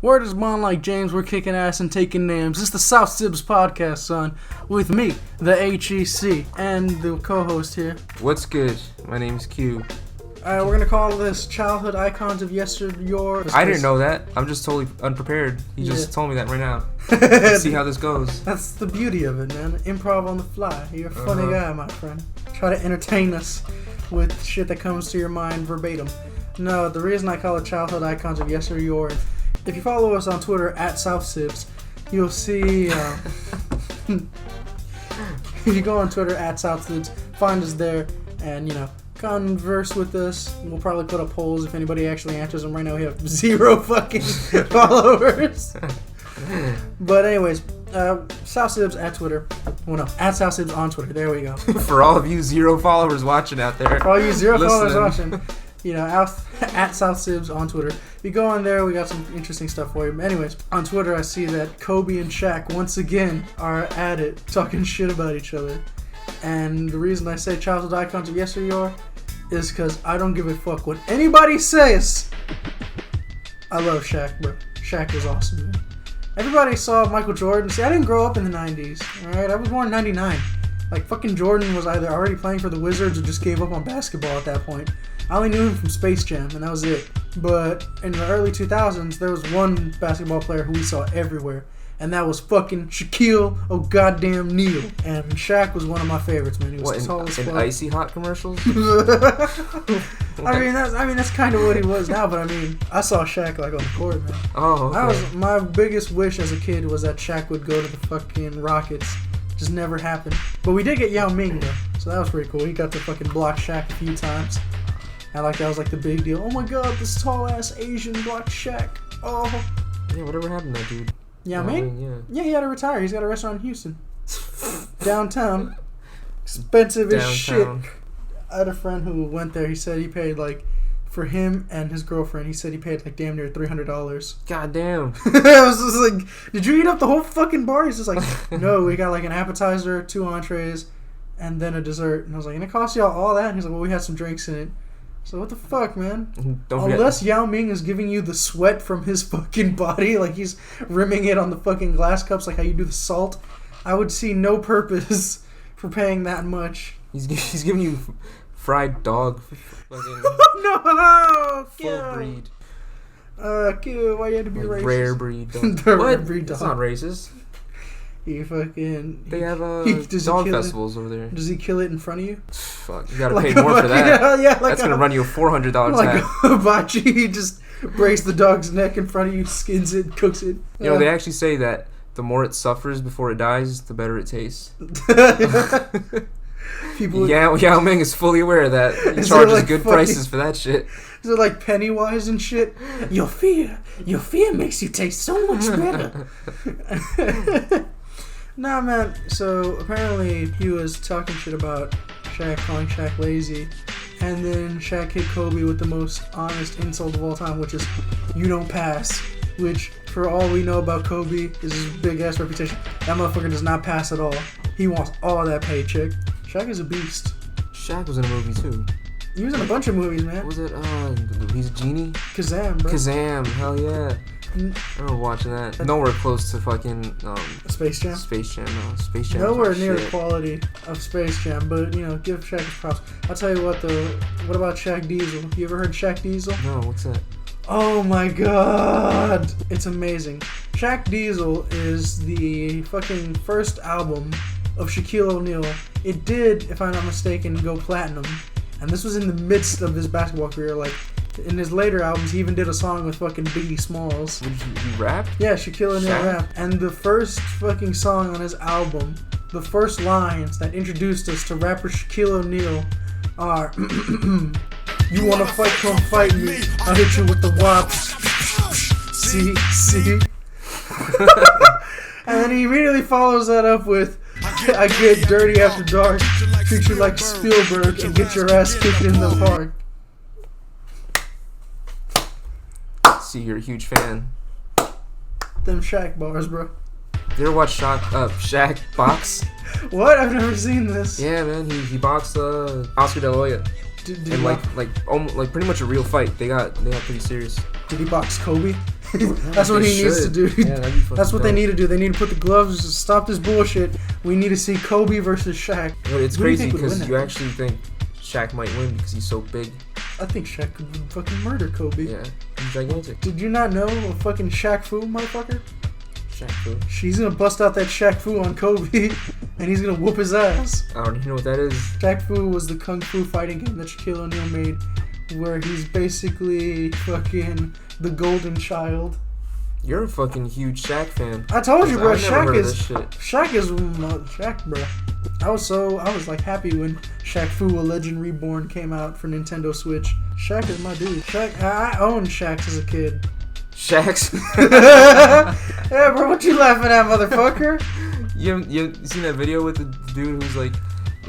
Word is bond like James, we're kicking ass and taking names. It's the South Sibs Podcast, son. With me, the H.E.C, and the co-host here. What's good? My name's Q. We're going to call this Childhood Icons of Yesteryore. I didn't know that. I'm just totally unprepared. You just told me that right now. Let's see how this goes. That's the beauty of it, man. Improv on the fly. You're a funny guy, my friend. Try to entertain us with shit that comes to your mind verbatim. No, the reason I call it Childhood Icons of Yesteryore, if you follow us on Twitter at South Sibs, you'll see... if you go on Twitter at South Sibs, find us there and, converse with us. We'll probably put up polls if anybody actually answers them. Right now we have 0 fucking followers. But anyways, South Sibs at Twitter. Well, no, at South Sibs on Twitter. There we go. For all of you 0 followers watching out there. For all you 0 followers watching. At South Sibs on Twitter. If you go on there, we got some interesting stuff for you. Anyways, on Twitter, I see that Kobe and Shaq once again are at it, talking shit about each other. And the reason I say Childhood Icons of Yesteryore is because I don't give a fuck what anybody says. I love Shaq, bro. Shaq is awesome, man. Everybody saw Michael Jordan. See, I didn't grow up in the 90s, alright? I was born in 99. Like, fucking Jordan was either already playing for the Wizards or just gave up on basketball at that point. I only knew him from Space Jam, and that was it. But in the early 2000s, there was one basketball player who we saw everywhere, and that was fucking Shaquille O'Neal. And Shaq was one of my favorites, man. He was tall as fuck. In Icy Hot commercials? I mean, that's kind of what he was now, but I mean, I saw Shaq like on the court, man. Oh, okay. My biggest wish as a kid was that Shaq would go to the fucking Rockets. Just never happened. But we did get Yao Ming, though, so that was pretty cool. He got to fucking block Shaq a few times. I like that was like the big deal. Oh my god, this tall ass Asian blocked Shaq. Oh. Yeah, whatever happened to that dude? Yao Ming? Yeah, he had to retire. He's got a restaurant in Houston. Downtown. Expensive as shit. I had a friend who went there. He said he paid for him and his girlfriend, he said he paid damn near $300. God damn. I was just like, did you eat up the whole fucking bar? He's just like, no, we got an appetizer, 2 entrees, and then a dessert. And I was like, and it cost y'all all that? And he's like, well, we had some drinks in it. So what the fuck, man? Unless Yao Ming is giving you the sweat from his fucking body, like he's rimming it on the fucking glass cups, like how you do the salt, I would see no purpose for paying that much. He's giving you fried dog. Fucking no! Full breed. Q, why you had to be racist? Rare breed dog. Rare breed dog. That's not racist. They have dog festivals over there. Does he kill it in front of you? Fuck, you gotta pay more for that. Yeah, that's gonna run you a $400 tab. Hibachi, he just breaks the dog's neck in front of you, skins it, cooks it. They actually say that the more it suffers before it dies, the better it tastes. Yao Ming is fully aware of that. He charges good prices for that shit. Is it like Pennywise and shit? Your fear makes you taste so much better. Nah, man. So apparently he was talking shit about Shaq, calling Shaq lazy, and then Shaq hit Kobe with the most honest insult of all time, which is, "You don't pass." Which, for all we know about Kobe, is his big ass reputation. That motherfucker does not pass at all. He wants all of that paycheck. Shaq is a beast. Shaq was in a movie too. He was in a bunch of movies, man. What was it? He's a genie? Kazam, bro. Kazam, hell yeah. I remember watching that. Nowhere close to fucking Space Jam? Space Jam, no. Space Jam. Nowhere near the quality of Space Jam, but give Shaq his props. I'll tell you what about Shaq Diesel? You ever heard Shaq Diesel? No, what's that? Oh my god! It's amazing. Shaq Diesel is the fucking first album of Shaquille O'Neal. It did, if I'm not mistaken, go platinum. And this was in the midst of his basketball career. In his later albums, he even did a song with fucking Biggie Smalls. He rapped? Yeah, Shaquille O'Neal rapped. And the first fucking song on his album, the first lines that introduced us to rapper Shaquille O'Neal are, "You wanna fight, come fight me. I'll hit you with the wops. See? And then he immediately follows that up with, "I get dirty after dark, treat you like Spielberg, and get your ass kicked in the park." See, you're a huge fan. Them Shaq bars, bro. You ever watch Shaq box? What? I've never seen this. Yeah, man. He boxed Oscar De La Hoya. and like pretty much a real fight. They got pretty serious. Did he box Kobe? That's what he needs to do. Yeah, that's what they need to do. They need to put the gloves. Stop this bullshit. We need to see Kobe versus Shaq. But it's crazy because you actually think Shaq might win because he's so big. I think Shaq could fucking murder Kobe. Yeah, he's gigantic. Did you not know a fucking Shaq Fu, motherfucker? Shaq Fu. She's gonna bust out that Shaq Fu on Kobe, and he's gonna whoop his ass. I don't even know what that is. Shaq Fu was the kung fu fighting game that Shaquille O'Neal made, where he's basically fucking the golden child. You're a fucking huge Shaq fan. I told you, bro. Shaq is Shaq, bro. I was like happy when Shaq Fu: A Legend Reborn came out for Nintendo Switch. Shaq is my dude. Shaq, I owned Shaqs as a kid. Shaqs. Yeah, bro. What you laughing at, motherfucker? You seen that video with the dude who's like,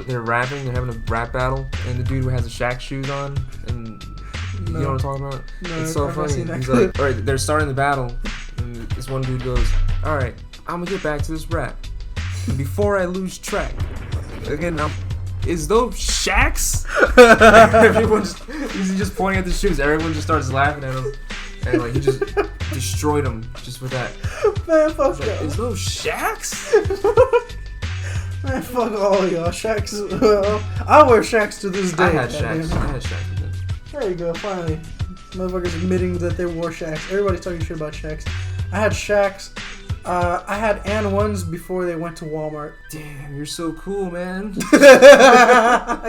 they're rapping, they're having a rap battle, and the dude who has the Shaq shoes on, and you know what I'm talking about? No, it's so funny. He's like, alright, they're starting the battle, and this one dude goes, alright, I'm gonna get back to this rap. And before I lose track, again, is those Shaqs? He's just pointing at the shoes. Everyone just starts laughing at him. And like he just destroyed him just with that. Man, fuck like, is those Shaqs? Man, fuck all of y'all. Shaqs. I wear Shaqs to this day. I had Shaqs. There you go. Finally, motherfuckers admitting that they wore Shaqs. Everybody's talking shit about Shaqs. I had Shaqs. I had AND1s before they went to Walmart. Damn, you're so cool, man.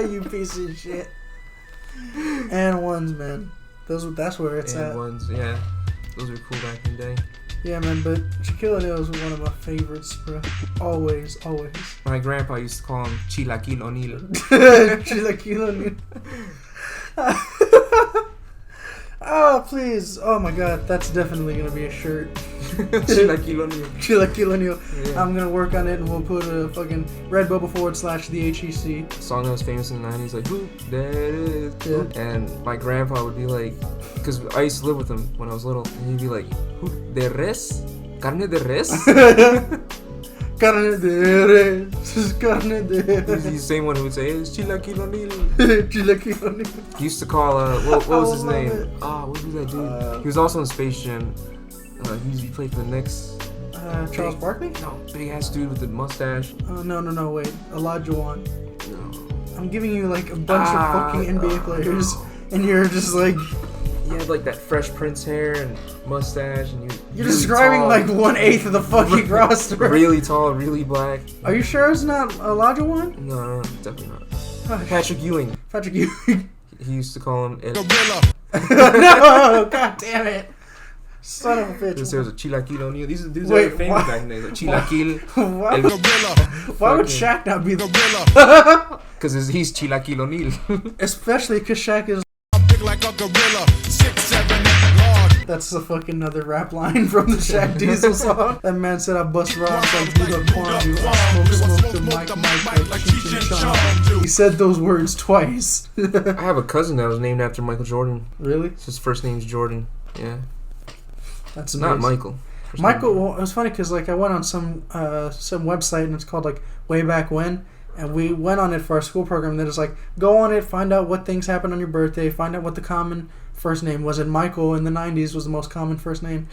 You piece of shit. AND1s, man. That's where it's at. AND1s, yeah. Those were cool back in the day. Yeah, man, but Shaquille O'Neal is one of my favorites, bro. Always. My grandpa used to call him Shaquille O'Neal. Shaquille O'Neal. Oh, please. Oh, my God. That's definitely going to be a shirt. Shaquille O'Neal. Shaquille O'Neal. Yeah. I'm going to work on it, and we'll put a fucking Redbubble / the H.E.C. Song that was famous in the 90s, like, who that is? Yeah. And my grandpa would be like, because I used to live with him when I was little, and he'd be like, who, de res? Carne de res? Carne de res. Carne de res. He's the same one who would say, it's Shaquille O'Neal. Shaquille O'Neal. He used to call, what was his name? What was that dude? He was also in Space Jam. He played for the Knicks. Charles Barkley? No, big ass dude with the mustache. No, wait. Elijah Wan. No. I'm giving you like a bunch of fucking NBA players, and you're just like... He had like that Fresh Prince hair and mustache, and you're really describing tall, like 1/8 of the fucking roster. Really tall, really black. Are you sure it's not Elijah Wan? No, definitely not. Patrick Ewing. He used to call him Gorilla. No, god damn it. Son of a bitch. There was a Shaquille O'Neal. These are famous back in the day. Like Shaquille. Why would Shaq not be the gorilla? Because he's Shaquille O'Neal. Especially because Shaq is big like a gorilla, 6'7" large. That's a fucking another rap line from the Shaq Diesel song. That man said I bust rhymes like Buddha Kwandu. I smoke the mic like Cheech and Chong. He said those words twice. I have a cousin that was named after Michael Jordan. Really? His first name's Jordan. Yeah. That's amazing. Not Michael. Well, it was funny because like I went on some website and it's called like Way Back When, and we went on it for our school program. That is like go on it, find out what things happened on your birthday, find out what the common first name was. And Michael in the 90s was the most common first name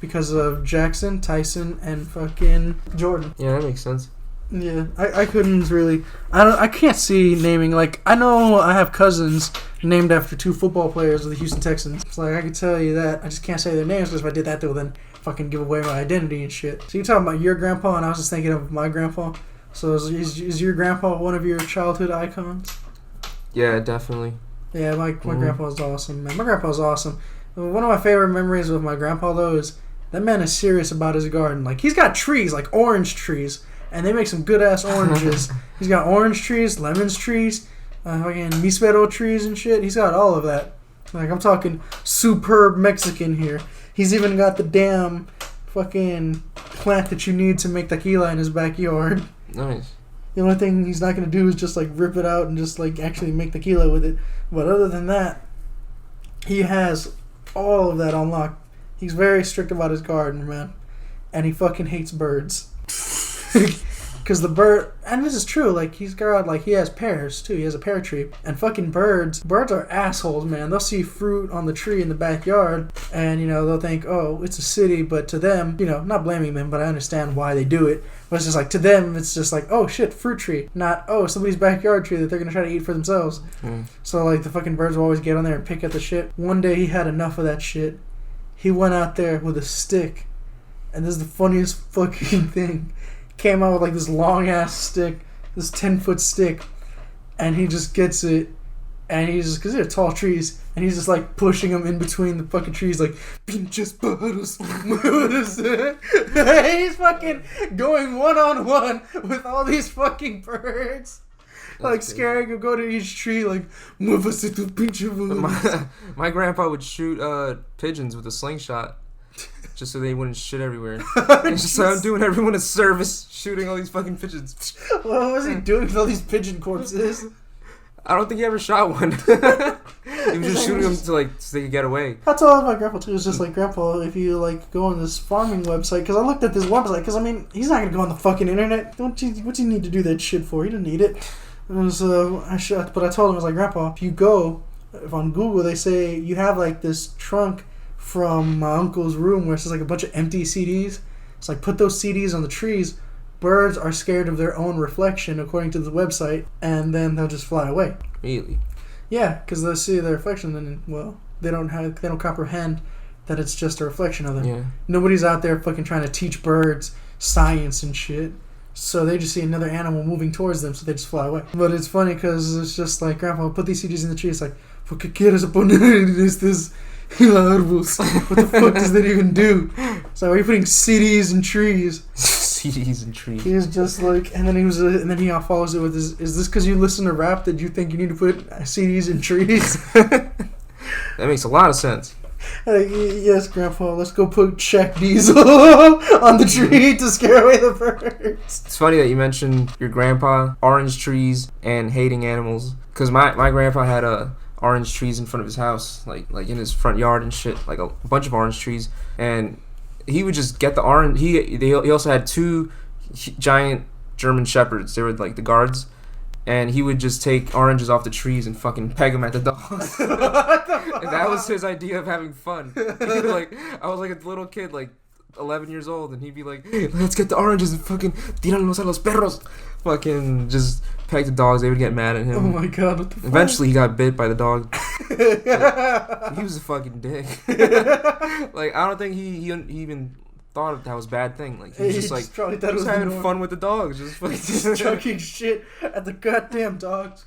because of Jackson, Tyson, and fucking Jordan. Yeah, that makes sense. Yeah, I couldn't really. I can't see naming like I know I have cousins named after 2 football players of the Houston Texans. It's like I could tell you that I just can't say their names because if I did that, they would then fucking give away my identity and shit. So you're talking about your grandpa, and I was just thinking of my grandpa. So is your grandpa one of your childhood icons? Yeah, definitely. Yeah, my grandpa's awesome, man. My grandpa's awesome. One of my favorite memories with my grandpa though is that man is serious about his garden. Like he's got trees, like orange trees. And they make some good ass oranges. He's got orange trees, lemons trees, fucking mispero trees and shit. He's got all of that. Like I'm talking superb Mexican here. He's even got the damn fucking plant that you need to make tequila in his backyard. Nice. The only thing he's not gonna do is just like rip it out and just like actually make tequila with it. But other than that, he has all of that on lock. He's very strict about his garden, man. And he fucking hates birds. Because the bird, and this is true, like, he has pears, too. He has a pear tree. And fucking birds are assholes, man. They'll see fruit on the tree in the backyard, and, they'll think, oh, it's a city, but to them, not blaming them, but I understand why they do it. But it's just like, to them, it's just like, oh, shit, fruit tree. Not, oh, somebody's backyard tree that they're going to try to eat for themselves. So, like, the fucking birds will always get on there and pick at the shit. One day, he had enough of that shit. He went out there with a stick, and this is the funniest fucking thing. Came out with like this long ass stick, this 10-foot stick, and he just gets it, and he's just, because they're tall trees, and he's just like pushing them in between the fucking trees, like pinches pájaros. He's fucking going one-on-one with all these fucking birds. Like scaring him, go to each tree, like muévase tu pinche pájaros. My grandpa would shoot pigeons with a slingshot. Just so they wouldn't shit everywhere. So I'm doing everyone a service, shooting all these fucking pigeons. What was he doing with all these pigeon corpses? I don't think he ever shot one. He was just shooting them so they could get away. I told my grandpa too. It's just like, Grandpa, if you like go on this farming website, because I looked at this website, because I mean, he's not gonna go on the fucking internet. What do you need to do that shit for? He doesn't need it. And so but I told him, I was like, Grandpa, if on Google they say you have like this trunk from my uncle's room where it's just like a bunch of empty CDs. It's like, put those CDs on the trees. Birds are scared of their own reflection, according to the website, and then they'll just fly away. Really? Yeah, because they'll see their reflection, and well, they don't comprehend that it's just a reflection of them. Yeah. Nobody's out there fucking trying to teach birds science and shit. So they just see another animal moving towards them, so they just fly away. But it's funny because it's just like, Grandpa, put these CDs in the tree. It's like, ¿por qué quieres poner estos árboles? What the fuck does that even do? So why are you putting CDs in trees? CDs and trees. He's just like, and then he follows it with his, is this because you listen to rap that you think you need to put CDs in trees? That makes a lot of sense. Yes, Grandpa, let's go put Shaq Diesel on the tree to scare away the birds. It's funny that you mentioned your grandpa, orange trees, and hating animals. Because my grandpa had orange trees in front of his house, like in his front yard and shit, like a bunch of orange trees. And he would just get the orange. He also had two giant German shepherds. They were like the guards. And he would just take oranges off the trees and fucking peg them at the dogs. And that was his idea of having fun. I was like a little kid, like 11 years old, and he'd be like, hey, let's get the oranges and fucking tíralos a los perros. Fucking just peg the dogs. They would get mad at him. Oh my god, what the fuck? Eventually he got bit by the dog. He was a fucking dick. Like, I don't think he even thought that was a bad thing. Like, he was just like, probably thought he was having fun with the dogs. Just chucking shit at the goddamn dogs.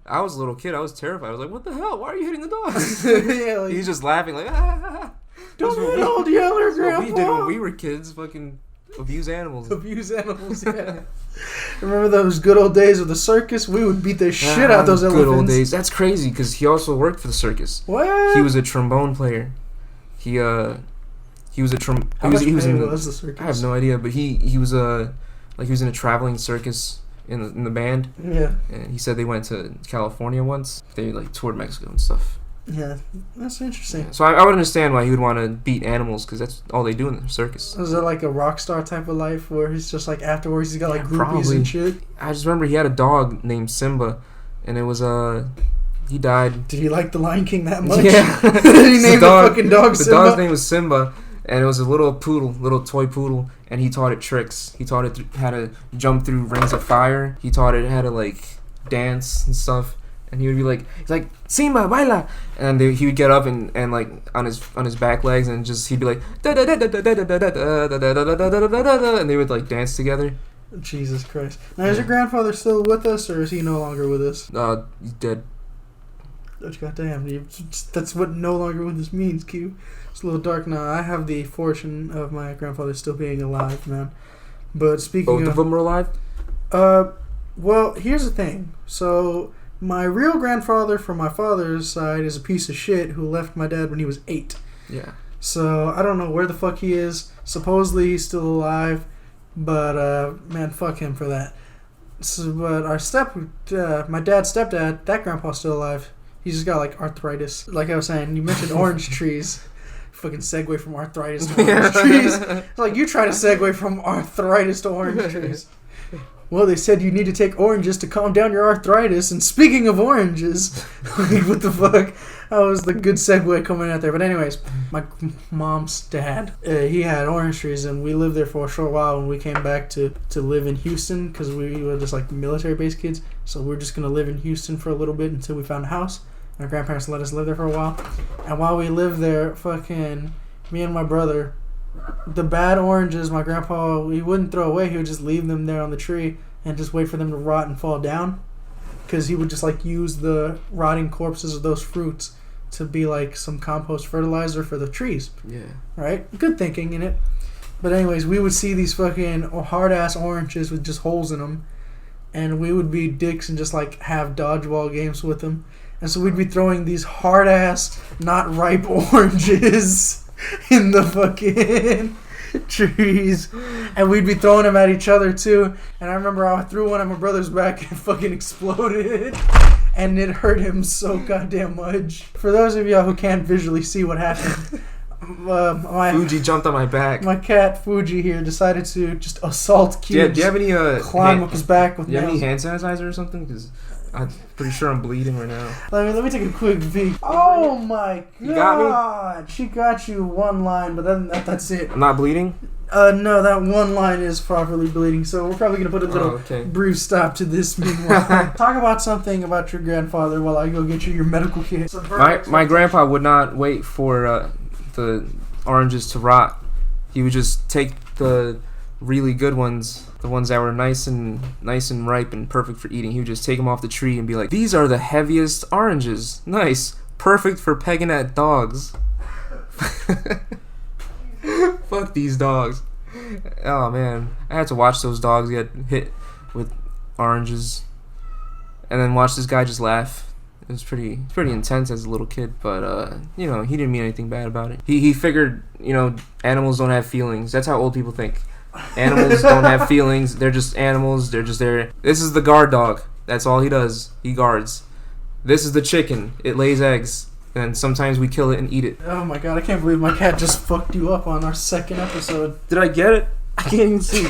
I was a little kid. I was terrified. I was like, what the hell? Why are you hitting the dogs? Yeah, like, he's just laughing like, ah. Don't hit old yeller, Grandpa. What we did when we were kids. Fucking abuse animals. Abuse animals, yeah. Remember those good old days of the circus? We would beat the shit out of those elephants. Good old days. That's crazy because he also worked for the circus. What? He was a trombone player. He was a How much was the circus? I have no idea, but he was in a traveling circus in the band. Yeah. And he said they went to California once. They like toured Mexico and stuff. Yeah, that's interesting. Yeah. So I would understand why he would want to beat animals because that's all they do in the circus. Is that like a rock star type of life where he's just like afterwards he's got like groupies probably. and shit? I just remember he had a dog named Simba, and it was he died. Did he like the Lion King that much? Yeah. Did he name the fucking dog Simba? The dog's name was Simba, and it was a little toy poodle, and he taught it tricks. He taught it how to jump through rings of fire. He taught it how to like dance and stuff. And he would be like, he's like, Simba, baila, and he would get up and like on his back legs and just he'd be like, and they would like dance together. Jesus Christ! Now is your grandfather still with us, or is he no longer with us? He's dead. Goddamn, that's what no longer with us means, Q. It's a little dark now. I have the fortune of my grandfather still being alive, man. But speaking both of them are alive. Well, here's the thing. So my real grandfather from my father's side is a piece of shit who left my dad when he was 8. Yeah. So I don't know where the fuck he is. Supposedly he's still alive, but man, fuck him for that. So, but my dad's stepdad, that grandpa's still alive. He's just got like arthritis. Like I was saying, you mentioned orange trees. Fucking segue from arthritis to orange trees. It's like you try to segue from arthritis to orange trees. well, they said you need to take oranges to calm down your arthritis. And speaking of oranges, like, what the fuck? That was the good segue coming out there. But anyways, my mom's dad, he had orange trees, and we lived there for a short while when we came back to live in Houston because we were just like military-based kids. So we were just going to live in Houston for a little bit until we found a house. My grandparents let us live there for a while. And while we lived there, fucking me and my brother, the bad oranges, my grandpa, he wouldn't throw away. He would just leave them there on the tree and just wait for them to rot and fall down. Because he would just like use the rotting corpses of those fruits to be like some compost fertilizer for the trees. Yeah. Right? Good thinking in it. But anyways, we would see these fucking hard-ass oranges with just holes in them. And we would be dicks and just like have dodgeball games with them. And so we'd be throwing these hard-ass, not ripe oranges in the fucking trees, and we'd be throwing them at each other too. And I remember I threw one at my brother's back and it fucking exploded, and it hurt him so goddamn much. For those of y'all who can't visually see what happened, Fuji jumped on my back. My cat Fuji here decided to just assault Cube. Do you have any climb up his back with do you have any nails. hand sanitizer or something? Because I'm pretty sure I'm bleeding right now. Let me take a quick peek. Oh my god! You got me? She got you one line, but then that's it. I'm not bleeding? No, that one line is properly bleeding, so we're probably gonna put a little brief stop to this meanwhile. Talk about something about your grandfather while I go get you your medical kit. My grandpa would not wait for the oranges to rot. He would just take the really good ones, the ones that were nice and ripe and perfect for eating. He would just take them off the tree and be like, "These are the heaviest oranges. Nice, perfect for pegging at dogs." Fuck these dogs. Oh man, I had to watch those dogs get hit with oranges, and then watch this guy just laugh. It was pretty intense as a little kid, but he didn't mean anything bad about it. He figured, animals don't have feelings. That's how old people think. Animals don't have feelings. They're just animals. They're just there. This is the guard dog. That's all he does. He guards. This is the chicken. It lays eggs. And sometimes we kill it and eat it. Oh my god, I can't believe my cat just fucked you up on our second episode. Did I get it? I can't even see.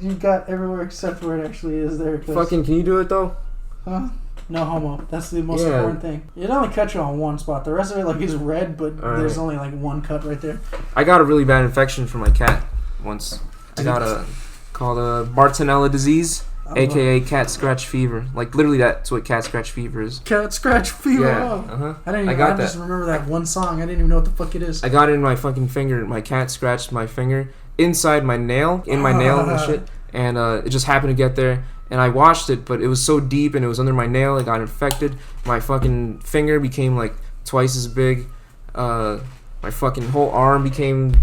You got everywhere except where it actually is there. Fucking, can you do it though? Huh? No homo. That's the most important thing. It only cut you on one spot. The rest of it is red, but there's only one cut right there. I got a really bad infection from my cat once. I got called a Bartonella disease, aka cat scratch fever. Like literally, that's what cat scratch fever is. Cat scratch fever. Yeah. I just remember that one song. I didn't even know what the fuck it is. I got it in my fucking finger. My cat scratched my finger inside my nail, nail and shit, and it just happened to get there. And I washed it, but it was so deep and it was under my nail. It got infected. My fucking finger became like twice as big. My fucking whole arm became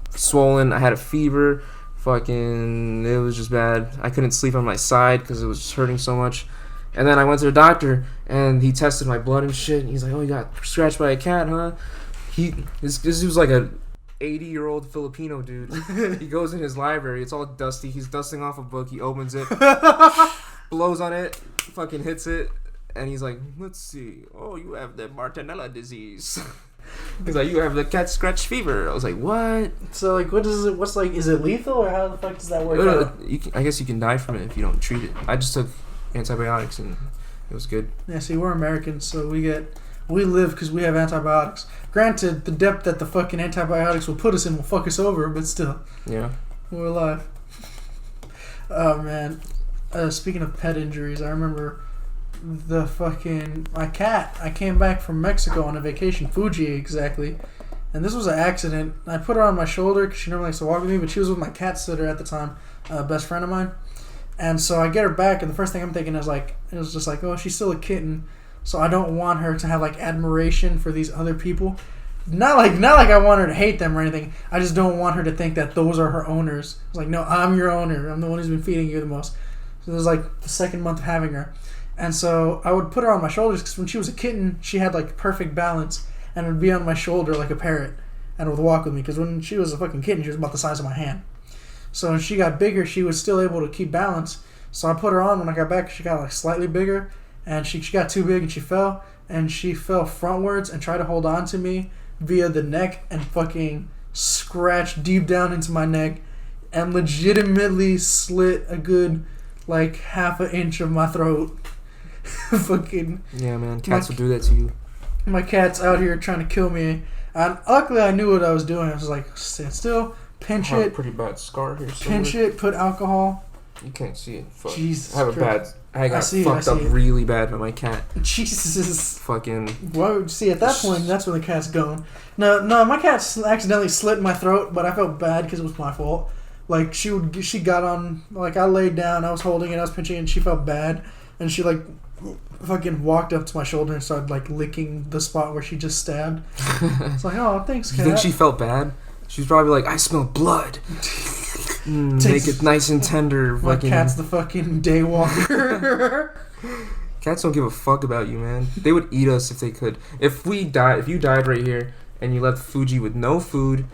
swollen. I had a fever. It was just bad. I couldn't sleep on my side because it was just hurting so much. And then I went to the doctor and he tested my blood and shit. And he's like, "Oh, you got scratched by a cat, huh?" This was like a 80-year-old Filipino dude. He goes in his library. It's all dusty. He's dusting off a book. He opens it, blows on it, fucking hits it, and he's like, "Let's see. Oh, you have the Bartonella disease." He's like, "You have the cat scratch fever." I was like, "What?" So, what is it? Is it lethal, or how the fuck does that work out? I guess you can die from it if you don't treat it. I just took antibiotics and it was good. Yeah, see, we're Americans, so we live because we have antibiotics. Granted, the depth that the fucking antibiotics will put us in will fuck us over, but still. Yeah. We're alive. Oh, man. Speaking of pet injuries, I remember my cat. I came back from Mexico on a vacation, Fuji exactly, and this was an accident. I put her on my shoulder because she normally likes to walk with me, but she was with my cat sitter at the time, a best friend of mine. And so I get her back, and the first thing I'm thinking is oh, she's still a kitten. So I don't want her to have admiration for these other people. Not like I want her to hate them or anything. I just don't want her to think that those are her owners. It's like, no, I'm your owner. I'm the one who's been feeding you the most. So it was the second month of having her. And so I would put her on my shoulders because when she was a kitten, she had perfect balance and would be on my shoulder like a parrot and would walk with me. Because when she was a fucking kitten, she was about the size of my hand. So when she got bigger, she was still able to keep balance. So I put her on when I got back. She got slightly bigger. And she got too big and she fell. And she fell frontwards and tried to hold on to me via the neck and fucking scratched deep down into my neck. and legitimately slit a good, like, half an inch of my throat. Fucking. Yeah, man. Cats will do that to you. My cat's out here trying to kill me. And luckily, I knew what I was doing. I was like, stand still, pinch it. Pretty bad scar here. Somewhere. Pinch it, put alcohol. You can't see it. Fuck. Jesus I have a bad. I got fucked up really bad by my cat. Jesus. Fucking. Well, see, at that point, that's when the cat's going. No, my cat accidentally slit my throat, but I felt bad because it was my fault. Like, she got on, like, I laid down, I was holding it, I was pinching it, and she felt bad. And she, like, fucking walked up to my shoulder and started, like, licking the spot where she just stabbed. It's like, oh, thanks, cat. You think she felt bad? She was probably like, I smell blood. Make it nice and tender. My cat's the fucking daywalker. Cats don't give a fuck about you, man. They would eat us if they could. If you died right here and you left Fuji with no food,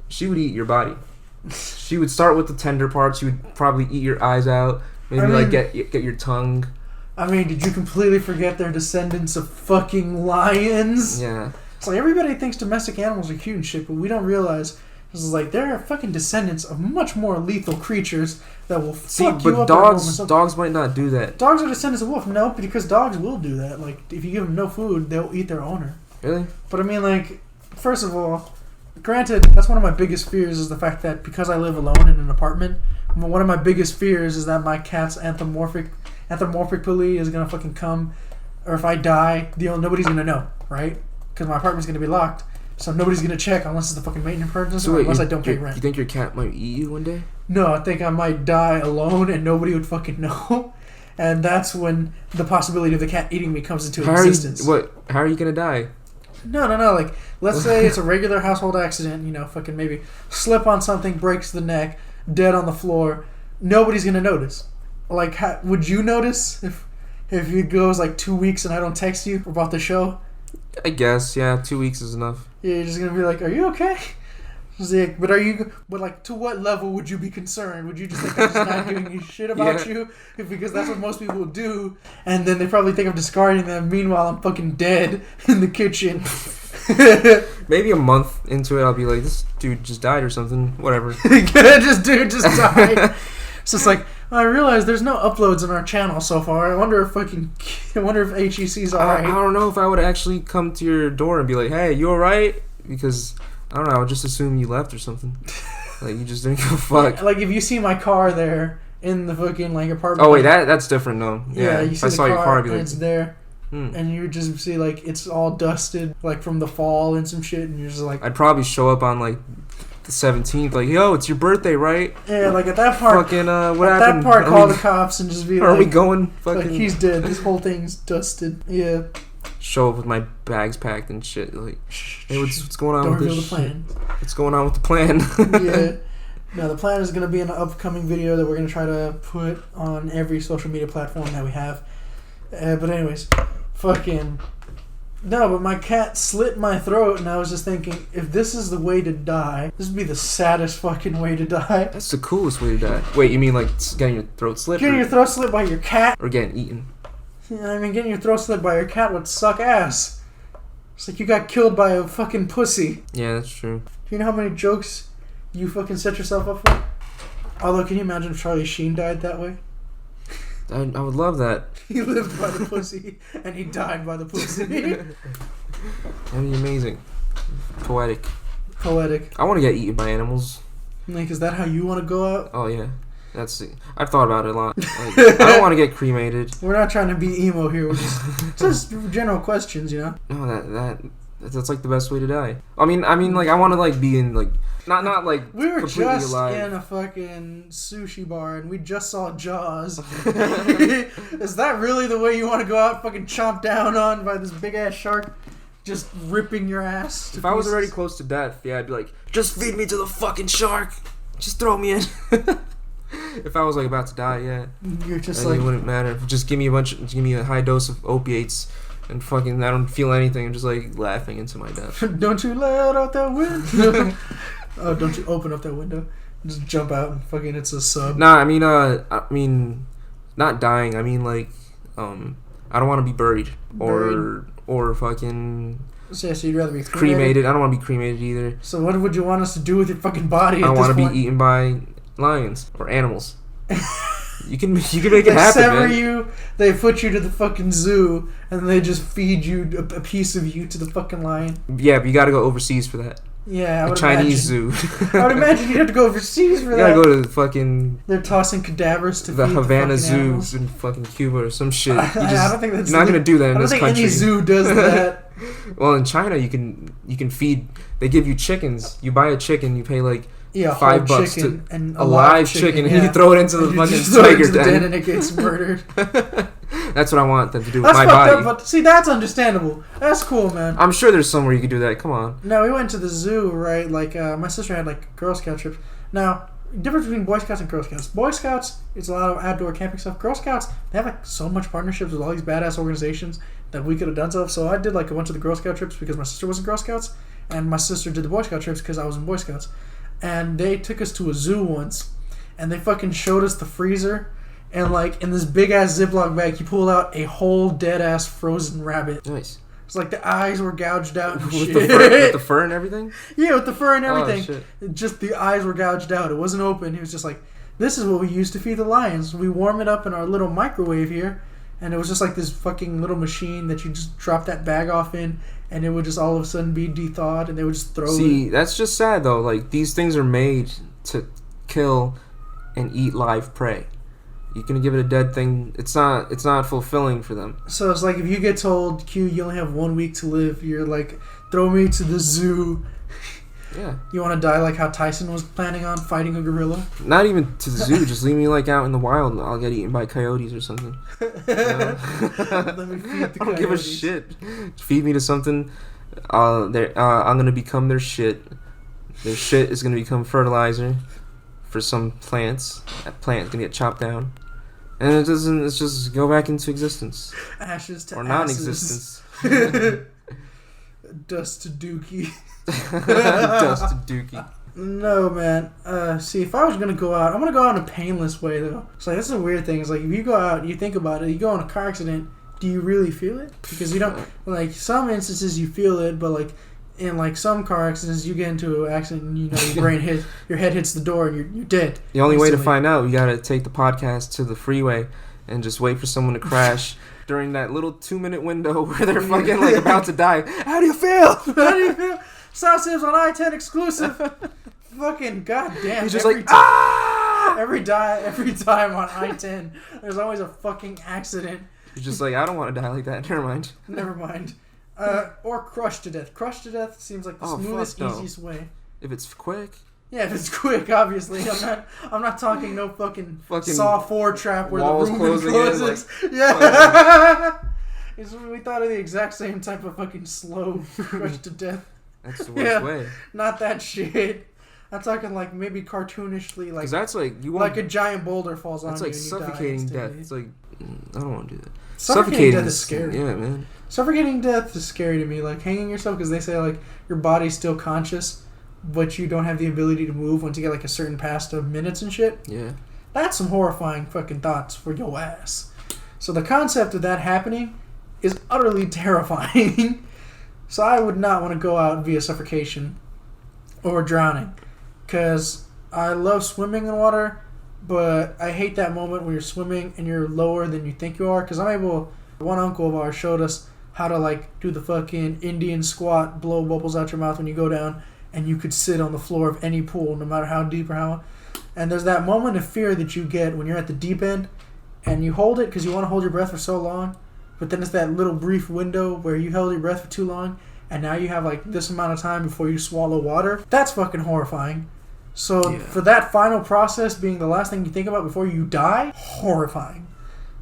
she would eat your body. She would start with the tender parts. She would probably eat your eyes out. Maybe get your tongue. I mean, did you completely forget they're descendants of fucking lions? Yeah. It's like everybody thinks domestic animals are cute and shit, but we don't realize this is like they're fucking descendants of much more lethal creatures that will fuck you up. But dogs might not do that. Dogs are descendants of wolf. No, because dogs will do that. Like, if you give them no food, they'll eat their owner. Really? But I mean, like, first of all, granted, that's one of my biggest fears is the fact that because I live alone in an apartment, one of my biggest fears is that my cat's anthropomorphically is gonna fucking come, or if I die, nobody's gonna know, right? Because my apartment's gonna be locked, so nobody's gonna check unless it's the fucking maintenance person, or unless I don't pay rent. You think your cat might eat you one day? No, I think I might die alone and nobody would fucking know, and that's when the possibility of the cat eating me comes into existence. How are you gonna die? No. Like, let's say it's a regular household accident. You know, fucking maybe slip on something, breaks the neck, dead on the floor. Nobody's gonna notice. Like, would you notice if it goes like 2 weeks and I don't text you about the show? I guess, yeah. 2 weeks is enough. Yeah, you're just gonna be like, "Are you okay?" Like, but like, to what level would you be concerned? Would you just think I'm just not giving a shit about you? Because that's what most people do, and then they probably think I'm discarding them. Meanwhile, I'm fucking dead in the kitchen. Maybe a month into it, I'll be like, this dude just died or something. Whatever. Dude just died. So it's like, I realize there's no uploads on our channel so far. I wonder if H.E.C's alright. I don't know if I would actually come to your door and be like, hey, you alright? Because, I don't know, I would just assume you left or something. Like, you just didn't give a fuck. Like, if you see my car there in the fucking, like, apartment. Oh, wait, that's different, though. Yeah, you see if I saw your car, I'd be like, it's there. And you just see, like, it's all dusted, like, from the fall and some shit, and you're just like... I'd probably show up on, like, the 17th, like, yo, it's your birthday, right? Yeah, like, at that part... Fucking, what happened? At that part, call the cops and just be like... Are we going? Fucking... Like, he's dead. This whole thing's dusted. Yeah. Show up with my bags packed and shit. Like, hey, what's going on with this? Don't reveal the plan. What's going on with the plan? Yeah. No, the plan is going to be an upcoming video that we're going to try to put on every social media platform that we have. But anyways, fucking... No, but my cat slit my throat, and I was just thinking, if this is the way to die, this would be the saddest fucking way to die. That's the coolest way to die. Wait, you mean like getting your throat slit? Getting your throat slit by your cat? Or getting eaten? Yeah, I mean, getting your throat slit by your cat would suck ass. It's like you got killed by a fucking pussy. Yeah, that's true. Do you know how many jokes you fucking set yourself up for? Although, can you imagine if Charlie Sheen died that way? I would love that. He lived by the pussy, and he died by the pussy. That'd be amazing. Poetic. I want to get eaten by animals. Like, is that how you want to go out? Oh, yeah. I've thought about it a lot. Like, I don't want to get cremated. We're not trying to be emo here. We're just general questions, you know? No, that's like the best way to die. I mean, like, I want to, like, be in, like, not like we were completely just alive. in a fucking sushi bar and we just saw Jaws. Is that really the way you want to go out, fucking chomped down on by this big ass shark, just ripping your ass? If I was already close to death, yeah, I'd be like, just feed me to the fucking shark. Just throw me in. If I was like about to die, yeah, you're just then like, it wouldn't matter. Just give me a high dose of opiates. And fucking, I don't feel anything. I'm just like laughing into my death. Don't you let out that window. Oh, don't you open up that window. Just jump out and fucking it's a sub. Nah, I mean, not dying. I mean, like, I don't want to be buried. Or fucking... So you'd rather be cremated? I don't want to be cremated either. So what would you want us to do with your fucking body? I want to be eaten by, lions or animals. You can make it They happen, sever man. you, they put you to the fucking zoo, and they just feed you a piece of you to the fucking lion. Yeah, but you gotta go overseas for that. Yeah, I A would Chinese imagine. zoo. I would imagine you'd have to go overseas for You that. gotta go to the fucking They're tossing cadavers to the feed Havana the fucking animals. zoos in fucking Cuba or some shit. I don't think that's You're not gonna do that in this I don't think country. any zoo does that. Well, in China, you can feed. They give you chickens. You buy a chicken, you pay like Yeah, $5 whole to chicken and a live chicken, and yeah. you throw it into the And you fucking just throw it tiger into the den den. and it gets murdered. That's what I want them to do with That's my fucked body. up, but see, that's understandable. That's cool, man. I'm sure there's somewhere you could do that. Come on. No, we went to the zoo, right? Like, my sister had, like, Girl Scout trips. Now, difference between Boy Scouts and Girl Scouts. Boy Scouts, it's a lot of outdoor camping stuff. Girl Scouts, they have, like, so much partnerships with all these badass organizations that we could have done stuff. So I did, like, a bunch of the Girl Scout trips because my sister was in Girl Scouts, and my sister did the Boy Scout trips because I was in Boy Scouts. And they took us to a zoo once, and they fucking showed us the freezer, and, like, in this big-ass Ziploc bag, you pulled out a whole dead-ass frozen rabbit. Nice. It's like the eyes were gouged out and With shit. with the fur and everything? Yeah, with the fur and everything. Oh, shit. Just the eyes were gouged out. It wasn't open. He was just like, this is what we use to feed the lions. We warm it up in our little microwave here. And it was just like this fucking little machine that you just drop that bag off in. And it would just all of a sudden be de-thawed. And they would just throw it. See, that's just sad, though. Like, these things are made to kill and eat live prey. You can give it a dead thing. It's not fulfilling for them. So it's like if you get told, Q, you only have 1 week to live. You're like, throw me to the zoo. Yeah. You want to die like how Tyson was planning on fighting a gorilla? Not even to the zoo. Just leave me like out in the wild. I'll get eaten by coyotes or something. Let me feed the I don't give a coyotes. shit. Feed me to something. I'm gonna become their shit. Their shit is gonna become fertilizer for some plants. That plant's gonna get chopped down, and it doesn't. It's just go back into existence Ashes to or asses. non-existence. Dust to dookie. Dust to dookie. No, man. See, if I was gonna go out, I'm gonna go out in a painless way, though. So like, this is a weird thing. It's like, if you go out, you think about it, you go in a car accident, do you really feel it? Because you don't, like, some instances you feel it, but, like, in, like, some car accidents, you get into an accident and, you know, your head hits the door and you're dead. The only way to instantly. find out, you gotta take the podcast to the freeway and just wait for someone to crash during that little 2-minute window where they're fucking, like, about to die. How do you feel? How do you feel? South Sibs on I-10 exclusive. Fucking goddamn. He's just every like, ti- ah! Every time on I-10, there's always a fucking accident. You're just like, I don't want to die like that. Never mind. Never mind. Or crushed to death. Crushed to death seems like the Oh, smoothest, fuck no. easiest way. If it's quick, Yeah, if it's quick, obviously. I'm not talking no fucking Saw 4 trap where the walls room closing in, closes. like, yeah. We thought of the exact same type of fucking slow crushed to death. that's the worst way. Not that shit. I'm talking like maybe cartoonishly, like Because that's like you like want. a giant boulder falls on That's you. like and you die suffocating death. instantly. It's like I don't want to do that. Suffocating death is scary. Yeah, man. Suffocating death is scary to me. Like hanging yourself, because they say like your body's still conscious, but you don't have the ability to move once you get like a certain past of minutes and shit. Yeah. That's some horrifying fucking thoughts for your ass. So the concept of that happening is utterly terrifying. So I would not want to go out via suffocation or drowning, because I love swimming in water, but I hate that moment when you're swimming and you're lower than you think you are. Because one uncle of ours showed us how to like do the fucking Indian squat, blow bubbles out your mouth when you go down, and you could sit on the floor of any pool, no matter how deep or how. And there's that moment of fear that you get when you're at the deep end, and you hold it because you want to hold your breath for so long, but then it's that little brief window where you held your breath for too long, and now you have like this amount of time before you swallow water. That's fucking horrifying. So for that final process being the last thing you think about before you die, horrifying.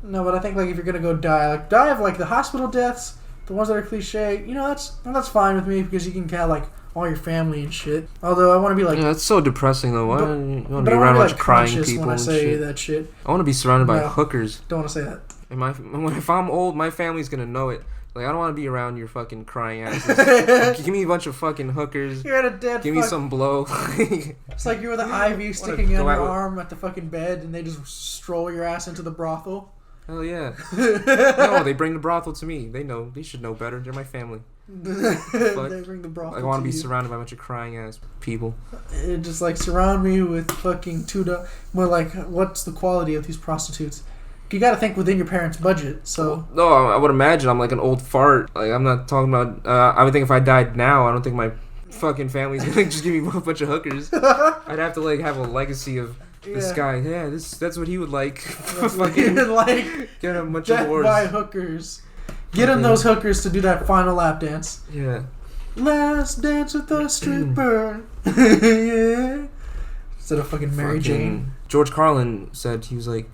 No, but I think like if you're gonna go die of like the hospital deaths, the ones that are cliche, you know, that's fine with me because you can have like all your family and shit. Although I want to be like, Yeah, that's so depressing though. Why But- don't you want but to be I around want a to bunch be of crying conscious people when I and say shit? that shit. I want to be surrounded by No. hookers. Don't want to say that. And if I'm old, my family's gonna know it. Like I don't want to be around your fucking crying asses. Give me a bunch of fucking hookers. You're at a dead. Give me some blow. It's like you're with an IV sticking go in out your with- arm at the fucking bed, and they just stroll your ass into the brothel. Hell yeah. No, they bring the brothel to me. They know. They should know better. They're my family. They bring the brothel. I want to be you. surrounded by a bunch of crying ass people. It just like surround me with fucking Well, like, what's the quality of these prostitutes? You got to think within your parents' budget. So no, I would imagine I'm like an old fart. Like I'm not talking about. I would think if I died now, I don't think my fucking family's gonna just give me a bunch of hookers. I'd have to like have a legacy of. This guy, that's what he would like. That's what he would like. Get a bunch of Death whores. by hookers. Get him those hookers to do that final lap dance. Yeah. Last dance with the stripper. Yeah. Instead of fucking Mary Jane. George Carlin said he was like,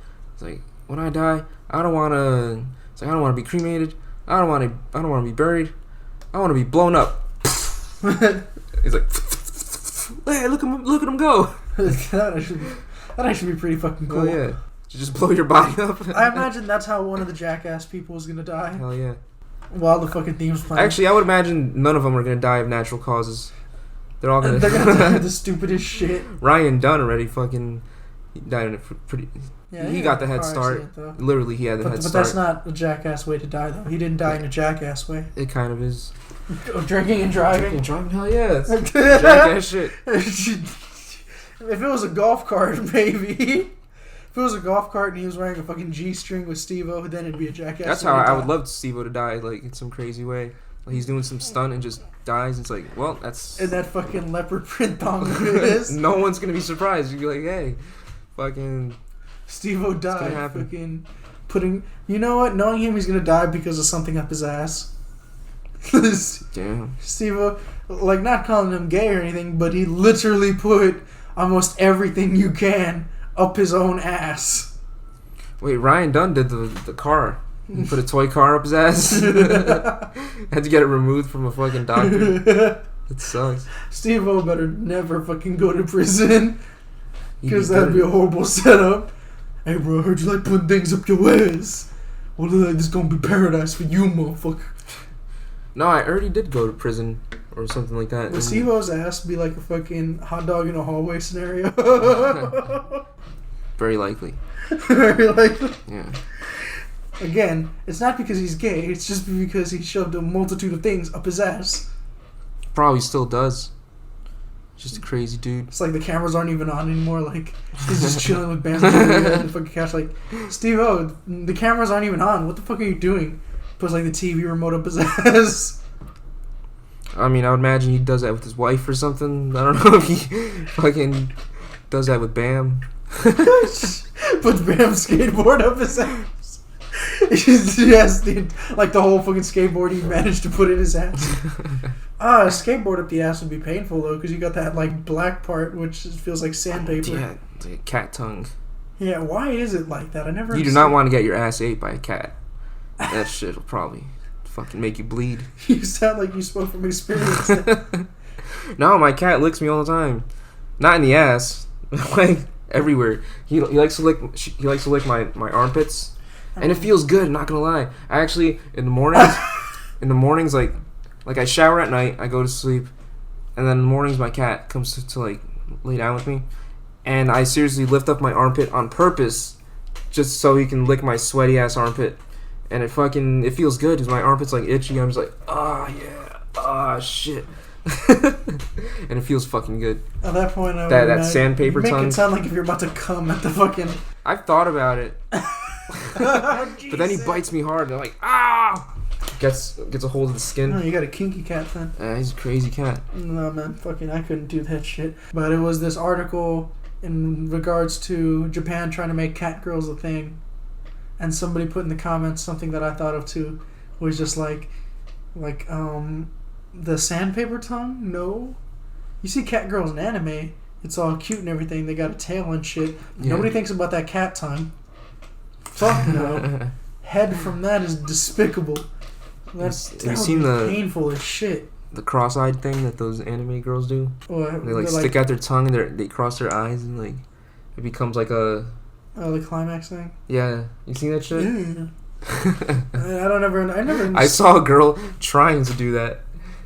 when I die, I don't want to. It's like I don't want to be cremated. I don't want to be buried. I want to be blown up. He's like, hey, look at him go. That actually be pretty fucking cool. Oh yeah. You just blow your body up. I imagine that's how one of the jackass people is gonna die. Hell yeah. While the fucking theme's playing. Actually, I would imagine none of them are gonna die of natural causes. They're all gonna. They're gonna die of the stupidest shit. Ryan Dunn already fucking died in a pretty. Yeah, he got the head start. Literally, he had the head start. But that's not a jackass way to die, though. He didn't die in a jackass way. It kind of is. Drinking and driving. Drinking and driving, hell yeah. That's jackass shit. If it was a golf cart, maybe. If it was a golf cart and he was wearing a fucking G-string with Steve-O, then it'd be a jackass. That's how I would love Steve-O to die, like, in some crazy way. Like, he's doing some stunt and just dies. It's like, well, that's... And that fucking leopard print thong it is. No one's gonna be surprised. You'd be like, hey, fucking... Steve-O died. Fucking putting... You know what? Knowing him, he's gonna die because of something up his ass. Damn. Steve-O, like, not calling him gay or anything, but he literally put almost everything you can up his own ass. Wait, Ryan Dunn did the car. He put a toy car up his ass. Had to get it removed from a fucking doctor. It sucks. Steve-O better never fucking go to prison. Because that'd be a horrible setup. Hey bro, I heard you like putting things up your ass. Well, this is gonna be paradise for you, motherfucker. No, I already did go to prison or something like that. Would Steve-O's ass be like a fucking hot dog in a hallway scenario? Very likely. Very likely. Yeah. Again, it's not because he's gay, it's just because he shoved a multitude of things up his ass. Probably still does. Just a crazy dude. It's like the cameras aren't even on anymore, like, he's just chilling with Bam on the fucking couch, like, Steve-O, the cameras aren't even on, what the fuck are you doing? Puts like the TV remote up his ass. I mean, I would imagine he does that with his wife or something. I don't know if he fucking does that with Bam. Puts Bam's skateboard up his ass. Yes, like the whole fucking skateboard he managed to put in his ass. A skateboard up the ass would be painful though, because you got that like black part which feels like sandpaper. Yeah, it's like a cat tongue. Yeah, why is it like that? I never. You do not want to get your ass ate by a cat. That shit will probably fucking make you bleed. You sound like you spoke from experience. No, my cat licks me all the time. Not in the ass, like everywhere. He likes to lick my armpits, and it feels good. Not gonna lie. I actually in the mornings like I shower at night. I go to sleep, and then in the mornings my cat comes to like lay down with me, and I seriously lift up my armpit on purpose, just so he can lick my sweaty ass armpit. And it feels good because my armpit's like itchy. I'm just like, shit. And it feels fucking good. At that point, that sandpaper tongue. Make it sound like if you're about to come at the fucking. I've thought about it. But then he bites me hard and I'm like, gets a hold of the skin. No, you got a kinky cat then. He's a crazy cat. No man, fucking I couldn't do that shit. But it was this article in regards to Japan trying to make cat girls a thing. And somebody put in the comments something that I thought of too, was just like the sandpaper tongue. No, you see cat girls in anime, it's all cute and everything. They got a tail and shit. Yeah. Nobody thinks about that cat tongue. Fuck no. Head from that is despicable. Have you seen the painful as shit? The cross-eyed thing that those anime girls do. What? They like stick out their tongue and they cross their eyes and like it becomes like a. Oh, the climax thing? Yeah. You seen that shit? Yeah. I never... I saw a girl trying to do that,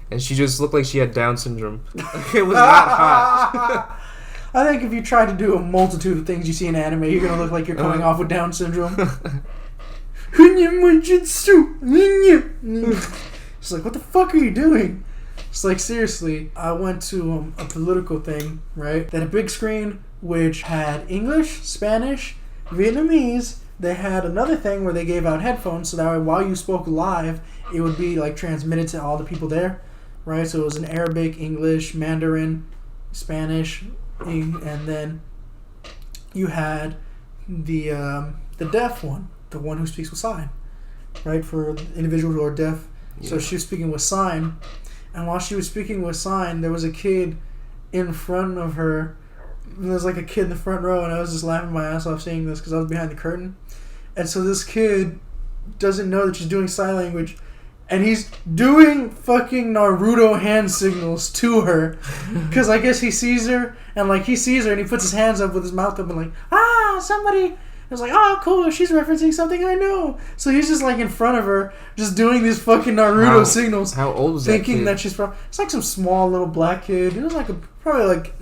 and she just looked like she had Down syndrome. It was not hot. I think if you try to do a multitude of things you see in anime, you're going to look like you're coming off with Down syndrome. She's like, what the fuck are you doing? It's like, seriously, I went to a political thing, right? They had a big screen which had English, Spanish, Vietnamese. They had another thing where they gave out headphones so that way while you spoke live, it would be like transmitted to all the people there, right? So it was in Arabic, English, Mandarin, Spanish, and then you had the deaf one, the one who speaks with sign, right? For individuals who are deaf. Yeah. So she was speaking with sign, and while she was speaking with sign, there was a kid in front of her. There was like a kid in the front row, and I was just laughing my ass off seeing this because I was behind the curtain. And so this kid doesn't know that she's doing sign language, and he's doing fucking Naruto hand signals to her because I guess he sees her, and like he sees her and he puts his hands up with his mouth up and like, somebody. I was like, oh, cool, she's referencing something I know. So he's just like in front of her, just doing these fucking Naruto signals. How old was that kid? Thinking that she's from... It's like some small little black kid. He was like probably like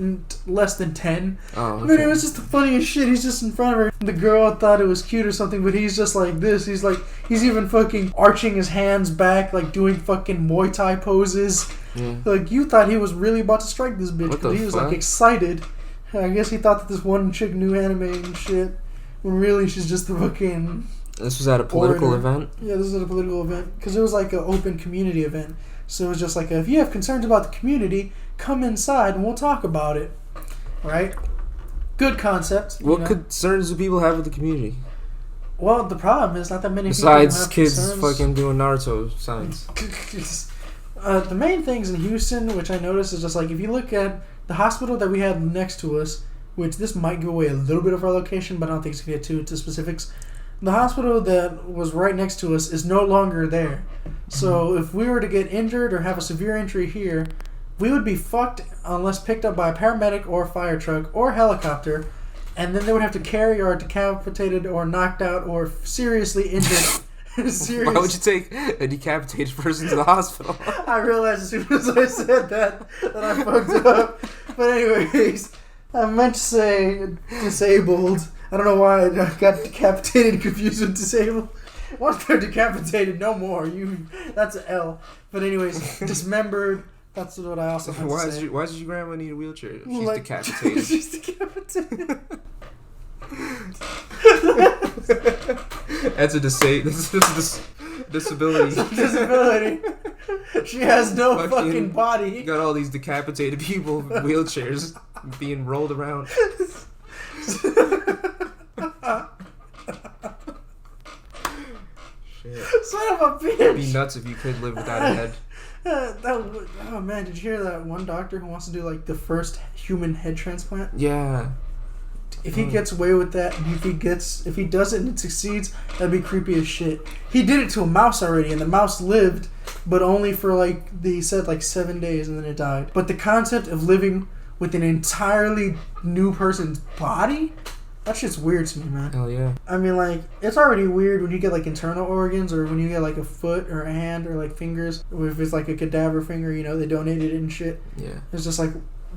less than 10. Oh, okay. I mean, it was just the funniest shit. He's just in front of her. The girl thought it was cute or something, but he's just like this. He's like, he's even fucking arching his hands back, like doing fucking Muay Thai poses. Yeah. Like, you thought he was really about to strike this bitch, because he was like excited. I guess he thought that this one chick knew anime and shit. When really she's just the fucking... This was at a political event? Yeah, this was at a political event. Because it was like an open community event. So it was just like, if you have concerns about the community, come inside and we'll talk about it. Right? Good concept. What concerns do people have with the community? Well, the problem is not that many people besides have kids concerns. Fucking doing Naruto signs. The main things in Houston, which I noticed, is just like, if you look at the hospital that we had next to us, which this might give away a little bit of our location, but I don't think it's going to get to specifics. The hospital that was right next to us is no longer there. So if we were to get injured or have a severe injury here, we would be fucked unless picked up by a paramedic or a fire truck or helicopter, and then they would have to carry our decapitated or knocked out or seriously injured. Why would you take a decapitated person to the hospital? I realized as soon as I said that I fucked up. But anyways... I meant to say disabled. I don't know why I got decapitated and confused with disabled. Once they're decapitated, no more. That's an L. But anyways, dismembered. That's what I also meant to say. Why does your grandma need a wheelchair? She's decapitated. She's decapitated. That's a disability. Disability. She has no fucking body. You got all these decapitated people in wheelchairs being rolled around. Shit. Son of a bitch. It'd be nuts if you could live without a head. Oh man, did you hear that one doctor who wants to do like the first human head transplant? Yeah. If he gets away with that, and if he does it and it succeeds, that'd be creepy as shit. He did it to a mouse already, and the mouse lived, but only for he said 7 days, and then it died. But the concept of living with an entirely new person's body, that shit's weird to me, man. Hell yeah. I mean, it's already weird when you get internal organs, or when you get a foot or a hand or fingers. Or if it's a cadaver finger, they donated it and shit. Yeah. It's just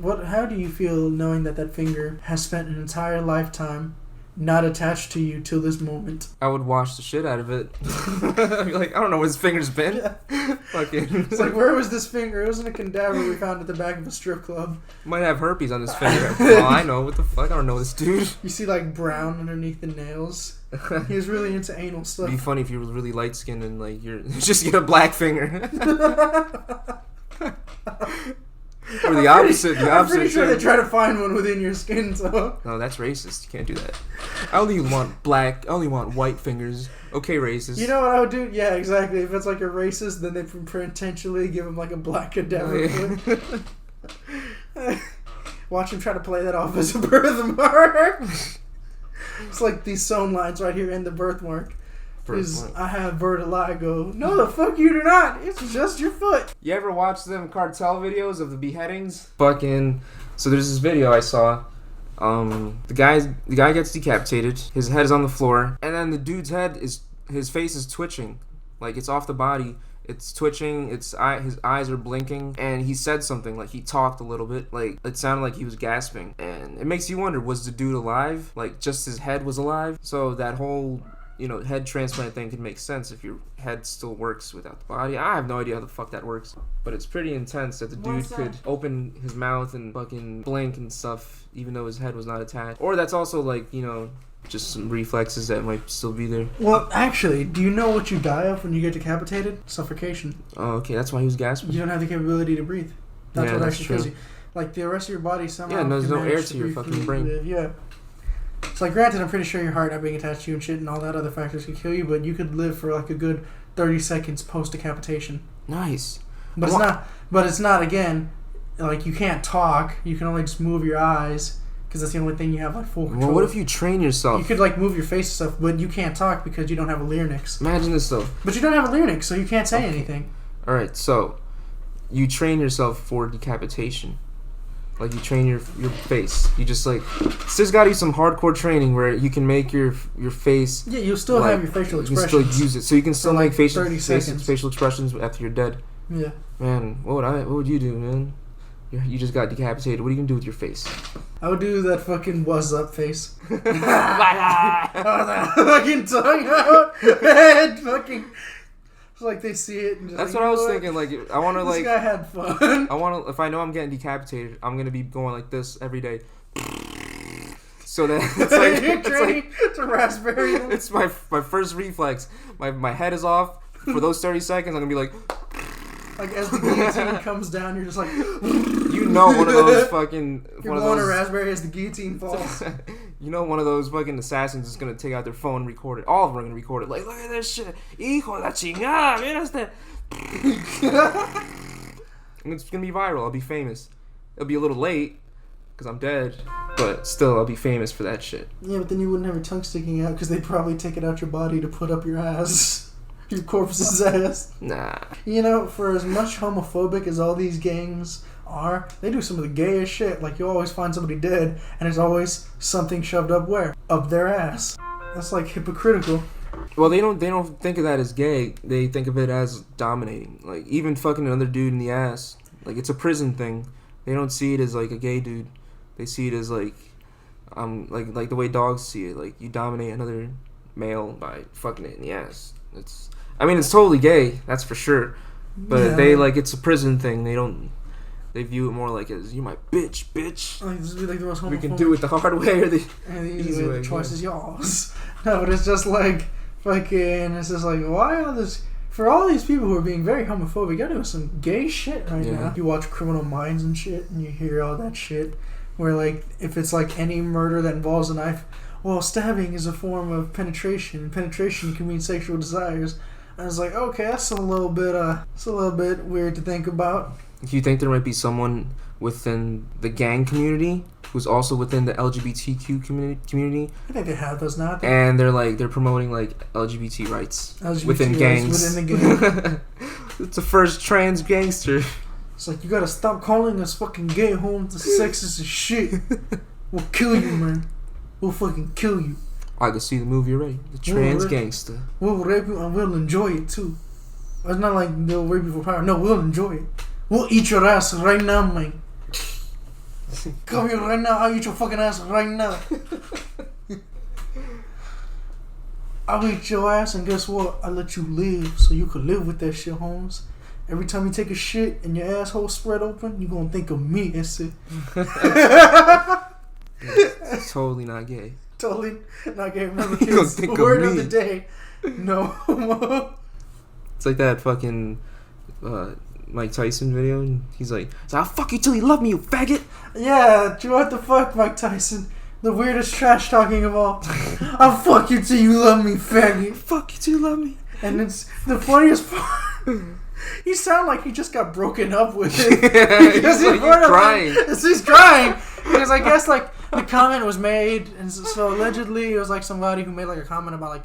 how do you feel knowing that finger has spent an entire lifetime not attached to you till this moment? I would wash the shit out of it. I'd be like, I don't know where his finger's been. Yeah. Fucking. It's where was this finger? It wasn't a cadaver we found at the back of a strip club. Might have herpes on his finger. Oh, I know. What the fuck? I don't know this dude. You see brown underneath the nails. He was really into anal stuff. It'd be funny if you were really light skinned and you just get a black finger. Or the opposite. I'm pretty sure they try to find one within your skin, so... No, that's racist. You can't do that. I only want white fingers. Okay, racist. You know what I would do? Yeah, exactly. If it's a racist, then they potentially give him a black cadaver foot. Watch him try to play that off as a birthmark. It's these sewn lines right here in the birthmark. I have vertigo. No, the fuck you do not. It's just your foot. You ever watch them cartel videos of the beheadings? So there's this video I saw. The guy gets decapitated. His head is on the floor, and then the dude's his face is twitching, it's off the body. It's twitching. His eyes are blinking, and he said something. He talked a little bit. It sounded like he was gasping, and it makes you wonder: was the dude alive? Just his head was alive? So that whole head transplant thing could make sense if your head still works without the body. I have no idea how the fuck that works, but it's pretty intense that the dude could open his mouth and fucking blink and stuff, even though his head was not attached. Or that's also like, just some reflexes that might still be there. Well, actually, do you know what you die of when you get decapitated? Suffocation. Oh, okay, that's why he was gasping. You don't have the capability to breathe. That's what actually kills true. you. Like, the rest of your body somehow... Yeah, there's no air to your breathe fucking through brain. Yeah. It's like, granted, I'm pretty sure your heart not being attached to you and shit and all that other factors could kill you, but you could live for like a good 30 seconds post-decapitation. Nice. But it's not, again, like, you can't talk. You can only just move your eyes, because that's the only thing you have, like, full control. Well, what if you train yourself? You could, like, move your face and stuff, but you can't talk because you don't have a larynx. Imagine this, though. But you don't have a larynx, so you can't say anything. Alright, so, you train yourself for decapitation. Like, you train your face. You just, like... There's got to be some hardcore training where you can make your face... Yeah, you'll still have your facial expressions. You can still use it. So you can still make facial expressions after you're dead. Yeah. Man, what would you do, man? You just got decapitated. What are you going to do with your face? I would do that fucking what's up face. Fucking tongue out. And fucking... It's like they see it and just that's like, what I was thinking. Like, I want to, like... This guy had fun. I want to... If I know I'm getting decapitated, I'm going to be going like this every day. So that... It's like... You're training to raspberry. It's my first reflex. My head is off. For those 30 seconds, I'm going to be like... Like, as the guillotine comes down, you're just like... one of those fucking... You're blowing a raspberry as the guillotine falls. One of those fucking assassins is going to take out their phone and record it. All of them are going to record it. Like, look at this shit. Hijo de la chingada. Mira este. And it's going to be viral. I'll be famous. It'll be a little late, because I'm dead. But still, I'll be famous for that shit. Yeah, but then you wouldn't have your tongue sticking out, because they'd probably take it out your body to put up your ass. Your corpse's ass. Nah. For as much homophobic as all these gangs are, they do some of the gayest shit. Like, you always find somebody dead, and there's always something shoved up where? Up their ass. That's, like, hypocritical. Well, they don't think of that as gay. They think of it as dominating. Like, even fucking another dude in the ass. Like, it's a prison thing. They don't see it as, like, a gay dude. They see it as, like the way dogs see it. Like, you dominate another male by fucking it in the ass. It's totally gay, that's for sure. But it's a prison thing. They view it more like as, you my bitch. Like, this would be like the most homophobic. We can do it the hard way or the easy way. The choice is yours. No, but it's just like, fucking, it's just like, why all this... For all these people who are being very homophobic, you're doing some gay shit right now. You watch Criminal Minds and shit, and you hear all that shit. Where, like, if it's like any murder that involves a knife... Well, stabbing is a form of penetration, and penetration can mean sexual desires. I was like, okay, that's a little bit weird to think about. Do you think there might be someone within the gang community who's also within the LGBTQ community? I think they have those now. And they're promoting like LGBT rights within gangs. Within the gang. It's the first trans gangster. It's like, you gotta stop calling us fucking gay homes. The sexist as shit. We'll kill you, man. We'll fucking kill you. I can see the movie already. The trans gangster. We'll rape you and we'll enjoy it too. It's not like they'll rape you for power. No, we'll enjoy it. We'll eat your ass right now, man. Come here right now. I'll eat your fucking ass right now. I'll eat your ass, and guess what? I'll let you live so you can live with that shit, Holmes. Every time you take a shit and your asshole spread open, you're gonna think of me. That's it. It's totally not gay. Totally not gay. Remember, kids, the word of the day. No homo. It's like that fucking Mike Tyson video. And he's like, I'll fuck you till you love me, you faggot. Yeah, what the fuck, Mike Tyson? The weirdest trash talking of all. I'll fuck you till you love me, faggot. Fuck you till you love me. And it's the funniest part. He sound like he just got broken up with. Because he's crying. He's crying. Because I guess, like, the comment was made, and so allegedly it was, like, somebody who made, like, a comment about, like,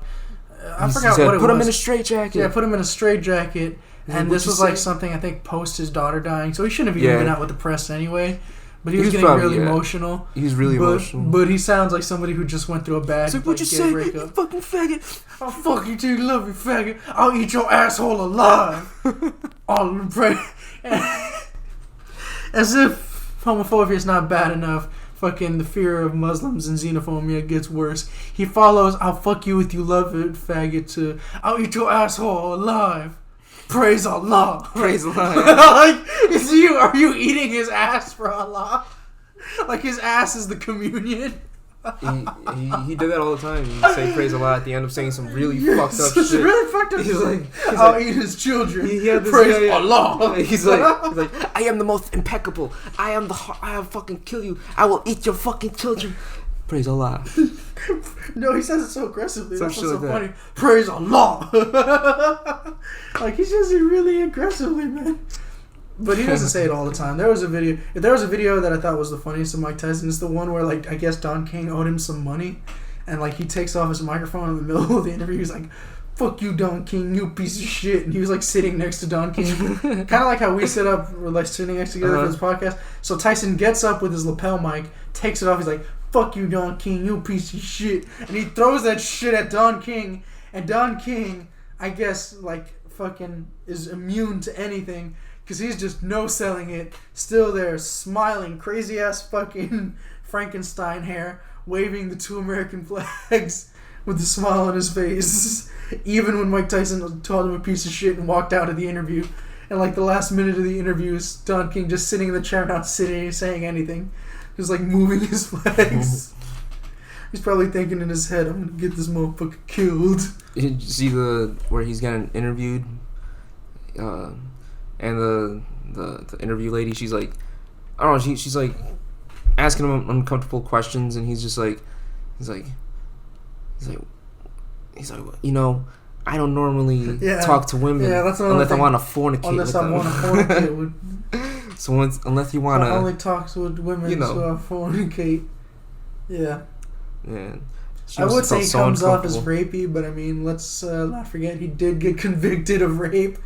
I forgot what it was. Put him in a straitjacket. Yeah, put him in a straitjacket. And this was, like, something, I think, post his daughter dying. So he shouldn't have even been out with the press anyway. But he was getting really emotional. He was really emotional. But he sounds like somebody who just went through a bad like, what you say, breakup. You fucking faggot. I'll fuck you till you love me, faggot. I'll eat your asshole alive. All pray. As if homophobia is not bad enough, fucking the fear of Muslims and xenophobia gets worse. He follows "I'll fuck you if you love it, faggot" to "I'll eat your asshole alive." Praise Allah. Praise Allah. Like, are you eating his ass for Allah? Like his ass is the communion. He did that all the time. He'd say praise Allah at the end of saying some really fucked up shit. Really fucked up He's shit. I'll eat his children. He had this praise guy, Allah. He's like, I am the most impeccable. I will fucking kill you. I will eat your fucking children. Praise Allah. No, he says it so aggressively. That's what's so like funny. Praise Allah. Like, he says it really aggressively, man. But he doesn't say it all the time. There was a video. If there was a video that I thought was the funniest of Mike Tyson, it's the one where, like, I guess Don King owed him some money, and like he takes off his microphone in the middle of the interview. He's like, "Fuck you, Don King, you piece of shit." And he was like sitting next to Don King, kind of like how we sit up, we're like sitting next together for this podcast. So Tyson gets up with his lapel mic, takes it off. He's like, "Fuck you, Don King, you piece of shit," and he throws that shit at Don King. And Don King, I guess, like, fucking is immune to anything. Because he's just no-selling it, still there, smiling, crazy-ass fucking Frankenstein hair, waving the 2 American flags with a smile on his face. Even when Mike Tyson told him a piece of shit and walked out of the interview. And like the last minute of the interview is Don King just sitting in the chair, not saying anything. Just like moving his flags. He's probably thinking in his head, "I'm going to get this motherfucker killed." Did you see where he's getting interviewed? And the interview lady, she's like, I don't know, she's like asking him uncomfortable questions, and he's like, you know, I don't normally talk to women unless I want to fornicate. Unless I want to fornicate with. So unless you want to. I only talk with women who I fornicate. Yeah. Yeah. I would say he comes off as rapey, but I mean, let's not forget he did get convicted of rape.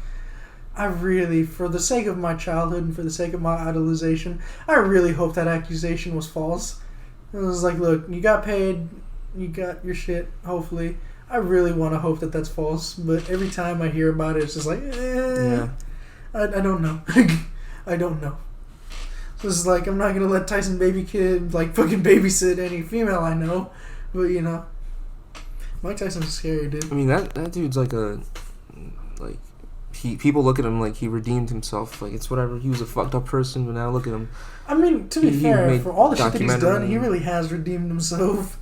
I really, for the sake of my childhood and for the sake of my idolization, I really hope that accusation was false. It was like, look, you got paid, you got your shit, hopefully. I really want to hope that that's false, but every time I hear about it, it's just like, I don't know. I don't know. So it's like, I'm not going to let Tyson Baby Kid, like, fucking babysit any female I know, but, you know, Mike Tyson's a scary dude. I mean, that dude's like people look at him like he redeemed himself. Like, it's whatever. He was a fucked up person, but now look at him. I mean, to be fair, for all the shit that he's done, he really has redeemed himself.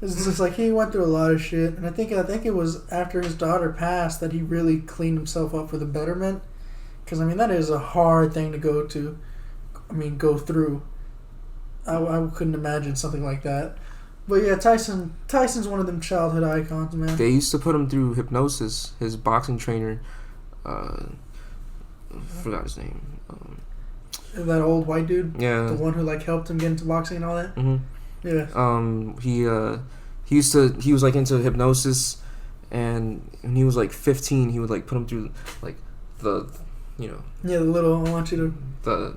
It's just like he went through a lot of shit, and I think it was after his daughter passed that he really cleaned himself up for the betterment. Because I mean, that is a hard thing to go through. I couldn't imagine something like that. But yeah, Tyson's one of them childhood icons, man. They used to put him through hypnosis. His boxing trainer, forgot his name. That old white dude. Yeah. The one who like helped him get into boxing and all that. Mhm. Yeah. He was like into hypnosis, and when he was like 15, he would like put him through like the, you know. Yeah, the little I want you to the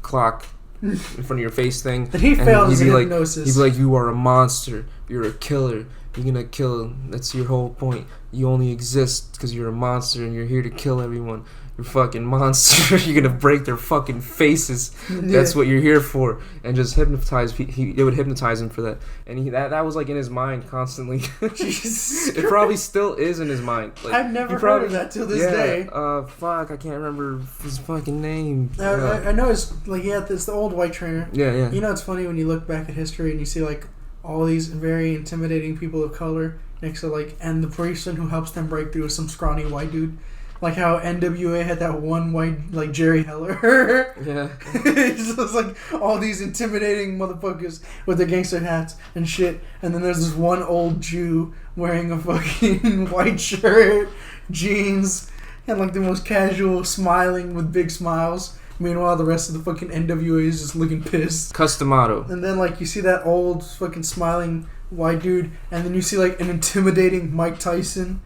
clock. In front of your face thing. And he failed his hypnosis. He'd be like, "You are a monster. You're a killer. You're gonna kill. That's your whole point. You only exist because you're a monster and you're here to kill everyone. You're a fucking monster. You're gonna break their fucking faces. That's what you're here for." And just hypnotize. They would hypnotize him for that. And that was like in his mind constantly. Jesus it probably still is in his mind. Like, I've never heard of that till this day. Fuck, I can't remember his fucking name. I know it's like, it's the old white trainer. Yeah. You know, it's funny when you look back at history and you see like all these very intimidating people of color next to like, and the person who helps them break through is some scrawny white dude. Like how NWA had that one white, like Jerry Heller. Yeah. It's just like all these intimidating motherfuckers with their gangster hats and shit. And then there's this one old Jew wearing a fucking white shirt, jeans, and like the most casual, smiling with big smiles. Meanwhile, the rest of the fucking NWA is just looking pissed. Customado. And then like you see that old fucking smiling white dude, and then you see like an intimidating Mike Tyson.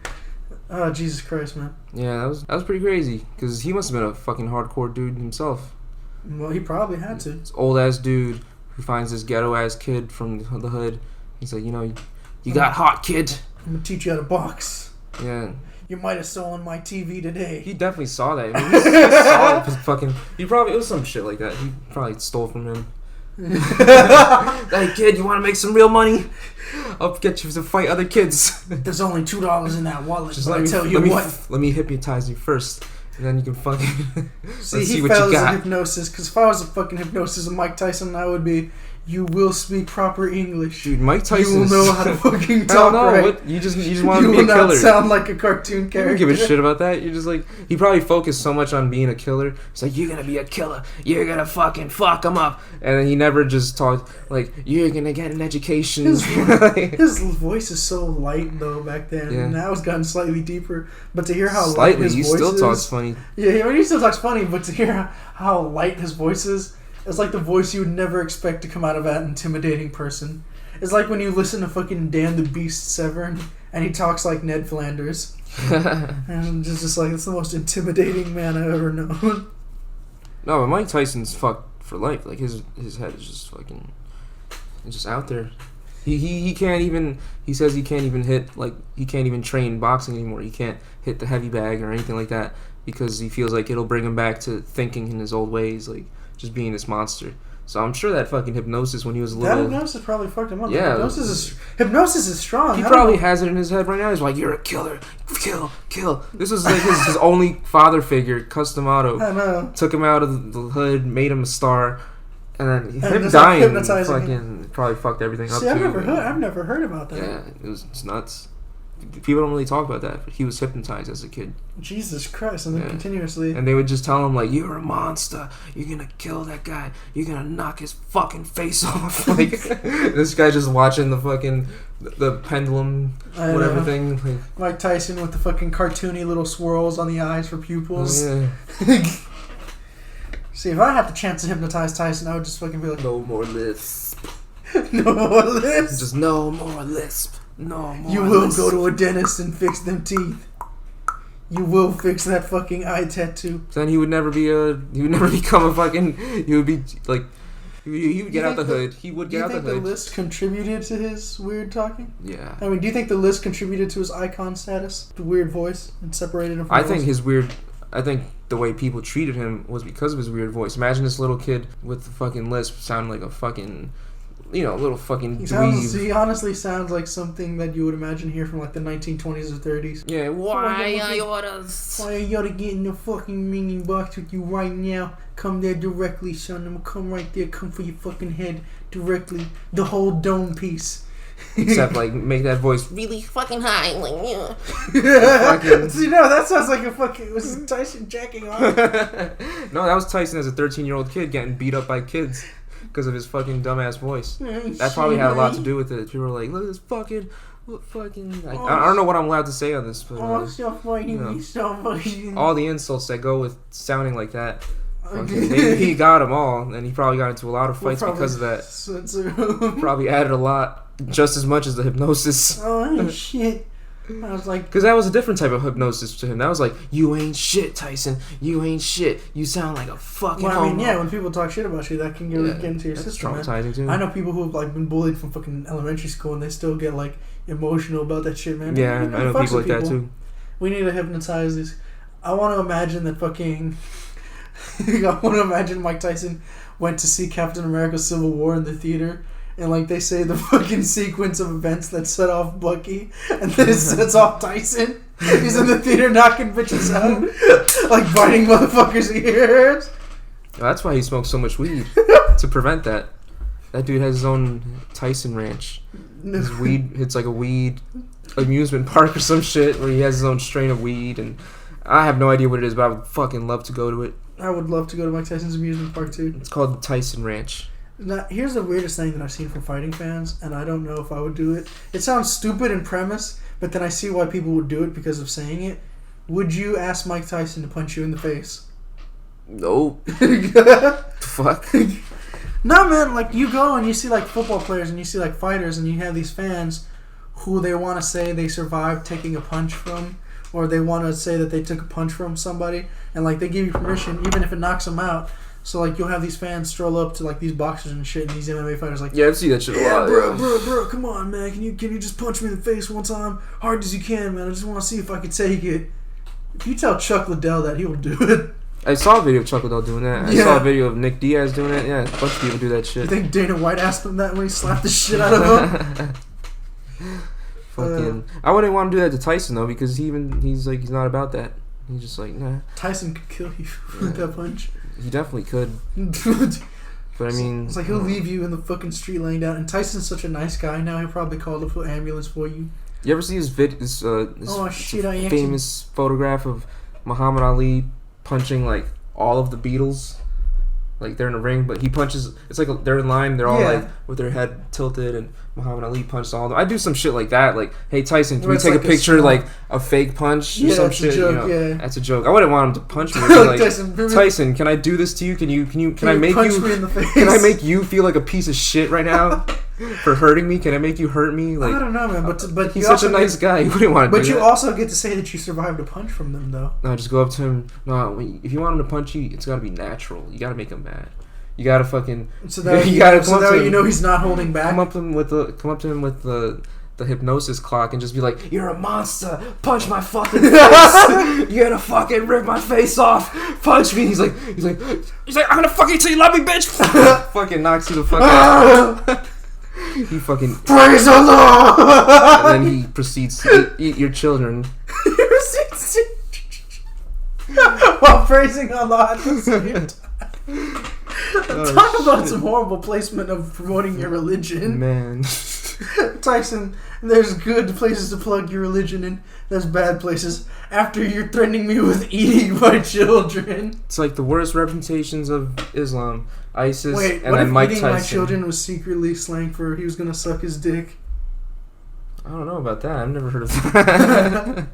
Oh, Jesus Christ, man. Yeah, that was pretty crazy, because he must have been a fucking hardcore dude himself. Well, he probably had to. This old-ass dude who finds this ghetto-ass kid from the hood. He's like, you got hot, kid. I'm going to teach you how to box. Yeah. You might have stolen my TV today. He definitely saw that. I mean, he saw it. Fucking. It was some shit like that. He probably stole from him. Hey kid, you want to make some real money? I'll get you to fight other kids. There's only $2 in that wallet. Just let me hypnotize you first, and then you can fucking see what you got. Hypnosis, because if I was a fucking hypnosis of Mike Tyson, I would be. You will speak proper English. Dude, Mike Tyson. You will know how to fucking talk right. What? You just want to be a killer. You will not sound like a cartoon character. You don't give a shit about that. You're just like, he probably focused so much on being a killer. It's like, you're gonna be a killer. You're gonna fucking fuck him up. And then he never just talked like, you're gonna get an education. His voice is so light though back then. Yeah. Now it's gotten slightly deeper. But to hear how light his voice is. He still talks funny. Yeah, he still talks funny. But to hear how light his voice is. It's like the voice you would never expect to come out of that intimidating person. It's like when you listen to fucking Dan the Beast Severn and he talks like Ned Flanders. And it's just like, it's the most intimidating man I've ever known. No, but Mike Tyson's fucked for life. Like, his head is just fucking... It's just out there. He can't even... He says he can't even hit... Like, he can't even train boxing anymore. He can't hit the heavy bag or anything like that because he feels like it'll bring him back to thinking in his old ways. Like... Just being this monster. So I'm sure that fucking hypnosis when he was little... That hypnosis probably fucked him up. Yeah. Hypnosis is strong. He probably has it in his head right now. He's like, you're a killer. Kill. This was like his only father figure, Customato. I know. Took him out of the hood, made him a star. And then him dying fucking probably fucked everything up too. I've never heard about that. Yeah, it's nuts. People don't really talk about that, but he was hypnotized as a kid. Jesus Christ, and then continuously. And they would just tell him, like, you're a monster. You're going to kill that guy. You're going to knock his fucking face off. Like, this guy just watching the fucking, the pendulum, whatever thing. Like, Mike Tyson with the fucking cartoony little swirls on the eyes for pupils. Oh, yeah. See, if I had the chance to hypnotize Tyson, I would just fucking be like... No more lisp. No more lisp. Just no more lisp. No more. You will go to a dentist and fix them teeth. You will fix that fucking eye tattoo. Then he would never become a fucking. He would be like. He would get out the hood. He would get out the hood. Do you think the list contributed to his weird talking? Yeah. I mean, do you think the list contributed to his icon status? The weird voice and separated him from I think the way people treated him was because of his weird voice. Imagine this little kid with the fucking lisp sounding like a fucking. You know, a little fucking he honestly sounds like something that you would imagine here from like the 1920s or 30s. Yeah, why I oughta get in the fucking meaning box with you right now. Come there directly, son. I'm gonna come right there. Come for your fucking head directly. The whole dome piece. Except, like, make that voice really fucking high. Like, yeah. Fucking... See, no, that sounds like a fucking... Was Tyson jacking off? No, that was Tyson as a 13-year-old kid getting beat up by kids. Because of his fucking dumbass voice. That probably had a lot to do with it. People were like, look at this fucking... Like, I don't know what I'm allowed to say on this, but... so funny, you know, so funny. All the insults that go with sounding like that. He got them all, and he probably got into a lot of fights because of that. Probably added a lot, just as much as the hypnosis. Oh, shit. I was like... Because that was a different type of hypnosis to him. That was like, you ain't shit, Tyson. You ain't shit. You sound like a fucking homo. I mean, yeah, when people talk shit about you, that can get into your system. Traumatizing, too. I know people who have, like, been bullied from fucking elementary school, and they still get, like, emotional about that shit, man. Yeah, I know people like that, too. We need to hypnotize these. I want to imagine that fucking... I want to imagine Mike Tyson went to see Captain America Civil War in the theater. And, like, they say the fucking sequence of events that set off Bucky, and then it sets off Tyson. He's in the theater knocking bitches out, like, biting motherfuckers' ears. Well, that's why he smokes so much weed, to prevent that. That dude has his own Tyson ranch. His weed, it's like a weed amusement park or some shit, where he has his own strain of weed, and I have no idea what it is, but I would fucking love to go to it. I would love to go to Mike Tyson's amusement park, too. It's called the Tyson Ranch. Now, here's the weirdest thing that I've seen from fighting fans, and I don't know if I would do it. It sounds stupid in premise, but then I see why people would do it because of saying it. Would you ask Mike Tyson to punch you in the face? No. Fuck. No, man, like, you go and you see, like, football players and you see, like, fighters, and you have these fans who they want to say they survived taking a punch from, or they want to say that they took a punch from somebody, and, like, they give you permission, even if it knocks them out. So, like, you'll have these fans stroll up to, like, these boxers and shit, and these MMA fighters, like... Yeah, I've seen that shit a lot. Bro, come on, man. Can you just punch me in the face one time? Hard as you can, man. I just want to see if I can take it. If you tell Chuck Liddell that, he will do it. I saw a video of Chuck Liddell doing that. I saw a video of Nick Diaz doing it. Yeah, a bunch of people do that shit. You think Dana White asked him that when he slapped the shit out of him? Fucking, I wouldn't want to do that to Tyson though, because he's not about that. He's just like, nah. Tyson could kill you with that punch. He definitely could. But I mean, it's like he'll leave you in the fucking street laying down. And Tyson's such a nice guy now. He'll probably call the ambulance for you. You ever see his famous photograph of Muhammad Ali punching like all of the Beatles? Like they're in a ring, but he punches. It's like they're in line. They're all like with their head tilted, and Muhammad Ali punched all of them. I do some shit like that. Like, hey Tyson, can we take a picture like a fake punch or some shit? Joke, that's a joke. I wouldn't want him to punch me. Like, Tyson, can I do this to you? Can I make you? Me in the face? Can I make you feel like a piece of shit right now for hurting me? Can I make you hurt me? Like, I don't know, man. But he's such a nice guy. You wouldn't want to. But you also get to say that you survived a punch from them, though. No, just go up to him. No, if you want him to punch you, it's got to be natural. You got to make him mad. You gotta fucking. So that you know he's not holding back. Come up to him with the hypnosis clock and just be like, "You're a monster. Punch my fucking face. You're gonna fucking rip my face off. Punch me." He's like, "I'm gonna fucking you till you love me, bitch." Fucking knocks you the fuck out. He fucking praise the Lord. And then he proceeds to eat your children. While praising Allah at the same time. Talk about some horrible placement of promoting your religion. Man. Tyson, there's good places to plug your religion in. There's bad places. After you're threatening me with eating my children. It's like the worst representations of Islam. ISIS, Wait, and then Mike Tyson. Eating my children was secretly slang for he was going to suck his dick? I don't know about that. I've never heard of that.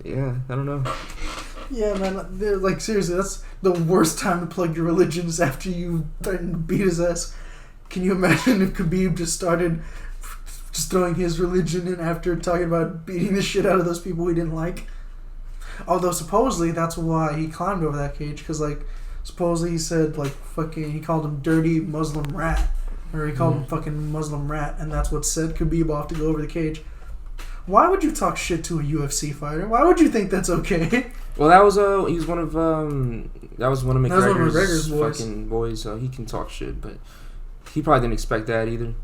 Yeah, I don't know. Yeah, man, like seriously, that's the worst time to plug your religion is after you threatened to beat his ass. Can you imagine if Khabib just started just throwing his religion in after talking about beating the shit out of those people he didn't like? Although supposedly that's why he climbed over that cage, because like supposedly he said like fucking he called him dirty Muslim rat, or he called him fucking Muslim rat, and that's what set Khabib off to go over the cage. Why would you talk shit to a UFC fighter? Why would you think that's okay? Well, that was one of McGregor's fucking boys, so he can talk shit, but he probably didn't expect that either.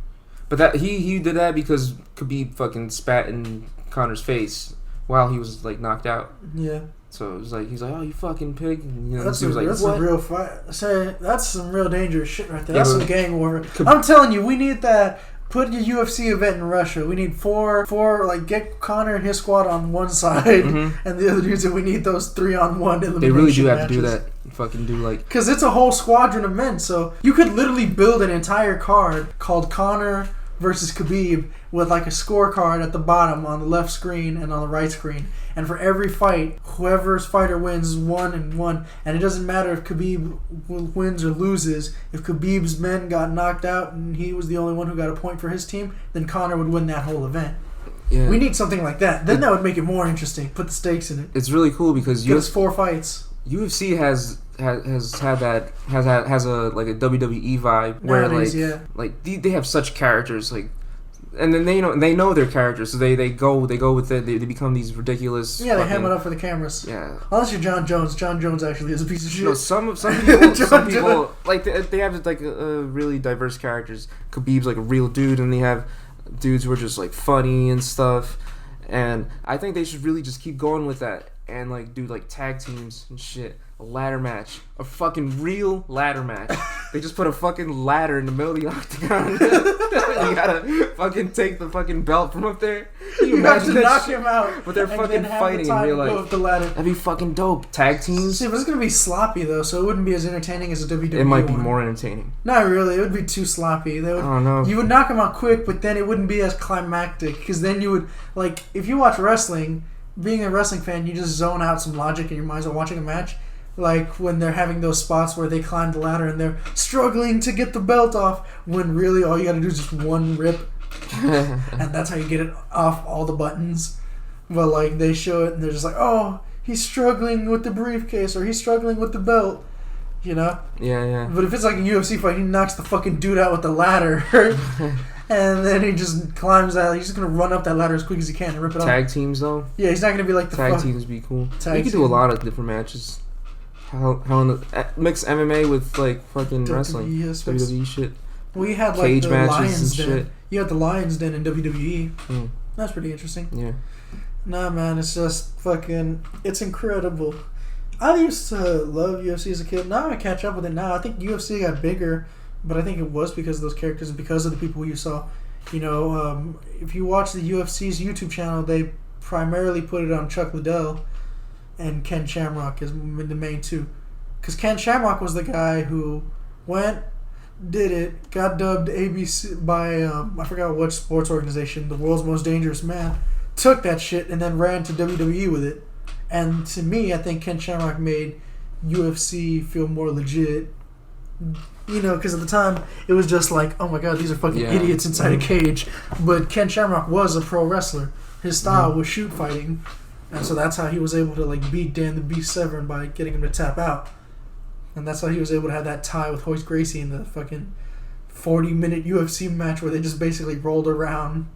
But that he did that because Khabib fucking spat in Conor's face while he was like knocked out. Yeah. So it was like he's like, "Oh, you fucking pig!" And, you know, that's he was like, that's "What?" A real fight. That's some real dangerous shit right there. That's some gang war. I'm telling you, we need that. Put your UFC event in Russia. We need four, like, get Conor and his squad on one side, and the other dudes, and we need those 3-on-1 elimination. They really do have matches. to do that. Fucking do like. Because it's a whole squadron of men, so you could literally build an entire card called Conor versus Khabib with like a scorecard at the bottom on the left screen and on the right screen. And for every fight, whoever's fighter wins 1-1. And it doesn't matter if Khabib wins or loses. If Khabib's men got knocked out and he was the only one who got a point for his team, then Conor would win that whole event. Yeah. We need something like that. Then that would make it more interesting. Put the stakes in it. It's really cool because it's 4 fights. UFC has a like a WWE vibe where nowadays, like they have such characters like, and then they know their characters, so they go with it. They become these ridiculous. Yeah, they ham it up for the cameras. Yeah, unless you're John Jones. John Jones actually is a piece of shit. No, some people like they have like really diverse characters. Khabib's like a real dude, and they have dudes who are just like funny and stuff. And I think they should really just keep going with that and like do like tag teams and shit. A ladder match. A fucking real ladder match. They just put a fucking ladder in the middle of the octagon. You gotta fucking take the fucking belt from up there. You have to knock him out. But they're fucking fighting in real life. That'd be fucking dope. Tag teams. See, but it's gonna be sloppy though, so it wouldn't be as entertaining as a WWE. It might be more entertaining. Not really. It would be too sloppy. I don't know. You would knock him out quick, but then it wouldn't be as climactic. Because then you would, like, if you watch wrestling, being a wrestling fan, you just zone out some logic in your minds while watching a match. Like when they're having those spots where they climb the ladder and they're struggling to get the belt off, when really all you gotta do is just one rip. And that's how you get it off all the buttons. But like they show it and they're just like, oh, he's struggling with the briefcase or he's struggling with the belt. You know? Yeah. But if it's like a UFC fight, he knocks the fucking dude out with the ladder. And then he just climbs out. He's just going to run up that ladder as quick as he can and rip it off. Tag teams, though? Yeah, he's not going to be like the Tag teams be cool. You could do a lot of different matches. Mix MMA with, like, fucking wrestling. WWE shit. Well, you had, like, cage the matches Lions and Den. shit. You had the Lions Den in WWE. Mm. That's pretty interesting. Yeah. Nah, man, it's just fucking... It's incredible. I used to love UFC as a kid. Now I catch up with it now. I think UFC got bigger, but I think it was because of those characters and because of the people you saw. You know, if you watch the UFC's YouTube channel, they primarily put it on Chuck Liddell and Ken Shamrock as the main two. Because Ken Shamrock was the guy who went, did it, got dubbed ABC by, I forgot what sports organization, the world's most dangerous man, took that shit and then ran to WWE with it. And to me, I think Ken Shamrock made UFC feel more legit. You know, because at the time, it was just like, oh my god, these are fucking idiots inside a cage. But Ken Shamrock was a pro wrestler. His style was shoot fighting. And so that's how he was able to like beat Dan the Beast Severn by getting him to tap out. And that's how he was able to have that tie with Hoist Gracie in the fucking 40-minute UFC match where they just basically rolled around.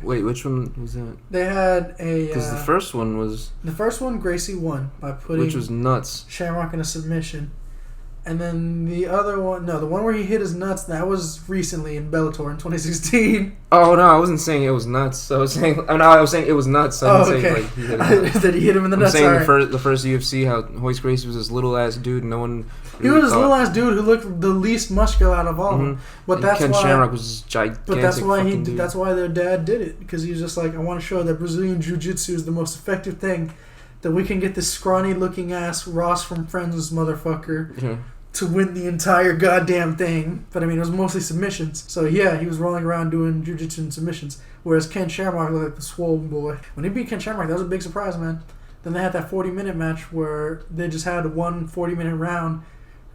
Wait, which one was that? They had a... Because the first one was... The first one, Gracie won by putting... Which was nuts. Shamrock in a submission. And then the other one... No, the one where he hit his nuts, that was recently in Bellator in 2016. Oh, no, I wasn't saying it was nuts. I was saying it was nuts. I didn't say, like, he hit him. That he hit him in the nuts. I'm saying the first UFC, how Hoist Gracie was this little-ass dude, no one... He was this little-ass dude who looked the least muscular out of all of them. But that's Ken why... Shamrock was this gigantic But that's why dude. That's why their dad did it. Because he was just like, I want to show that Brazilian Jiu-Jitsu is the most effective thing. That we can get this scrawny-looking ass Ross from Friends motherfucker... to win the entire goddamn thing. But I mean, it was mostly submissions. So yeah, he was rolling around doing jiu-jitsu and submissions. Whereas Ken Shamrock looked like the swole boy. When he beat Ken Shamrock, that was a big surprise, man. Then they had that 40-minute match where they just had one 40-minute round.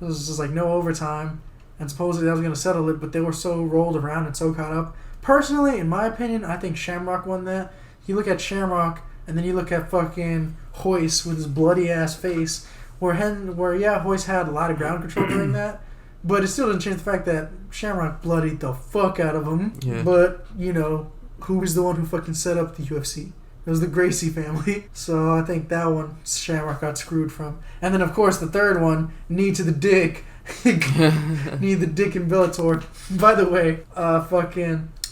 It was just like no overtime. And supposedly that was going to settle it, but they were so rolled around and so caught up. Personally, in my opinion, I think Shamrock won that. You look at Shamrock, and then you look at fucking Hoist with his bloody-ass face. Where Hoist had a lot of ground control during that, but it still doesn't change the fact that Shamrock bloodied the fuck out of him. Yeah. But, you know, who was the one who fucking set up the UFC? It was the Gracie family. So I think that one Shamrock got screwed from. And then, of course, the third one, knee to the dick. Knee the dick in Bellator. By the way,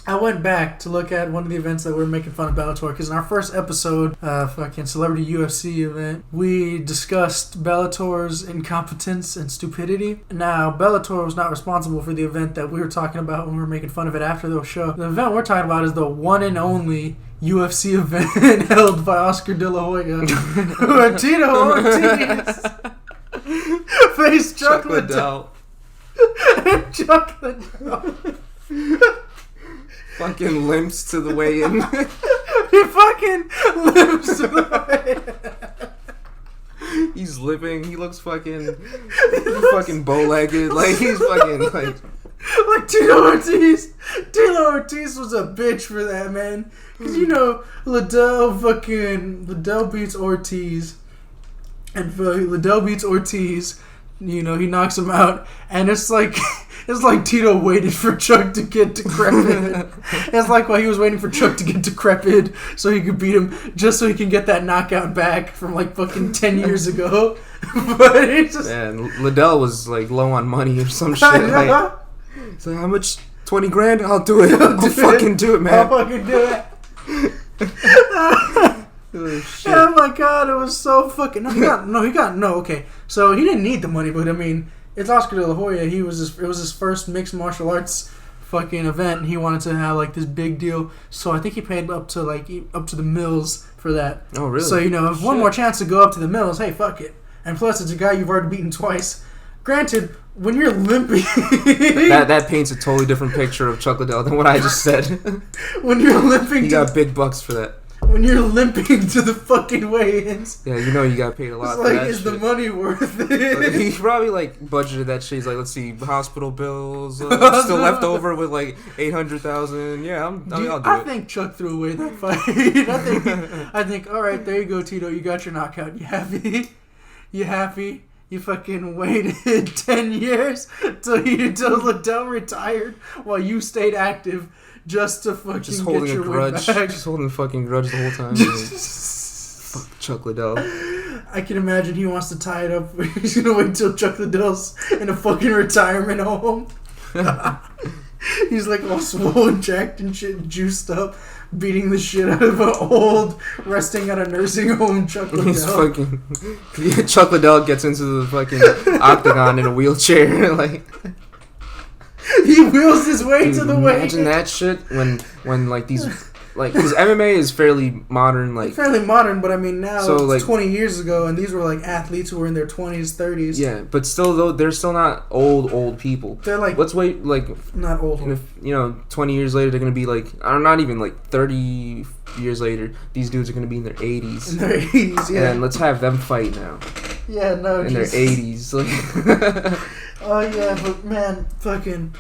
I went back to look at one of the events that we were making fun of Bellator, because in our first episode, fucking Celebrity UFC event, we discussed Bellator's incompetence and stupidity. Now, Bellator was not responsible for the event that we were talking about when we were making fun of it after the show. The event we're talking about is the one and only UFC event held by Oscar De La Hoya, where Tito Ortiz faced Chuck Liddell. Chuck Liddell. Fucking limps to the way in. He fucking limps to the way in. He's limping. He looks fucking fucking bow-legged. Like, he's fucking, like Tito Ortiz. Tito Ortiz was a bitch for that, man. Because, you know, Liddell beats Ortiz. And Liddell beats Ortiz. You know, he knocks him out. And it's like Tito waited for Chuck to get decrepit. It's like while he was waiting for Chuck to get decrepit so he could beat him, just so he can get that knockout back from like fucking 10 years ago. But it's just... Man, Liddell was like low on money or some shit. Like, so how much? 20 grand? I'll do it. I'll fucking do it, man. I'll fucking do it. Oh, shit. Oh my god, it was so fucking... Okay. So he didn't need the money, but I mean... It's Oscar De La Hoya. It was his first mixed martial arts fucking event, and he wanted to have like this big deal. So I think he paid up to the mills for that. Oh really? So, you know, if one more chance to go up to the mills, hey, fuck it. And plus, it's a guy you've already beaten twice. Granted, when you're limping, that paints a totally different picture of Chuck Liddell than what I just said. When you're limping, you got big bucks for that. When you're limping to the fucking weigh-ins. Yeah, you know you got paid a lot it's for that is shit. The money worth it? Like, he probably, like, budgeted that shit. He's like, let's see, hospital bills, still left over with, like, $800,000. Yeah, I'll do it. I think Chuck threw away that fight. I think, all right, there you go, Tito. You got your knockout. You happy? You happy? You fucking waited 10 years till Liddell retired while you stayed active just to fucking just holding get your a grudge. win back. Just holding a fucking grudge the whole time. Like, fuck Chuck Liddell. I can imagine he wants to tie it up. He's gonna wait till Chuck Liddell's in a fucking retirement home. He's like all swollen, jacked and shit, juiced up, beating the shit out of an old, resting at a nursing home Chuck Liddell. He's fucking... Chuck Liddell gets into the fucking octagon in a wheelchair. Like... He wheels his way Dude, to the way. Imagine that shit when like these... Like, because MMA is fairly modern, like... Fairly modern, but I mean now, so, it's like, 20 years ago, and these were like athletes who were in their 20s, 30s. Yeah, but still, though, they're still not old people. They're like... Let's wait, like... Not old. And if, 20 years later, they're going to be like... Or not even, like, 30 years later, these dudes are going to be in their 80s. In their 80s, yeah. And let's have them fight now. Yeah, no, in their 80s. Like... Oh, yeah, but man, fucking...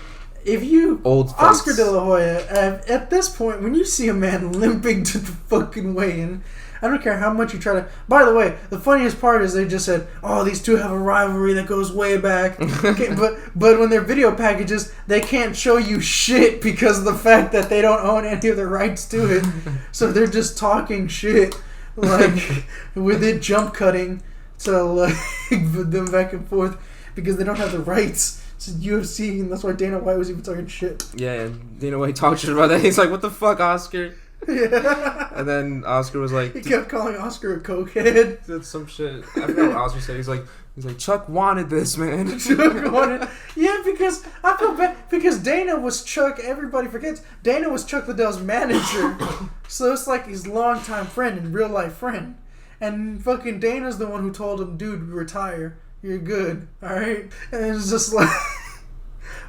If you... Old Oscar fights. De La Hoya, at this point, when you see a man limping to the fucking weigh-in, I don't care how much you try to... By the way, the funniest part is they just said, oh, these two have a rivalry that goes way back. Okay, but when they're video packages, they can't show you shit because of the fact that they don't own any of the rights to it. So they're just talking shit, like, with it jump cutting to, like, them back and forth because they don't have the rights. It's UFC, and that's why Dana White was even talking shit. Yeah, and Dana White talked shit about that. He's like, what the fuck, Oscar? Yeah. And then Oscar was like... He kept calling Oscar a cokehead. That's some shit. I forgot what Oscar said. He's like, Chuck wanted this, man. Chuck wanted... Yeah, because I feel bad. Because Dana was Chuck... Everybody forgets. Dana was Chuck Liddell's manager. So it's like his longtime friend and real-life friend. And fucking Dana's the one who told him, dude, retire. You're good, alright? And it's just like...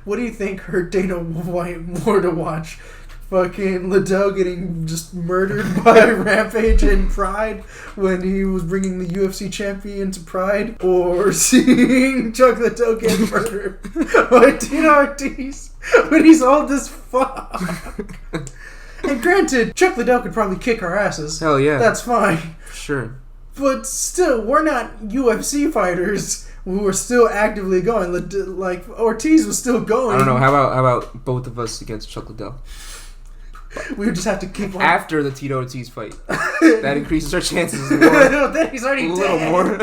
What do you think hurt Dana White more to watch? Fucking Liddell getting just murdered by Rampage and Pride when he was bringing the UFC champion to Pride? Or seeing Chuck Liddell get murdered by Dana Ortiz when he's old as fuck? And granted, Chuck Liddell could probably kick our asses. Hell yeah. That's fine. Sure. But still, we're not UFC fighters who are still actively going. Like, Ortiz was still going. I don't know. How about both of us against Chuck Liddell? We would just have to keep on. After the Tito Ortiz fight. That increases our chances more. Then he's already a dead. little more.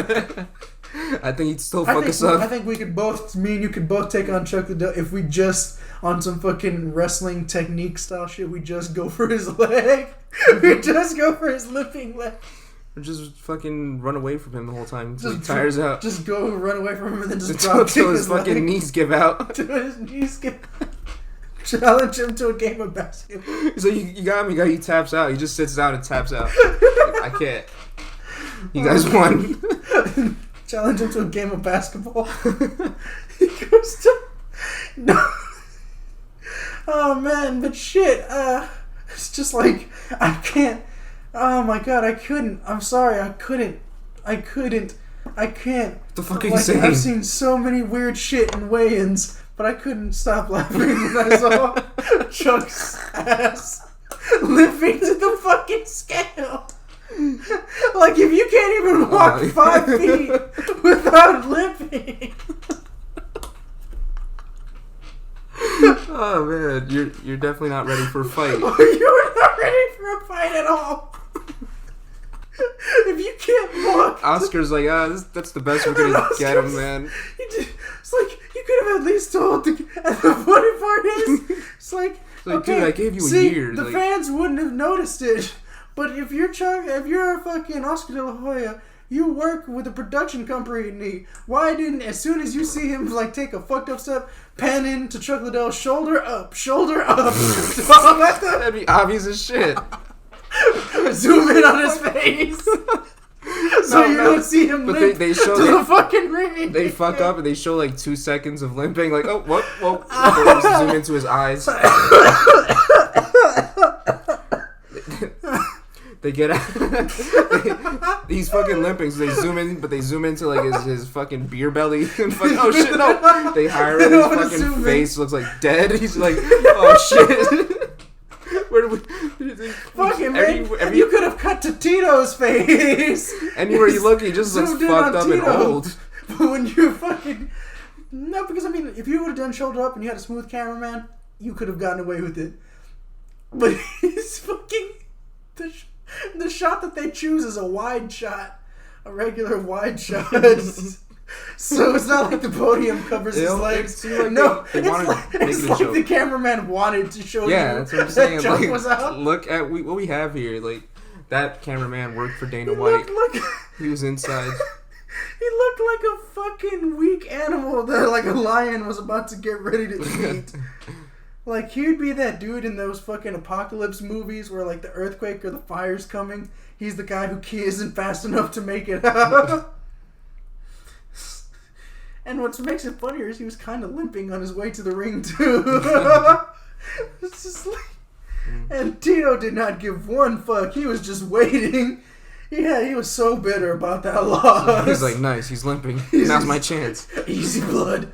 I think he'd still fuck us up. I think we could both, me and you could both take on Chuck Liddell if we just, on some fucking wrestling technique style shit, we just go for his leg. We just go for his limping leg. Or just fucking run away from him the whole time until he tires out. Just go run away from him and then just drop until his fucking leg. knees give out. Until his knees give out. Challenge him to a game of basketball. So you got me, he taps out. He just sits down and taps out. I can't. You guys won. Challenge him to a game of basketball. He goes to... No. Oh man, but shit. It's just like, I can't. Oh my god, I couldn't. I'm sorry, I couldn't. I can't. What the fuck are you Like, saying? I've seen so many weird shit in weigh-ins, but I couldn't stop laughing when I saw Chuck's ass limping to the fucking scale. Like, if you can't even walk 5 feet without limping. Oh man, you're definitely not ready for a fight. You were not ready for a fight at all. If you can't walk. Oscar's like, that's the best we're gonna get him, man. It's like, you could have at least told the... And the funny part is, it's like okay, dude, I gave you a year. The fans wouldn't have noticed it. But if you're a fucking Oscar De La Hoya, you work with a production company. Why didn't, as soon as you see him like take a fucked up step, pan in to Chuck Liddell, shoulder up. That'd be obvious as shit. Zoom in on his face. So you don't see him limp they show to the fucking ring. They fuck up and they show like 2 seconds of limping, like, oh, what? Whoa. Zoom into his eyes. They get out. He's fucking limping, so they zoom in, but they zoom into like his fucking beer belly. And fucking, oh shit, no. They hire him, his fucking face looks like dead. He's like, oh shit. Where do we... Fucking man, you could have cut to Tito's face. Anywhere you look, he just looks fucked up and old. when you fucking... No, because, I mean, if you would have done shoulder up and you had a smooth cameraman, you could have gotten away with it. But he's fucking... The shot that they choose is a wide shot. A regular wide shot. So it's not like the podium covers his legs. Like no, it's like the cameraman wanted to show you that's what I'm saying. that Like, was out. look at what we have here. Like, that cameraman worked for Dana White. He was inside. He looked like a fucking weak animal that like a lion was about to get ready to eat. Like, he'd be that dude in those fucking apocalypse movies where like the earthquake or the fire's coming. He's the guy who isn't fast enough to make it out. And what makes it funnier is he was kind of limping on his way to the ring too. It's just like, and Tito did not give one fuck. He was just waiting. Yeah, he was so bitter about that loss. He's like, nice, he's limping. Now's my chance. Easy blood.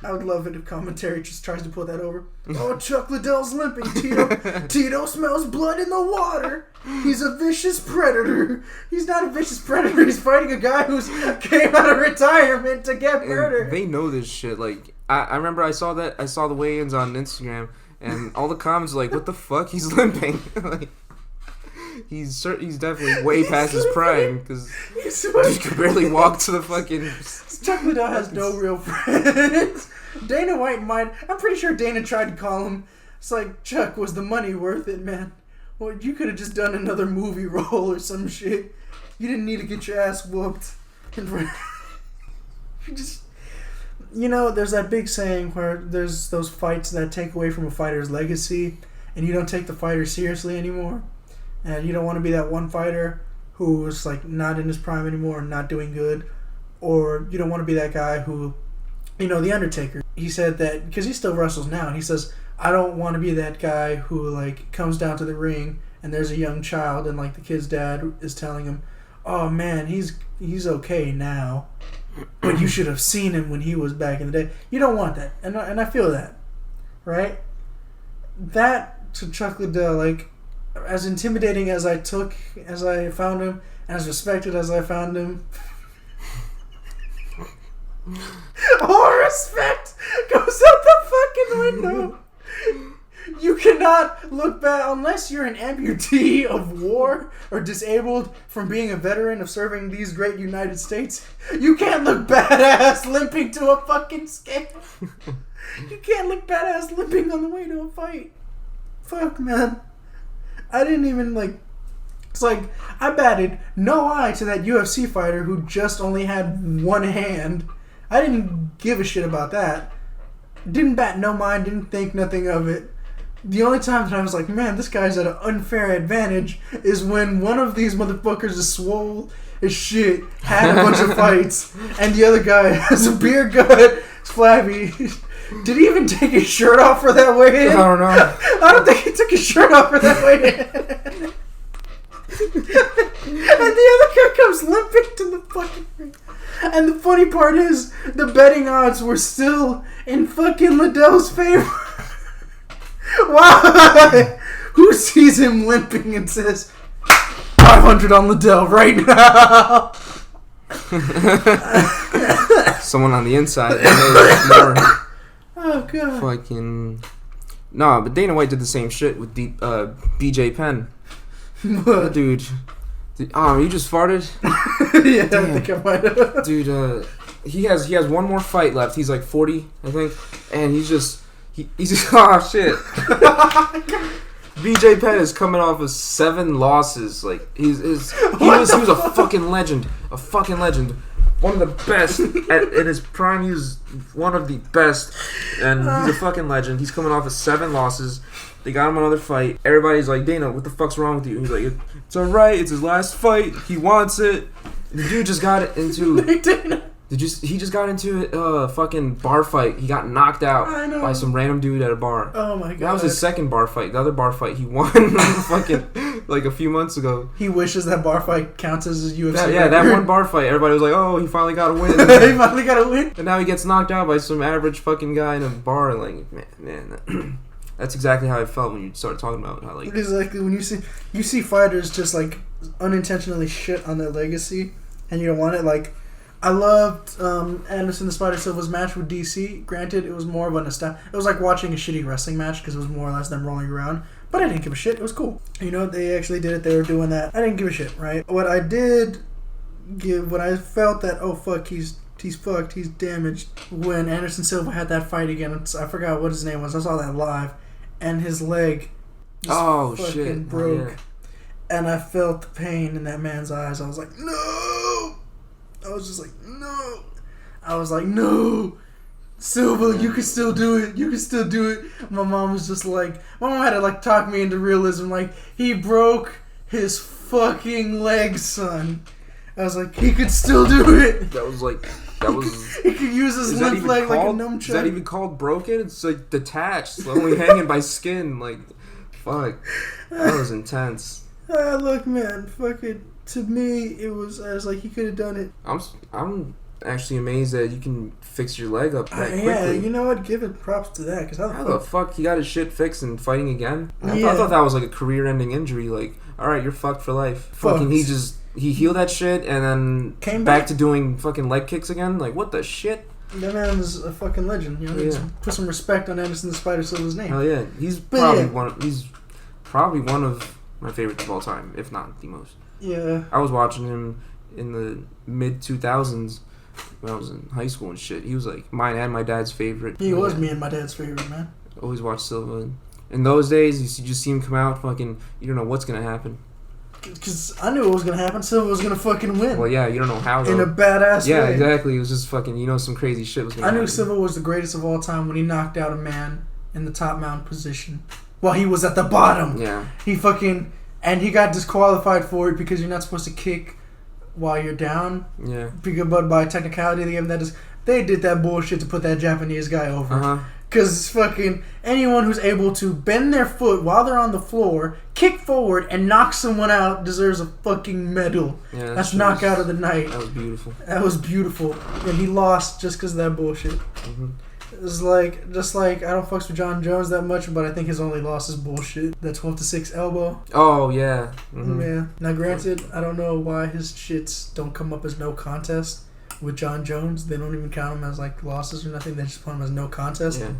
I would love it if commentary just tries to put that over. Oh, Chuck Liddell's limping, Tito. Tito smells blood in the water. He's a vicious predator. He's not a vicious predator. He's fighting a guy who's came out of retirement to get murdered. They know this shit. Like, I remember I saw the weigh-ins on Instagram, and all the comments were like, what the fuck? He's limping. Like, he's definitely way past his prime, because he could barely walk to the fucking... Chuck Liddell has no real friends. Dana White might... I'm pretty sure Dana tried to call him. It's like, Chuck, was the money worth it, man? Well, you could have just done another movie role or some shit. You didn't need to get your ass whooped. You know, there's that big saying where there's those fights that take away from a fighter's legacy, and you don't take the fighter seriously anymore. And you don't want to be that one fighter who's like not in his prime anymore and not doing good. Or you don't want to be that guy who, you know, The Undertaker. He said that, because he still wrestles now, he says, I don't want to be that guy who like comes down to the ring and there's a young child and like the kid's dad is telling him, oh man, he's okay now, but you should have seen him when he was back in the day. You don't want that. And I feel that. Right? That to Chuck Liddell, like, as intimidating as I found him, as respected as I found him, all respect goes out the fucking window. You cannot look bad unless you're an amputee of war or disabled from being a veteran of serving these great United States. You can't look badass limping to a fucking scale. You can't look badass limping on the way to a fight. Fuck, man. I didn't even like... It's like, I batted no eye to that UFC fighter who just only had one hand. I didn't give a shit about that. Didn't bat no mind, didn't think nothing of it. The only time that I was like, man, this guy's at an unfair advantage is when one of these motherfuckers is swole as shit, had a bunch of fights, and the other guy has a beer gut, flabby. Did he even take his shirt off for that weigh-in? I don't know. I don't think he took his shirt off for that weigh-in. And the other guy comes limping to the fucking ring. And the funny part is, the betting odds were still in fucking Liddell's favor. Why? Who sees him limping and says, 500 on Liddell right now? Someone on the inside knows more. Oh, God. Fucking... Nah, but Dana White did the same shit with BJ Penn. What? Dude, oh, you just farted? Yeah, damn. I think I might have. Dude, he has one more fight left. He's like 40, I think, and he's just oh shit. BJ Penn is coming off of 7 losses. Like he was a fucking legend, one of the best in his prime. He was one of the best, and he's a fucking legend. He's coming off of 7 losses. They got him another fight. Everybody's like, Dana, what the fuck's wrong with you? He's like, it's alright, it's his last fight. He wants it. The dude just got into... He just got into a fucking bar fight. He got knocked out by some random dude at a bar. Oh my God. That was his second bar fight. The other bar fight he won fucking like a few months ago. He wishes that bar fight counts as his UFC that one bar fight. Everybody was like, oh, he finally got a win. He finally got a win. And now he gets knocked out by some average fucking guy in a bar. Like, man. That's exactly how I felt when you started talking about how, like... Exactly. When you see fighters just, like, unintentionally shit on their legacy, and you don't want it, like... I loved Anderson the Spider Silva's match with DC. Granted, it was more of it was like watching a shitty wrestling match because it was more or less them rolling around. But I didn't give a shit. It was cool. You know, they actually did it. They were doing that. I didn't give a shit, right? What I did give, when I felt that, oh fuck, he's fucked, he's damaged, when Anderson Silva had that fight again. I forgot what his name was. I saw that live. And his leg just fucking broke. Oh, yeah. And I felt the pain in that man's eyes. I was like, no! I was just like, no! I was like, no! Silva, you can still do it. You can still do it. My mom was just like, my mom had to like talk me into realism. Like, he broke his fucking leg, son. I was like, he could still do it. He could use his limp leg like a nunchuck. Is that even called broken? It's like detached. It's only hanging by skin. Like, fuck. That was intense. Look, man, fucking, to me, I was like, he could have done it. I'm actually amazed that you can fix your leg up that quickly. Yeah, you know what? Give it props to that. Cause how the fuck he got his shit fixed and fighting again? I thought that was like a career-ending injury. Like, all right, you're fucked for life. Fucking, he healed that shit and then came back to doing fucking leg kicks again. Like, what the shit? That man is a fucking legend. You know, put some respect on Anderson the Spider Silva's name. Hell yeah, he's probably one of my favorites of all time, if not the most. Yeah. I was watching him in the mid-2000s when I was in high school and shit. He was like mine and my dad's favorite. He was me and my dad's favorite, man. Always watched Silva. In those days, you just see him come out, fucking, you don't know what's going to happen. Because I knew what was going to happen. Silva was going to fucking win. Well, yeah, you don't know how, though. In a badass way. Yeah, exactly. It was just fucking, some crazy shit was going to happen. I knew Silva was the greatest of all time when he knocked out a man in the top mount position while he was at the bottom. Yeah. And he got disqualified for it because you're not supposed to kick while you're down. Yeah. But by technicality, they did that bullshit to put that Japanese guy over. Because fucking anyone who's able to bend their foot while they're on the floor, kick forward, and knock someone out deserves a fucking medal. Yeah, that's knockout of the night. That was beautiful. And he lost just because of that bullshit. Mm-hmm. It's like, just like, I don't fucks with John Jones that much, but I think his only loss is bullshit. That 12-6 elbow. Oh, yeah. Mm-hmm. Yeah. Now, granted, I don't know why his shits don't come up as no contest with John Jones. They don't even count him as, like, losses or nothing. They just put him as no contest. Yeah.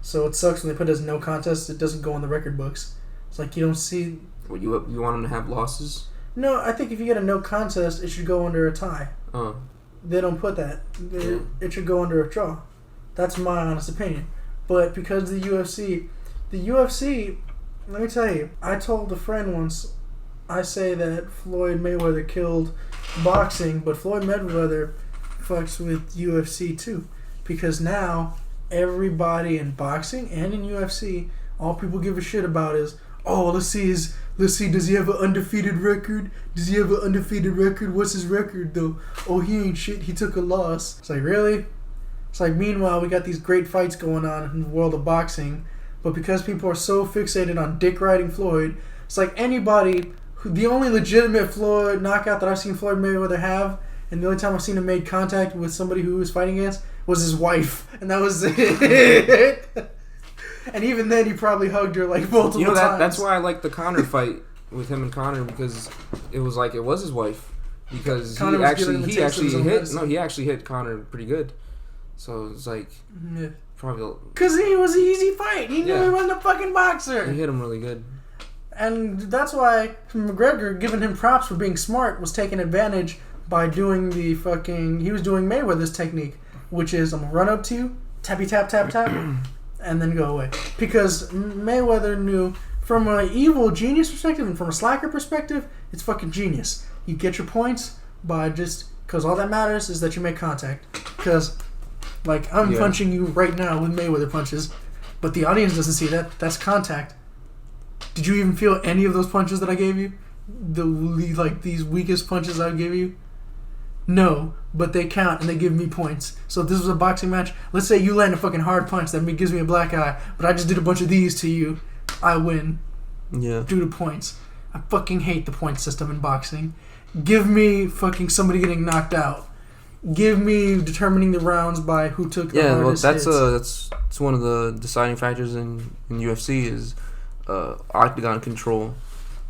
So it sucks when they put it as no contest. It doesn't go in the record books. It's like, you don't see... What, you want him to have losses? No, I think if you get a no contest, it should go under a tie. Oh. They don't put that. It should go under a draw. That's my honest opinion. But because the UFC, let me tell you, I told a friend once, I say that Floyd Mayweather killed boxing, but Floyd Mayweather fucks with UFC too. Because now, everybody in boxing and in UFC, all people give a shit about is, oh, let's see, does he have an undefeated record? What's his record though? Oh, he ain't shit, he took a loss. It's like, really? It's like, meanwhile, we got these great fights going on in the world of boxing, but because people are so fixated on dick riding Floyd, it's like anybody, the only legitimate Floyd knockout that I've seen Floyd Mayweather have, and the only time I've seen him made contact with somebody who he was fighting against, was his wife, and that was it. And even then, he probably hugged her like multiple times. That's why I like the Conor fight with him and Conor, because it was like it was his wife, because he actually hit Conor pretty good. So it's like, probably... Because he was an easy fight. He knew he wasn't a fucking boxer. He hit him really good. And that's why McGregor, giving him props for being smart, was taking advantage by doing the fucking... He was doing Mayweather's technique, which is, I'm going to run up to you, tappy tap, tap, tap, and then go away. Because Mayweather knew, from an evil genius perspective and from a slacker perspective, it's fucking genius. You get your points by just... Because all that matters is that you make contact. Because... Like, I'm punching you right now with Mayweather punches, but the audience doesn't see that. That's contact. Did you even feel any of those punches that I gave you? These weakest punches I gave you? No, but they count and they give me points. So if this was a boxing match, let's say you land a fucking hard punch that gives me a black eye, but I just did a bunch of these to you, I win. Yeah. Due to points. I fucking hate the point system in boxing. Give me fucking somebody getting knocked out. Give me determining the rounds by who took the hardest hits. That's one of the deciding factors in UFC is octagon control.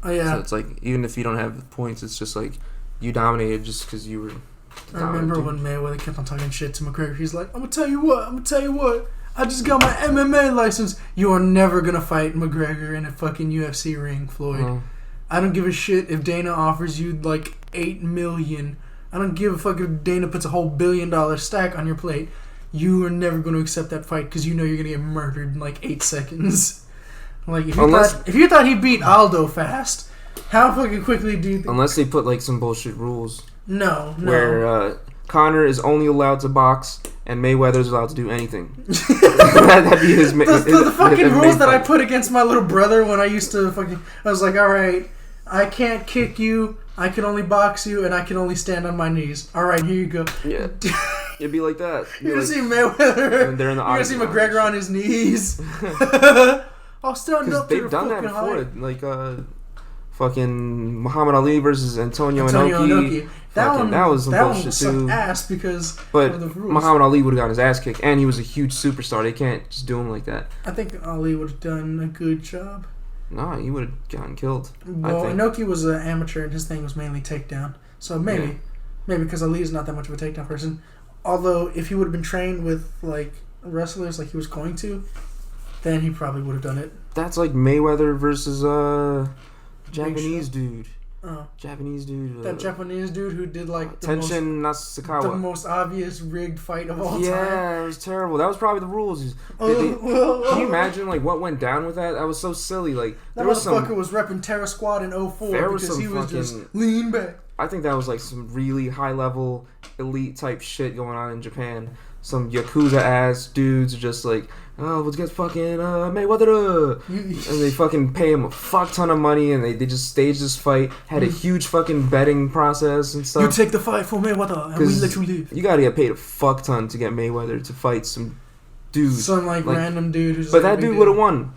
Oh yeah. So it's like, even if you don't have points, it's just like you dominated just because you were I remember when Mayweather kept on talking shit to McGregor. He's like, I'm gonna tell you what. I just got my MMA license. You are never gonna fight McGregor in a fucking UFC ring, Floyd. I don't give a shit if Dana offers you like $8 million. I don't give a fuck if Dana puts a whole $1 billion stack on your plate. You are never gonna accept that fight because you know you're gonna get murdered in like 8 seconds. Like if you thought he beat Aldo fast, how fucking quickly do you think? Unless they put like some bullshit rules. No. Where Conor is only allowed to box and Mayweather's allowed to do anything. That'd be his the fucking rules that I put against my little brother when I used to fucking... I was like, alright, I can't kick you, I can only box you, and I can only stand on my knees. Alright, here you go. Yeah. It'd be like that. You're gonna see Mayweather. They're in the you're gonna see McGregor on his knees. I'll stand up to the fucking height. They've done that before. Like, fucking Muhammad Ali versus Antonio Inoki. That was some bullshit too. Ass because but of the rules. Muhammad Ali would have got his ass kicked, and he was a huge superstar. They can't just do him like that. I think Ali would have done a good job. Nah, he would have gotten killed. Well, Inoki was an amateur, and his thing was mainly takedown. So maybe because Ali is not that much of a takedown person. Although if he would have been trained with like wrestlers like he was going to, then he probably would have done it. That's like Mayweather versus Japanese dude. Oh. Japanese dude. That Japanese dude who did like Tenshin Nasukawa. The most obvious rigged fight of all time. Yeah, it was terrible. That was probably the rules. Can you imagine like what went down with that? That was so silly. Like that motherfucker was repping Terror Squad in 04 because he was just lean back. I think that was like some really high level elite type shit going on in Japan. Some Yakuza ass dudes are just like, oh, let's get fucking Mayweather. And they fucking pay him a fuck ton of money and they just staged this fight, had a huge fucking betting process and stuff. You take the fight for Mayweather and we let you live. You gotta get paid a fuck ton to get Mayweather to fight some dude. Some like random dude who's but that dude would have won.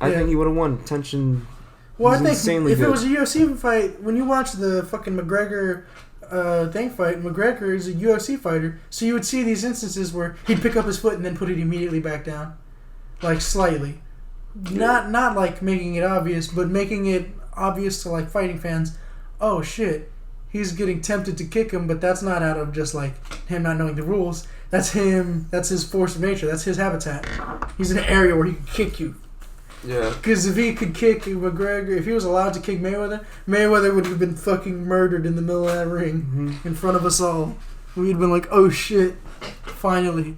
I think he would have won. Tension. Well, I think if it was a UFC fight, when you watch the fucking McGregor fight, McGregor is a UFC fighter, so you would see these instances where he'd pick up his foot and then put it immediately back down, like slightly, not like making it obvious, but making it obvious to like fighting fans. Oh shit, he's getting tempted to kick him, but that's not out of just like him not knowing the rules. That's him. That's his force of nature. That's his habitat. He's in an area where he can kick you. Yeah. Because if he could kick McGregor, if he was allowed to kick Mayweather, Mayweather would have been fucking murdered in the middle of that ring in front of us all. We'd been like, oh shit, finally.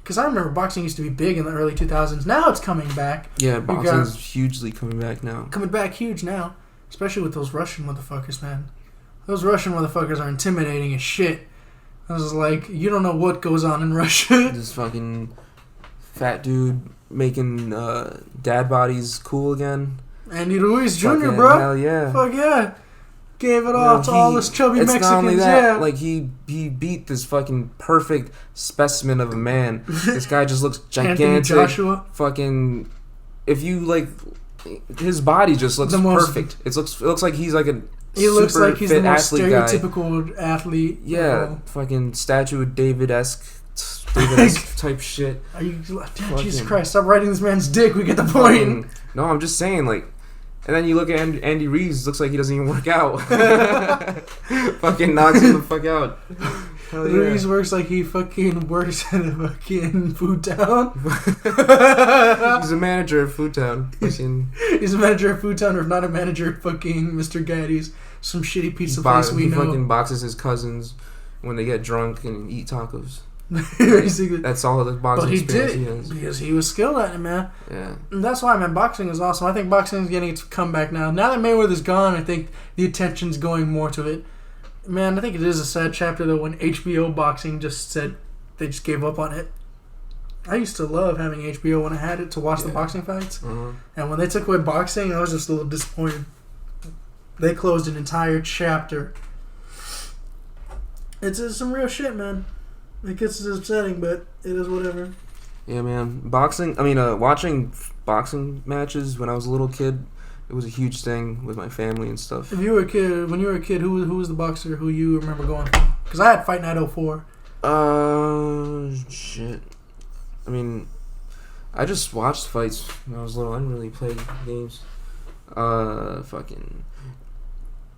Because I remember boxing used to be big in the early 2000s. Now it's coming back. Yeah, boxing's hugely coming back now. Coming back huge now. Especially with those Russian motherfuckers, man. Those Russian motherfuckers are intimidating as shit. I was like, you don't know what goes on in Russia. This fucking fat dude making dad bodies cool again. Andy Ruiz Jr., bro. Hell yeah. Fuck yeah. Gave it all to all this chubby Mexicans. Not only that, like he beat this fucking perfect specimen of a man. This guy just looks gigantic. Anthony Joshua. Fucking, if you like, his body just looks perfect. It looks like he's like a he looks like he's the most stereotypical athlete. Yeah, fucking statue of David-esque type shit. Are you? Jesus Christ! Stop writing this man's dick. We get the point. No, I'm just saying, like, and then you look at Andy Reeves. Looks like he doesn't even work out. Fucking knocks him the fuck out. Hell yeah. Reeves works like he fucking works at a fucking food town. He's a manager of Food Town. He's a manager of Food Town, or not a manager of fucking Mr. Gaddy's, some shitty pizza place we know. He fucking boxes his cousins when they get drunk and eat tacos. Basically. That's all the boxing experience he has. Because he was skilled at it, man. Yeah. And that's why, man, boxing is awesome. I think boxing is getting its comeback now. Now that Mayweather's gone, I think the attention's going more to it. Man, I think it is a sad chapter, though, when HBO boxing just said they just gave up on it. I used to love having HBO when I had it to watch the boxing fights. And when they took away boxing, I was just a little disappointed. They closed an entire chapter. It's some real shit, man. It gets upsetting, but it is whatever. Yeah, man. Watching boxing matches when I was a little kid, it was a huge thing with my family and stuff. When you were a kid, who was the boxer who you remember going for? Because I had Fight Night 04. Shit. I mean, I just watched fights when I was little. I didn't really play games.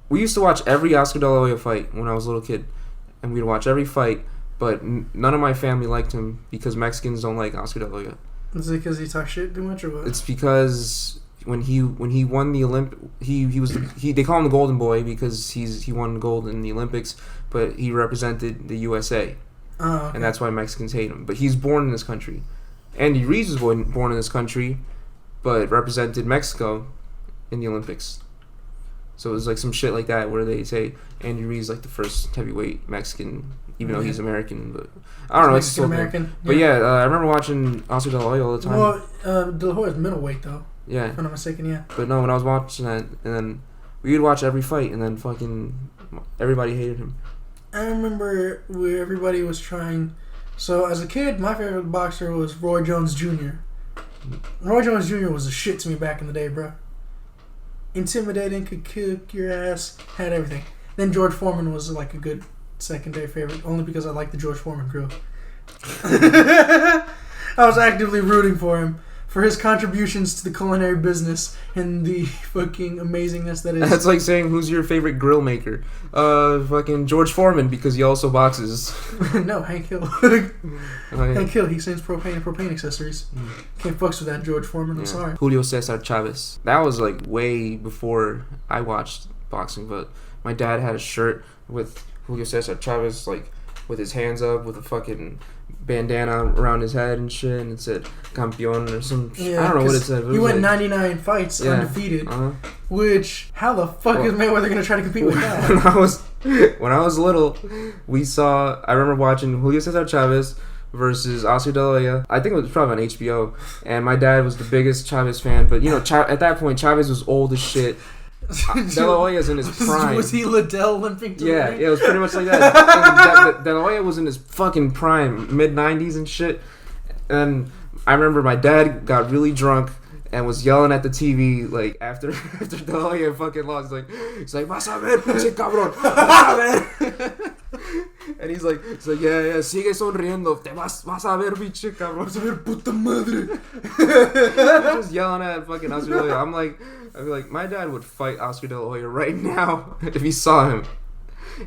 We used to watch every Oscar De La Hoya fight when I was a little kid. and we'd watch every fight. But none of my family liked him because Mexicans don't like Oscar De La Hoya. Is it because he talks shit too much or what? It's because when he won the they call him the Golden Boy because he won gold in the Olympics, but he represented the USA. Oh, okay. And that's why Mexicans hate him. But he's born in this country. Andy Ruiz was born in this country, but represented Mexico in the Olympics. So it was like some shit like that where they say Andy Ruiz like the first heavyweight Mexican, even though he's American. But I don't know. It's still American. But yeah, I remember watching Oscar De La Hoya all the time. Well, De La Hoya's middleweight though. Yeah. If I'm not mistaken, yeah. But no, when I was watching that, and then we would watch every fight, and then fucking everybody hated him. I remember where everybody was trying. So as a kid, my favorite boxer was Roy Jones Jr. Roy Jones Jr. was a shit to me back in the day, bro. Intimidating, could kick your ass, had everything. Then George Foreman was like a good secondary favorite, only because I liked the George Foreman grill. I was actively rooting for him. For his contributions to the culinary business and the fucking amazingness that is. That's like saying, who's your favorite grill maker? Fucking George Foreman, because he also boxes. No, Hank Hill. Hank Hill, he sends propane and propane accessories. Can't fucks with that George Foreman, I'm sorry. Julio Cesar Chavez. That was like way before I watched boxing, but my dad had a shirt with Julio Cesar Chavez, like, with his hands up, with a fucking bandana around his head and shit, and it said Campeón or some shit. I don't know what it said. He went 99 fights undefeated, which, how the fuck is Mayweather going to try to compete with that? When I was little, I remember watching Julio Cesar Chavez versus Oscar De La Hoya. I think it was probably on HBO, and my dad was the biggest Chavez fan, but, you know, at that point, Chavez was old as shit. De La Hoya's in his prime. Was he Liddell limping to the ring? Yeah, it was pretty much like that. De La Hoya was in his fucking prime, mid-90s and shit. And I remember my dad got really drunk and was yelling at the TV, like, after De La Hoya fucking lost. He's like, vas a ver, pinche cabrón, vas a ver. And he's like, yeah, sigue sonriendo, vas a ver, pinche cabrón. Vas a ver, puta madre. Just yelling at fucking Oscar De La Hoya. I'd be like, my dad would fight Oscar De La Hoya right now if he saw him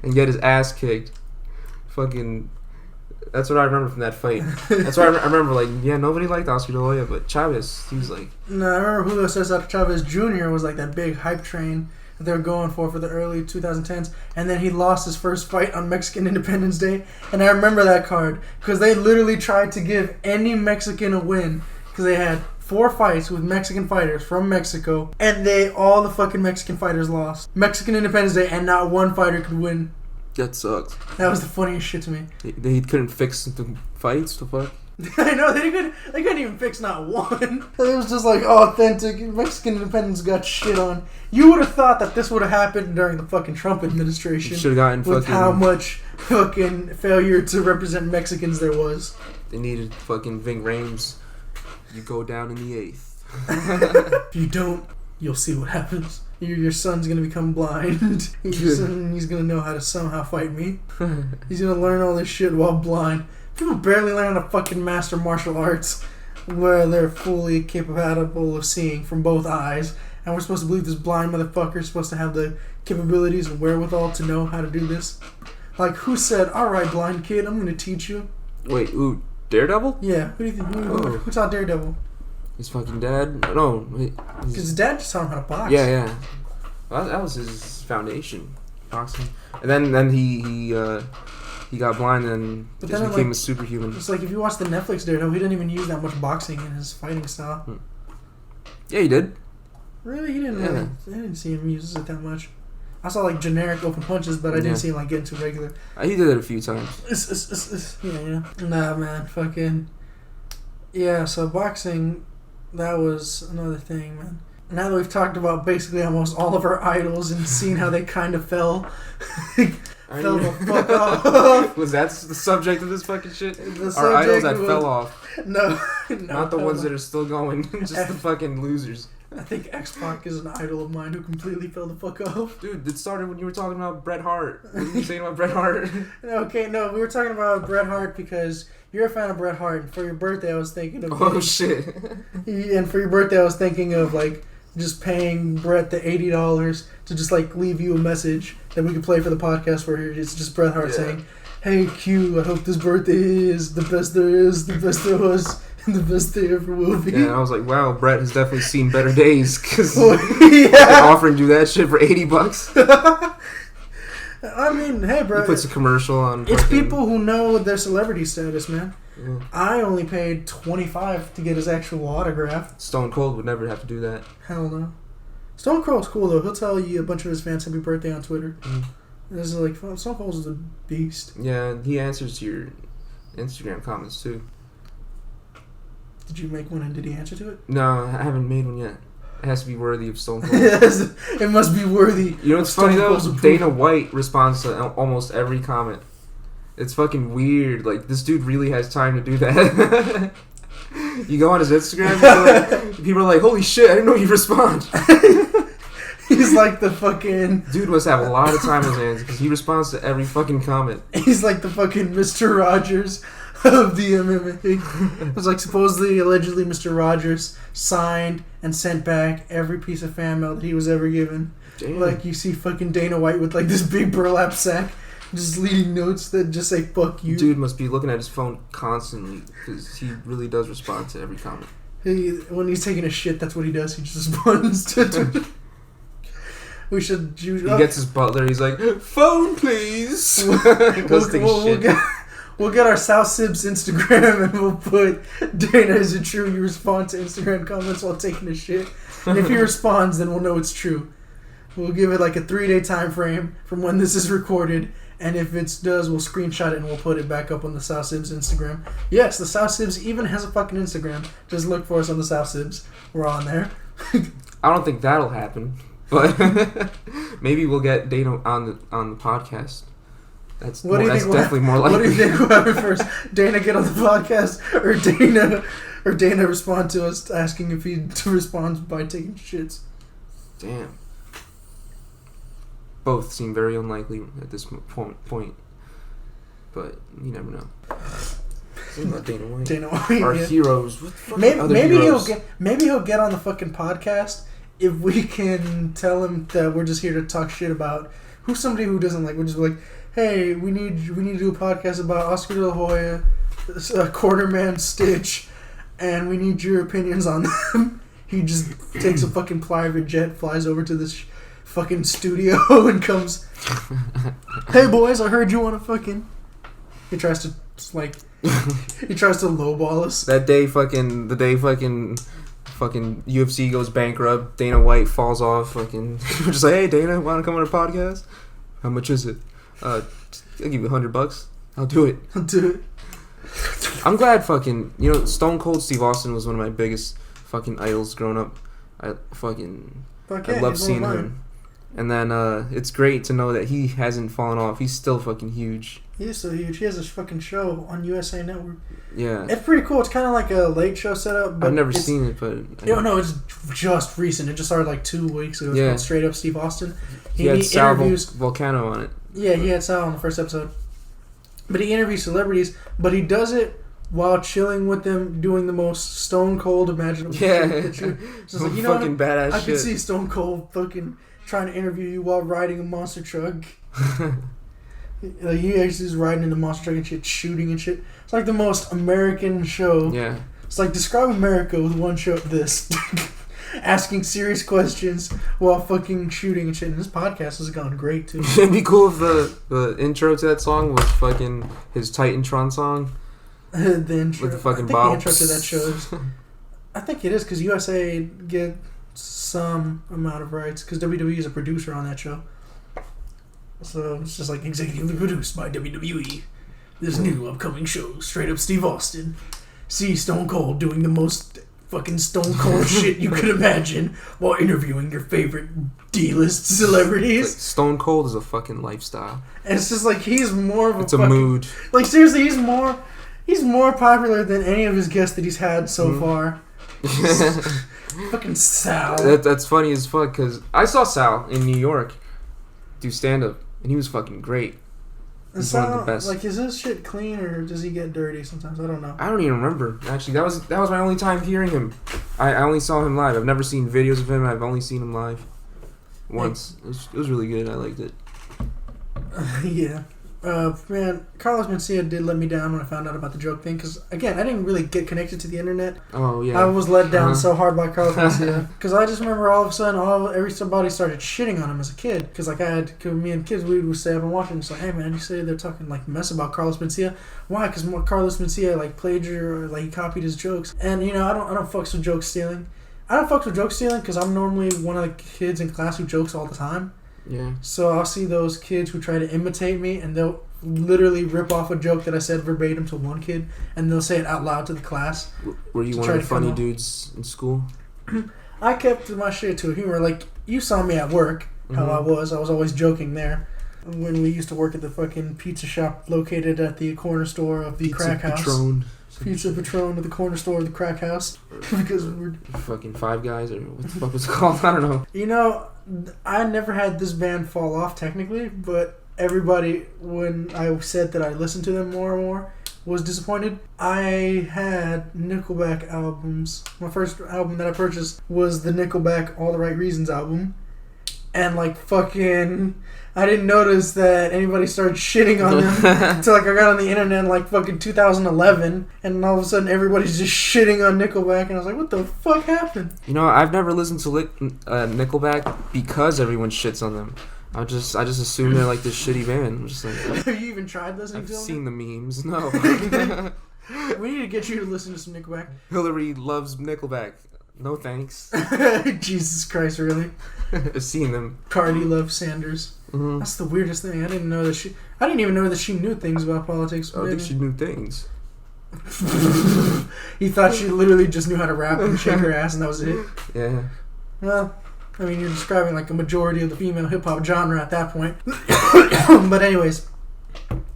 and get his ass kicked. Fucking, that's what I remember from that fight. That's why I remember, like, yeah, nobody liked Oscar De La Hoya, but Chavez, he was like... No, I remember Julio Cesar Chavez Jr. was like that big hype train that they were going for the early 2010s, and then he lost his first fight on Mexican Independence Day, and I remember that card because they literally tried to give any Mexican a win because they had 4 fights with Mexican fighters from Mexico, and all the fucking Mexican fighters lost. Mexican Independence Day, and not one fighter could win. That sucked. That was the funniest shit to me. They couldn't fix the fights, the fuck? I know, they couldn't even fix not one. It was just like authentic. Mexican independence got shit on. You would have thought that this would have happened during the fucking Trump administration. Should have gotten with how much fucking failure to represent Mexicans there was. They needed fucking Ving Rhames. You go down in the 8th. If you don't, you'll see what happens. Your son's gonna become blind. He's gonna know how to somehow fight me. He's gonna learn all this shit while blind. People barely learn how to fucking master martial arts where they're fully capable of seeing from both eyes. And we're supposed to believe this blind motherfucker is supposed to have the capabilities and wherewithal to know how to do this. Like, who said, alright, blind kid, I'm gonna teach you? Wait, ooh, Daredevil? Yeah, who do you think? Who taught Daredevil? His fucking dad? No. Because his dad just taught him how to box. Yeah. Well, that was his foundation, boxing. And then he got blind and just became a superhuman. It's like if you watch the Netflix Daredevil, he didn't even use that much boxing in his fighting style. Yeah, he did. Really? He didn't really. I didn't see him use it that much. I saw like generic open punches, but I didn't see him like getting too regular. He did it a few times. Yeah. Nah, man, fucking. Yeah, so boxing, that was another thing, man. Now that we've talked about basically almost all of our idols and seen how they kind of fell the fuck off. Was that the subject of this fucking shit? The our idols that fell off. No. Not the ones that are still going. Just the fucking losers. I think X-Pac is an idol of mine who completely fell the fuck off. Dude, it started when you were talking about Bret Hart. What were you saying about Bret Hart? Okay, no, we were talking about Bret Hart because you're a fan of Bret Hart, and for your birthday I was thinking of... Oh, shit. And for your birthday I was thinking of, like, just paying Bret the $80 to just, like, leave you a message that we could play for the podcast where it's just Bret Hart saying, Hey Q, I hope this birthday is the best there is, the best there was, and the best there ever will be. Yeah, I was like, wow, Brett has definitely seen better days because yeah. offering you that shit for $80. I mean, hey, bro. He puts a commercial on. It's people who know their celebrity status, man. Yeah. I only paid $25 to get his actual autograph. Stone Cold would never have to do that. Hell no. Stone Cold's cool though. He'll tell you a bunch of his fans happy birthday on Twitter. This is like Stone Cold's a beast. Yeah, he answers to your Instagram comments too. Did you make one and did he answer to it? No, I haven't made one yet. It has to be worthy of Stone Cold. Yes, it must be worthy. You know what's funny though? Dana White responds to almost every comment. It's fucking weird. Like, this dude really has time to do that. You go on his Instagram, people are like, holy shit, I didn't know you'd respond. He's like the fucking... Dude must have a lot of time in his hands because he responds to every fucking comment. He's like the fucking Mr. Rogers of the MMA. It was like supposedly, allegedly, Mr. Rogers signed and sent back every piece of fan mail that he was ever given. Damn. Like, you see fucking Dana White with like this big burlap sack just leading notes that just say fuck you. Dude must be looking at his phone constantly because he really does respond to every comment. When he's taking a shit, that's what he does. He just responds to We should... He gets his butler, he's like, phone please! We'll get our South Sibs Instagram and we'll put Dana, is it true you respond to Instagram comments while taking a shit? And if he responds, then we'll know it's true. We'll give it like a 3-day time frame from when this is recorded, and if it does, we'll screenshot it and we'll put it back up on the South Sibs Instagram. Yes, the South Sibs even has a fucking Instagram. Just look for us on the South Sibs. We're on there. I don't think that'll happen, but maybe we'll get Dana on the podcast. That's definitely more likely. What do you think will happen first? Dana get on the podcast, or Dana respond to us asking if he responds by taking shits? Damn. Both seem very unlikely at this point, but you never know. Think about Dana White. Dana White, our heroes. What the fuck are maybe heroes? he'll get on the fucking podcast if we can tell him that we're just here to talk shit about who's somebody who doesn't like. We're just like, hey, we need to do a podcast about Oscar De La Hoya, Quarterman Stitch, and we need your opinions on them. He just takes a fucking private jet, flies over to this fucking studio and comes, hey boys, I heard you want to fucking... He tries to lowball us. The day fucking UFC goes bankrupt, Dana White falls off, fucking just like, hey Dana, want to come on a podcast? How much is it? I'll give you $100. I'll do it. I'm glad fucking, Stone Cold Steve Austin was one of my biggest fucking idols growing up. I love seeing him. And then it's great to know that he hasn't fallen off. He's still fucking huge. He is so huge. He has this fucking show on USA Network. Yeah. It's pretty cool. It's kind of like a late show setup. But I've never seen it, but... No, it's just recent. It just started like 2 weeks ago. It's called Straight Up Steve Austin. He had Sal Volcano on it. Yeah, he had Sal on the first episode. But he interviews celebrities, but he does it while chilling with them, doing the most Stone Cold imaginable shit. Just like, fucking badass I shit. could see Stone Cold fucking trying to interview you while riding a monster truck. Like, he actually is riding in the monster truck and shit, shooting and shit. It's like the most American show. Yeah. It's like, describe America with one show of this. Asking serious questions while fucking shooting and shit. And this podcast has gone great, too. It'd be cool if the intro to that song was fucking his Titantron song. The intro. With the fucking I think bottle. the intro to that show is... I think it is, because USA get some amount of rights, because WWE is a producer on that show. So it's just like executively produced by WWE. This new upcoming show, Straight Up Steve Austin. See Stone Cold doing the most fucking Stone Cold shit you could imagine while interviewing your favorite D-list celebrities. Like, Stone Cold is a fucking lifestyle. And it's just like he's more of a... It's a mood. Like, seriously, he's more popular than any of his guests that he's had so far. Fucking Sal. That's funny as fuck, because I saw Sal in New York do stand-up, and he was fucking great. He's one of the best. Like, is his shit clean, or does he get dirty sometimes? I don't know. I don't even remember. Actually, that was my only time hearing him. I only saw him live. I've never seen videos of him. I've only seen him live once. It was really good. I liked it. Yeah. Man, Carlos Mencia did let me down when I found out about the joke thing. Because, again, I didn't really get connected to the internet. Oh, yeah. I was let down so hard by Carlos Mencia. Because I just remember all of a sudden, everybody started shitting on him as a kid. Because, like, me and kids, we would stay up and watch him. It's like, hey, man, you say they're talking, like, mess about Carlos Mencia? Why? Because Carlos Mencia, like, he copied his jokes. And, you know, I don't fucks with joke stealing. I don't fucks with joke stealing because I'm normally one of the kids in class who jokes all the time. Yeah. So I'll see those kids who try to imitate me, and they'll literally rip off a joke that I said verbatim to one kid, and they'll say it out loud to the class. Were you one of the funny dudes in school? I kept my shit to humor. Like, you saw me at work, how I was always joking there. When we used to work at the fucking pizza shop located at the corner store of the crack house. Pizza Patron at the corner store of the crack house. Because we're... Fucking Five Guys, or what the fuck was it called? I don't know. You know, I never had this band fall off technically, but everybody, when I said that I listened to them more and more, was disappointed. I had Nickelback albums. My first album that I purchased was the Nickelback All the Right Reasons album. And like fucking... I didn't notice that anybody started shitting on them until like I got on the internet in like fucking 2011, and all of a sudden everybody's just shitting on Nickelback, and I was like, what the fuck happened? You know, I've never listened to Nickelback because everyone shits on them. I just assume they're like this shitty band. I'm just like, have you even tried listening to them? I've seen the memes. No. We need to get you to listen to some Nickelback. Hillary loves Nickelback. No thanks. Jesus Christ, really? I've seen them. Cardi loves Sanders. Mm-hmm. That's the weirdest thing. I didn't even know that she knew things about politics. I think she knew things. He thought she literally just knew how to rap and shake her ass, and that was it. Yeah. Well, I mean, you're describing like a majority of the female hip hop genre at that point. But anyways,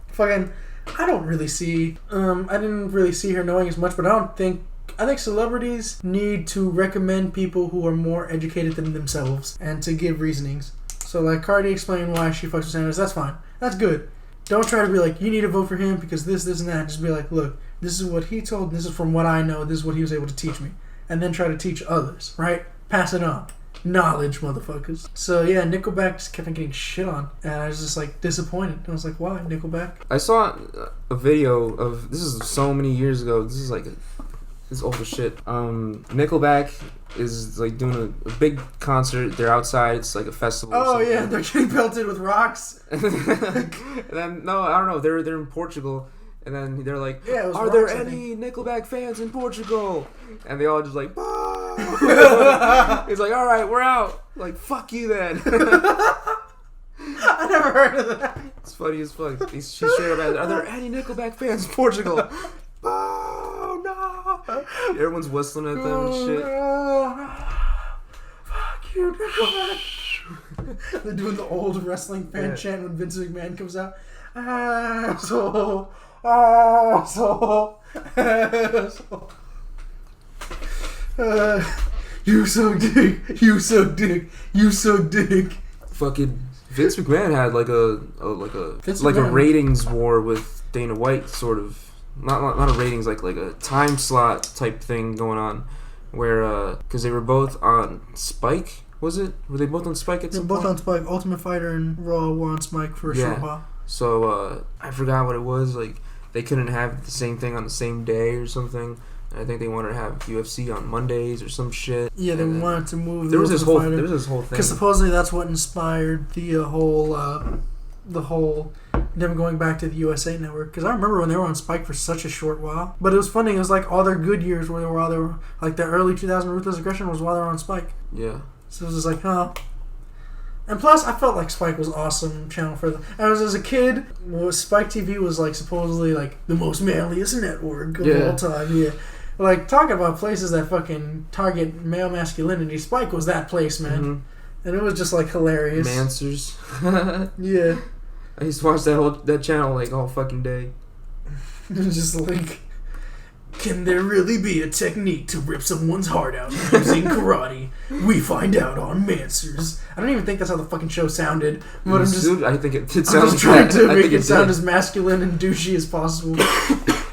fucking, I didn't really see her knowing as much, but I think celebrities need to recommend people who are more educated than themselves and to give reasonings. So, like, Cardi explained why she fucks with Sanders. That's fine. That's good. Don't try to be like, you need to vote for him because this, and that. Just be like, look, this is what he told, and this is from what I know, this is what he was able to teach me. And then try to teach others, right? Pass it on. Knowledge, motherfuckers. So, yeah, Nickelback just kept on getting shit on. And I was just, like, disappointed. I was like, why, Nickelback? I saw a video of, this is so many years ago, this is like this old as shit. Nickelback is like doing a big concert. They're outside. It's like a festival. Oh yeah, they're getting pelted with rocks. And then no, I don't know. They're in Portugal, and then they're like, "Are there any Nickelback fans in Portugal?" And they all just like, "Oh." He's like, "All right, we're out." Like, fuck you then. I never heard of that. It's funny as fuck. She's straight up at, "Are there any Nickelback fans in Portugal?" Oh no! Everyone's whistling at them and shit. No. Fuck you, Nickelback. They're doing the old wrestling fan chant when Vince McMahon comes out. Asshole, asshole, asshole. You suck dick. You suck dick. You suck dick. Fucking Vince McMahon had like a ratings war with Dana White, sort of. Not a ratings, like a time slot type thing going on, where because they were both on Spike, was it? Were they both on Spike at some point? They're both on Spike. Ultimate Fighter and Raw were on Spike for a short while. So I forgot what it was. Like they couldn't have the same thing on the same day or something. And I think they wanted to have UFC on Mondays or some shit. Yeah, they wanted to move. There was this whole thing. Because supposedly that's what inspired the whole them going back to the USA Network. Because I remember when they were on Spike for such a short while. But it was funny. It was like all their good years where they were like the early 2000 Ruthless Aggression was while they were on Spike. Yeah. So it was just like, huh. And plus, I felt like Spike was awesome channel for them. And as a kid, Spike TV was like supposedly like the most manliest network of all time. Yeah. Like, talking about places that fucking target male masculinity, Spike was that place, man. Mm-hmm. And it was just, like, hilarious. Mansers. Yeah. I used to watch that channel, like, all fucking day. It was just like, can there really be a technique to rip someone's heart out using karate? We find out on Mansers. I don't even think that's how the fucking show sounded. But I think it did sound. I'm just trying to make it sound as masculine and douchey as possible.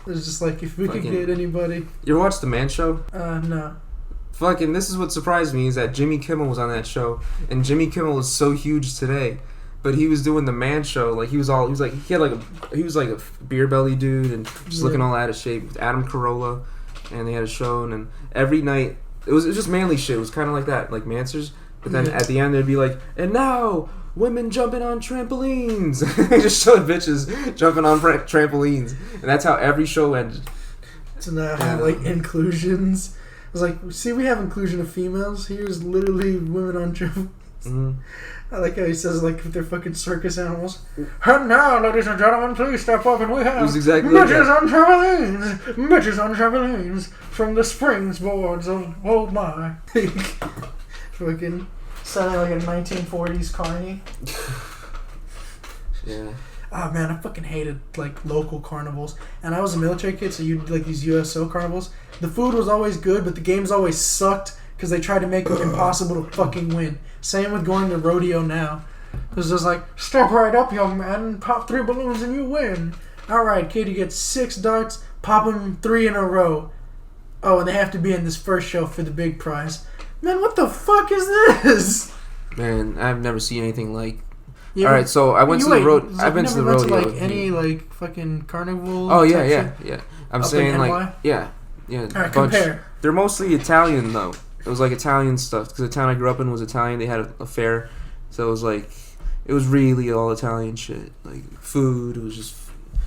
It's just like, if we could get anybody. You ever watched The Man Show? No. Fucking, this is what surprised me, is that Jimmy Kimmel was on that show. And Jimmy Kimmel is so huge today But he was doing the man show. Like he was like a beer belly dude and just looking all out of shape with Adam Carolla, and they had a show. And then every night it was just manly shit. It was kind of like that, like Mansers. But then at the end they'd be like, and now women jumping on trampolines. They just showed bitches jumping on trampolines, and that's how every show ended. So now I have like inclusions. I was like, see, we have inclusion of females. Here's literally women on trampolines. Mm-hmm. I like how he says, like, with their fucking circus animals. And now, ladies and gentlemen, please step up, and we have bitches on trampolines. Bitches on trampoliines from the springs boards of oh my. Fucking sounding like a 1940s carny. Yeah. Oh man, I fucking hated like local carnivals. And I was a military kid, so you'd like these USO carnivals. The food was always good, but the games always sucked because they tried to make it impossible to fucking win. Same with going to rodeo now. It was just like, step right up, young man, and pop 3 balloons and you win. Alright, kid, you get 6 darts, pop them 3 in a row. Oh, and they have to be in this first show for the big prize. Man, what the fuck is this? Man, I've never seen anything like. Alright, so I went to the road. I've been to the rodeo. To like any like fucking carnival? Oh yeah. I'm saying like yeah. Alright, compare. They're mostly Italian though. It was like Italian stuff because the town I grew up in was Italian. They had a fair, so it was like it was really all Italian shit. Like food, it was just.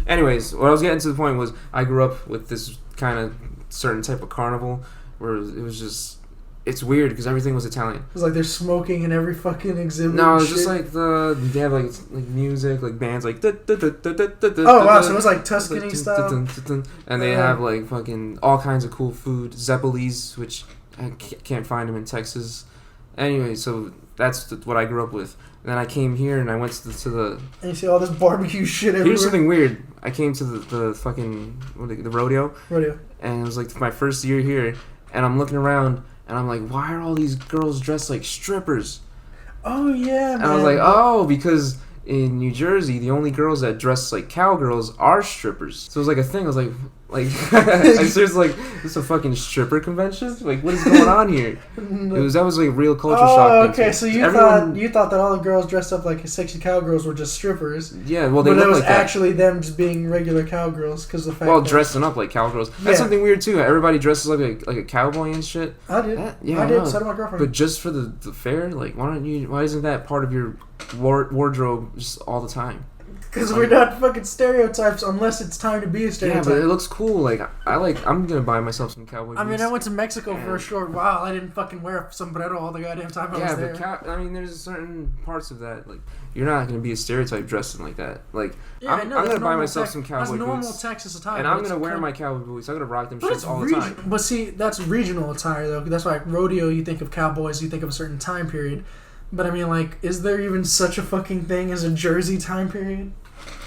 Anyways, what I was getting to the point was I grew up with this kind of certain type of carnival where it was just. It's weird because everything was Italian. It was like they're smoking in every fucking exhibit. No, it was just like they have like music, like bands like. Oh wow! So it was like Tuscany style. And they have like fucking all kinds of cool food, Zeppelis, which I can't find them in Texas. Anyway, so that's what I grew up with. And then I came here and I went to the. And you see all this barbecue shit everywhere. Here's something weird. I came to the fucking the rodeo. Rodeo. And it was like my first year here, and I'm looking around. And I'm like, why are all these girls dressed like strippers? Oh, yeah, man. And I was like, oh, because in New Jersey, the only girls that dress like cowgirls are strippers. So it was like a thing. I was like I seriously like, this is a fucking stripper convention? Like, what is going on here? That was like a real culture shock. Oh, okay, so you thought that all the girls dressed up like sexy cowgirls were just strippers. Yeah, well, they but look it was like that. actually them just being regular cowgirls because the fact that dressing up like cowgirls. That's something weird too. Everybody dresses up like a cowboy and shit. I did. I did. So did my girlfriend. But just for the fair, like, why isn't that part of your wardrobe just all the time? Because we're not fucking stereotypes unless it's time to be a stereotype. Yeah, but it looks cool. Like, I'm gonna buy myself some cowboy boots. I mean, I went to Mexico for a short while. I didn't fucking wear a sombrero all the goddamn time I was there. Yeah, but there's certain parts of that, like, you're not gonna be a stereotype dressing like that. Like, I'm gonna buy myself some cowboy boots. That's normal Texas attire. And I'm gonna wear my cowboy boots. I'm gonna rock them shits all the time. But see, that's regional attire, though. That's why rodeo, you think of cowboys, you think of a certain time period. But I mean, like, is there even such a fucking thing as a Jersey time period?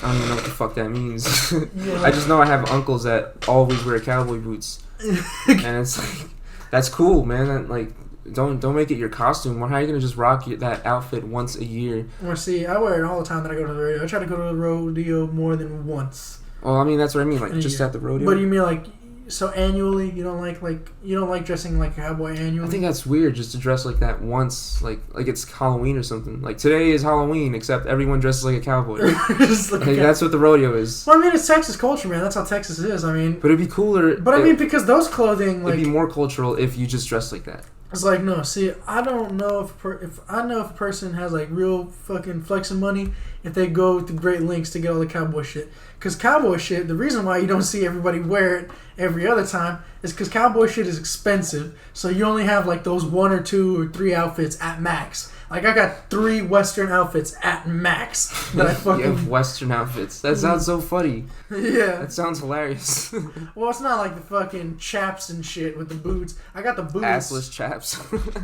I don't even know what the fuck that means. Yeah. I just know I have uncles that always wear cowboy boots, and it's like, that's cool, man. That, like, don't make it your costume. How are you gonna just rock that outfit once a year? Well, see, I wear it all the time that I go to the rodeo. I try to go to the rodeo more than once. Well, I mean, that's what I mean, like, just at the rodeo. But you mean like? So annually, you don't like dressing like a cowboy annually? I think that's weird, just to dress like that once, like it's Halloween or something. Like, today is Halloween, except everyone dresses like a cowboy. That's what the rodeo is. Well, I mean, it's Texas culture, man. That's how Texas is. I mean, but it'd be cooler. But I mean, because those clothing, like, it'd be more cultural if you just dressed like that. It's like, no. See, I don't know if I know if a person has like real fucking flexing money if they go to great lengths to get all the cowboy shit. Because cowboy shit, the reason why you don't see everybody wear it every other time is because cowboy shit is expensive. So you only have like those 1 or 2 or 3 outfits at max. Like, I got 3 Western outfits at max that I fucking... You have Western outfits. That sounds so funny. Yeah. That sounds hilarious. Well, it's not like the fucking chaps and shit with the boots. I got the boots. Assless chaps.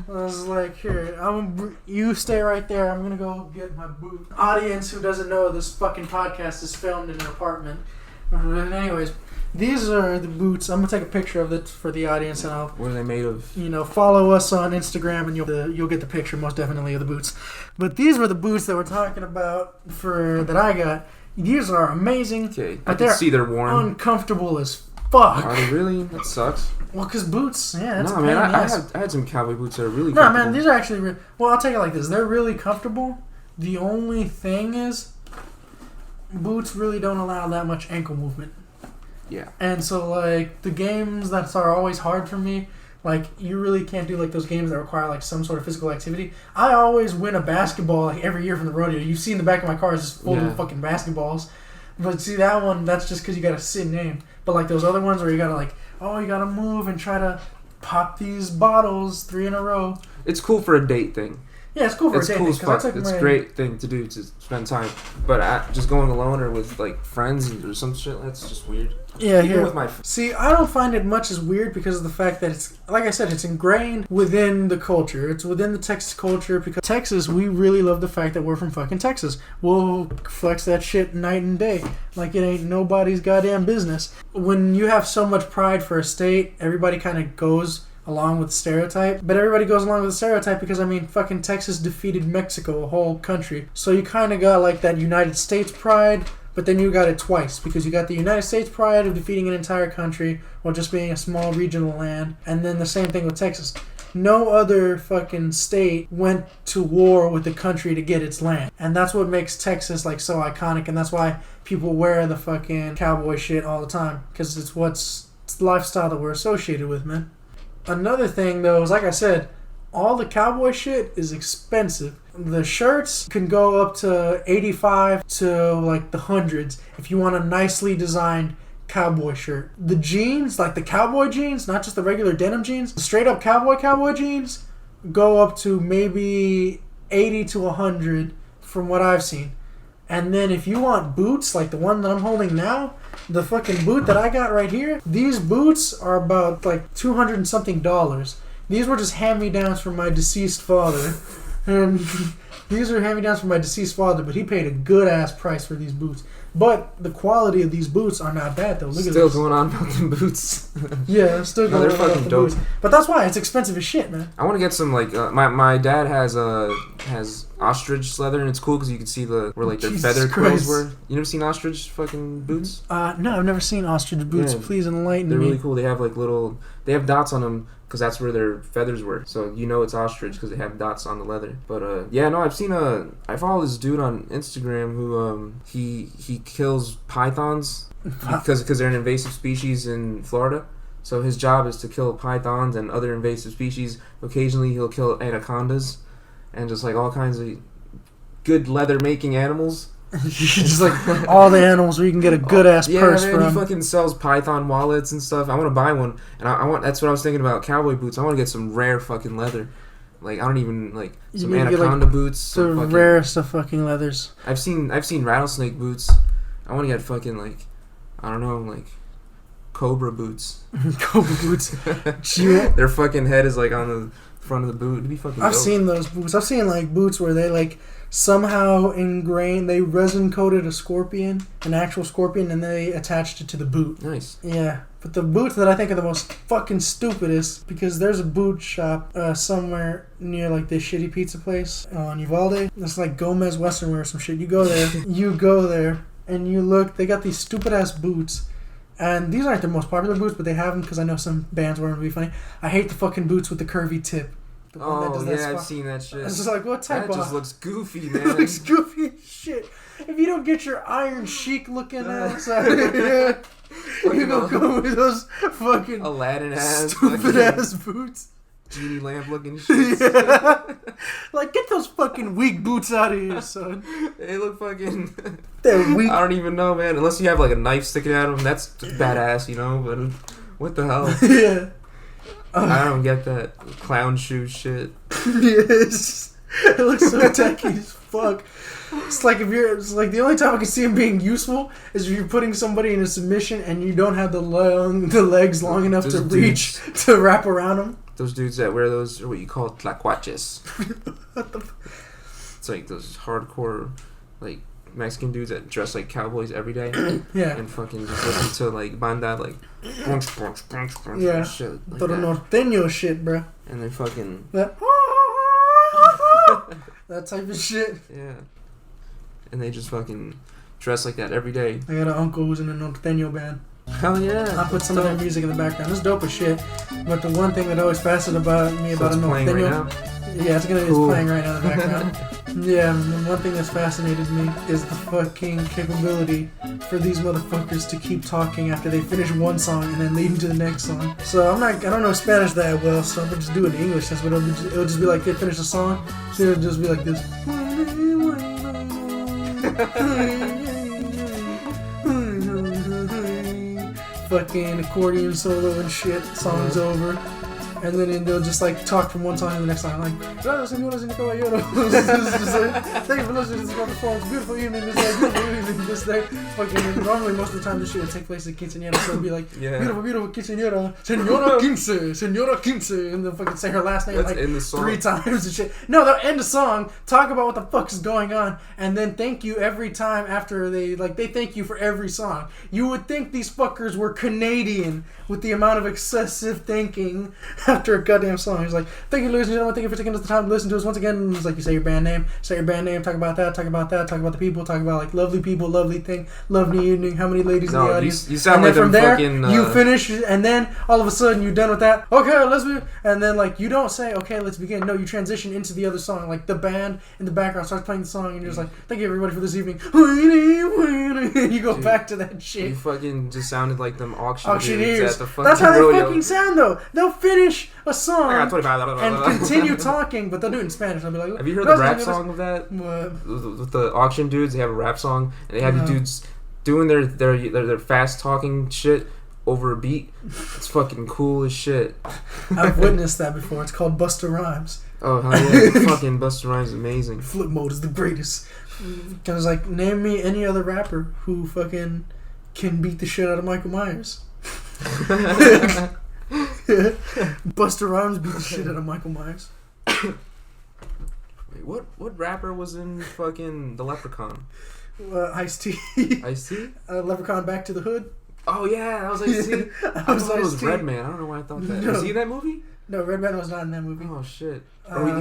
I was like, here, you stay right there. I'm going to go get my boot. Audience who doesn't know, this fucking podcast is filmed in an apartment. Anyways... These are the boots. I'm going to take a picture of it for the audience, and I'll... What are they made of? Follow us on Instagram, and you'll get the picture, most definitely, of the boots. But these were the boots that we're talking about that I got. These are amazing. Okay, I can see they're worn. Uncomfortable as fuck. Are they really? That sucks. Well, because boots, yeah, that's a pain man, in the ass. I had some cowboy boots that are really comfortable. No, man, these are actually... Well, I'll take it like this. They're really comfortable, The only thing is, boots really don't allow that much ankle movement. Yeah. And so, like, the games that are always hard for me, like, you really can't do, like, those games that require, like, some sort of physical activity. I always win a basketball, like, every year from the rodeo. You've seen the back of my car is just full of fucking basketballs. But see, that one, that's just because you gotta sit and aim. But, like, those other ones where you gotta, like, you gotta move and try to pop these bottles 3 in a row. It's cool for a date thing. Yeah, it's cool for a date. Cool as fuck. It's a great thing to do to spend time. But just going alone or with like friends or some shit, that's just weird. Yeah, Even here. with my See, I don't find it much as weird because of the fact that it's, like I said, it's ingrained within the culture. It's within the Texas culture because Texas, we really love the fact that we're from fucking Texas. We'll flex that shit night and day like it ain't nobody's goddamn business. When you have so much pride for a state, everybody kind of goes along with the stereotype. But everybody goes along with the stereotype because, I mean, fucking Texas defeated Mexico, a whole country. So you kind of got, like, that United States pride, but then you got it twice. Because you got the United States pride of defeating an entire country while just being a small regional land. And then the same thing with Texas. No other fucking state went to war with the country to get its land. And that's what makes Texas, like, so iconic. And that's why people wear the fucking cowboy shit all the time. Because it's the lifestyle that we're associated with, man. Another thing, though, is like I said, all the cowboy shit is expensive. The shirts can go up to $85 to like the hundreds if you want a nicely designed cowboy shirt. The jeans, like the cowboy jeans, not just the regular denim jeans, the straight up cowboy jeans go up to maybe $80 to $100 from what I've seen. And then if you want boots, like the one that I'm holding now, the fucking boot that I got right here, these boots are about like $200 and something. These were just hand-me-downs from my deceased father. And these are hand-me-downs from my deceased father, but he paid a good-ass price for these boots. But the quality of these boots are not bad, though. Look at this. Still going on about the boots. Yeah, still going on about the boots. But that's why it's expensive as shit, man. I want to get some, like, my dad has ostrich leather, and it's cool because you can see where, like, their feather quills were. You never seen ostrich fucking boots? No, I've never seen ostrich boots. Yeah, please enlighten me. They're really cool. They have, like, they have dots on them because that's where their feathers were. So you know it's ostrich because they have dots on the leather. But, I follow this dude on Instagram who, he kills pythons because they're an invasive species in Florida. So his job is to kill pythons and other invasive species. Occasionally he'll kill anacondas and just like all kinds of good leather making animals. Just like all the animals where you can get a good ass purse from. He fucking sells python wallets and stuff. I want to buy one, and I want. That's what I was thinking about cowboy boots. I want to get some rare fucking leather. Like I don't even like some anaconda boots. The rarest of fucking leathers. I've seen rattlesnake boots. I want to get fucking like, I don't know, like cobra boots. Cobra boots. Their fucking head is like on the front of the boot. It'd be fucking I've dope. seen those boots. I've seen like boots where they like somehow they resin coated a scorpion, an actual scorpion, and they attached it to the boot. Nice. Yeah. But the boots that I think are the most fucking stupidest, because there's a boot shop somewhere near like this shitty pizza place on Uvalde. It's like Gomez Western Wear or some shit. You go there and you look, they got these stupid ass boots. And these aren't the most popular boots, but they have them because I know some bands wear them to be funny. I hate the fucking boots with the curvy tip. I've seen that shit. It's just like, what type of... That just looks goofy, man. It looks goofy as shit. If you don't get your Iron Sheik looking ass out of here, you gonna go with those fucking Aladdin ass, stupid ass boots. Genie lamp looking shit. Yeah. Like, get those fucking weak boots out of here, son. They look fucking... They're weak. I don't even know, man. Unless you have like a knife sticking out of them, that's badass, you know? But what the hell? Yeah. I don't get that clown shoe shit. Yes, it looks so tacky as fuck. It's like the only time I can see him being useful is if you're putting somebody in a submission and you don't have the legs long enough to reach to wrap around them. Those dudes that wear those are what you call tlacuaches. What the? It's like those hardcore like Mexican dudes that dress like cowboys every day. Yeah. And fucking just listen to like banda like yeah. Shit like Todo norteño shit, bro. And they fucking that type of shit. Yeah. And they just fucking dress like that every day. I got an uncle who's in a norteño band. Hell yeah. I put some of their music in the background. It's dope as shit. But the one thing that always fascinated me about a norteño. Right now? Yeah, it's playing right now in the background. Yeah, one thing that's fascinated me is the fucking capability for these motherfuckers to keep talking after they finish one song and then lead into the next song. So I don't know Spanish that well, so I'm gonna just do it in English. That's what it'll just be like. They finish a song, so it'll just be like this. Fucking accordion solo and shit. Song's over. And then they'll just like talk from one song to the next song, like, señoras y caballeros. Just like, thank you for listening to this performance. Beautiful evening. Beautiful evening. Just like, fucking, normally most of the time this shit would take place at quinceañera, so it'd be like, beautiful, beautiful quinceañera, Señora Quince, and they'll fucking say her last name like 3 times and shit. No, they'll end the song, talk about what the fuck is going on, and then thank you every time after they thank you for every song. You would think these fuckers were Canadian with the amount of excessive thanking after a goddamn song. He's like, thank you, ladies and gentlemen, thank you for taking the time to listen to us once again. And it's like, you say your band name, talk about that, talk about the people, talk about like lovely people, lovely thing, lovely evening, how many ladies in the audience. You sound and like then from there, fucking, you finish, and then all of a sudden you're done with that. Okay, let's be, and then like you don't say, okay, let's begin. No, you transition into the other song. Like the band in the background starts playing the song, and you're just like, thank you everybody for this evening. You go back to that shit. You fucking just sounded like them auctioneers at the fucking That's how they rodeo. fucking sound though. They'll finish a song and continue talking, but they'll do it in Spanish. I'll be like, have you heard the rap song of that? What? With the auction dudes, they have a rap song, and they have you dudes doing their fast talking shit over a beat. It's fucking cool as shit. I've witnessed that before. It's called Busta Rhymes. Oh hell yeah! Fucking Busta Rhymes is amazing. Flip Mode is the greatest. Cause like, name me any other rapper who fucking can beat the shit out of Michael Myers. Busta Rhymes beat the shit out of Michael Myers. Wait, what rapper was in fucking The Leprechaun? Ice-T. Ice-T? Leprechaun Back to the Hood. Oh yeah, that was Ice-T. I thought it was Redman. I don't know why I thought that. No. Was he in that movie? No, Redman was not in that movie. Oh shit.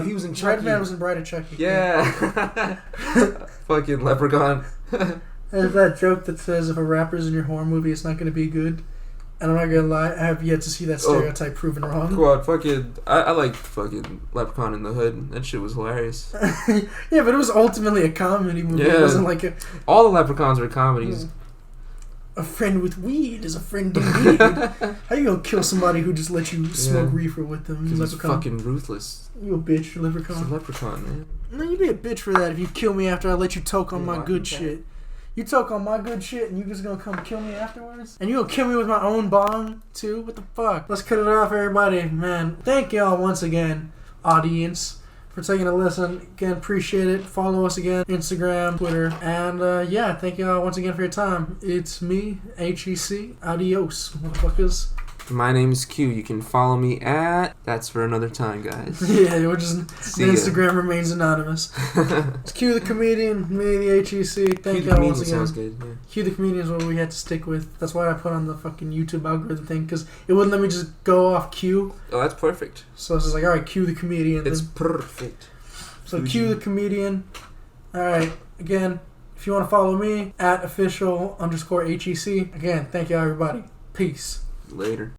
He was in Chucky. Redman was in Bride of Chucky. Yeah. Fucking Leprechaun. There's that joke that says if a rapper's in your horror movie, it's not going to be good. And I'm not going to lie, I have yet to see that stereotype proven wrong. Quad, fucking, I like fucking Leprechaun in the Hood. That shit was hilarious. Yeah, but it was ultimately a comedy movie. Yeah. It wasn't like a... All the Leprechauns are comedies. A friend with weed is a friend indeed. How you gonna kill somebody who just let you smoke reefer with them? He's fucking ruthless. You a bitch, Leprechaun. He's a leprechaun, man. No, you'd be a bitch for that if you kill me after I let you toke on my good shit. You toke on my good shit and you just gonna come kill me afterwards? And you gonna kill me with my own bong, too? What the fuck? Let's cut it off, everybody. Man, thank y'all once again, audience, for taking a listen. Again, appreciate it. Follow us again, Instagram, Twitter. And, thank y'all once again for your time. It's me, H.E.C. Adios, motherfuckers. My name is Q. You can follow me at... That's for another time, guys. Yeah, we're just... The Instagram remains anonymous. It's Q the Comedian, me the H.E.C. Thank y'all once again. Sounds good, yeah. Q the Comedian is what we had to stick with. That's why I put on the fucking YouTube algorithm thing, because it wouldn't let me just go off Q. Oh, that's perfect. So it's just like, alright, Q the Comedian. It's perfect. So Q the Comedian. Alright, again, if you want to follow me, at official_HEC. Again, thank y'all, everybody. Peace. Later.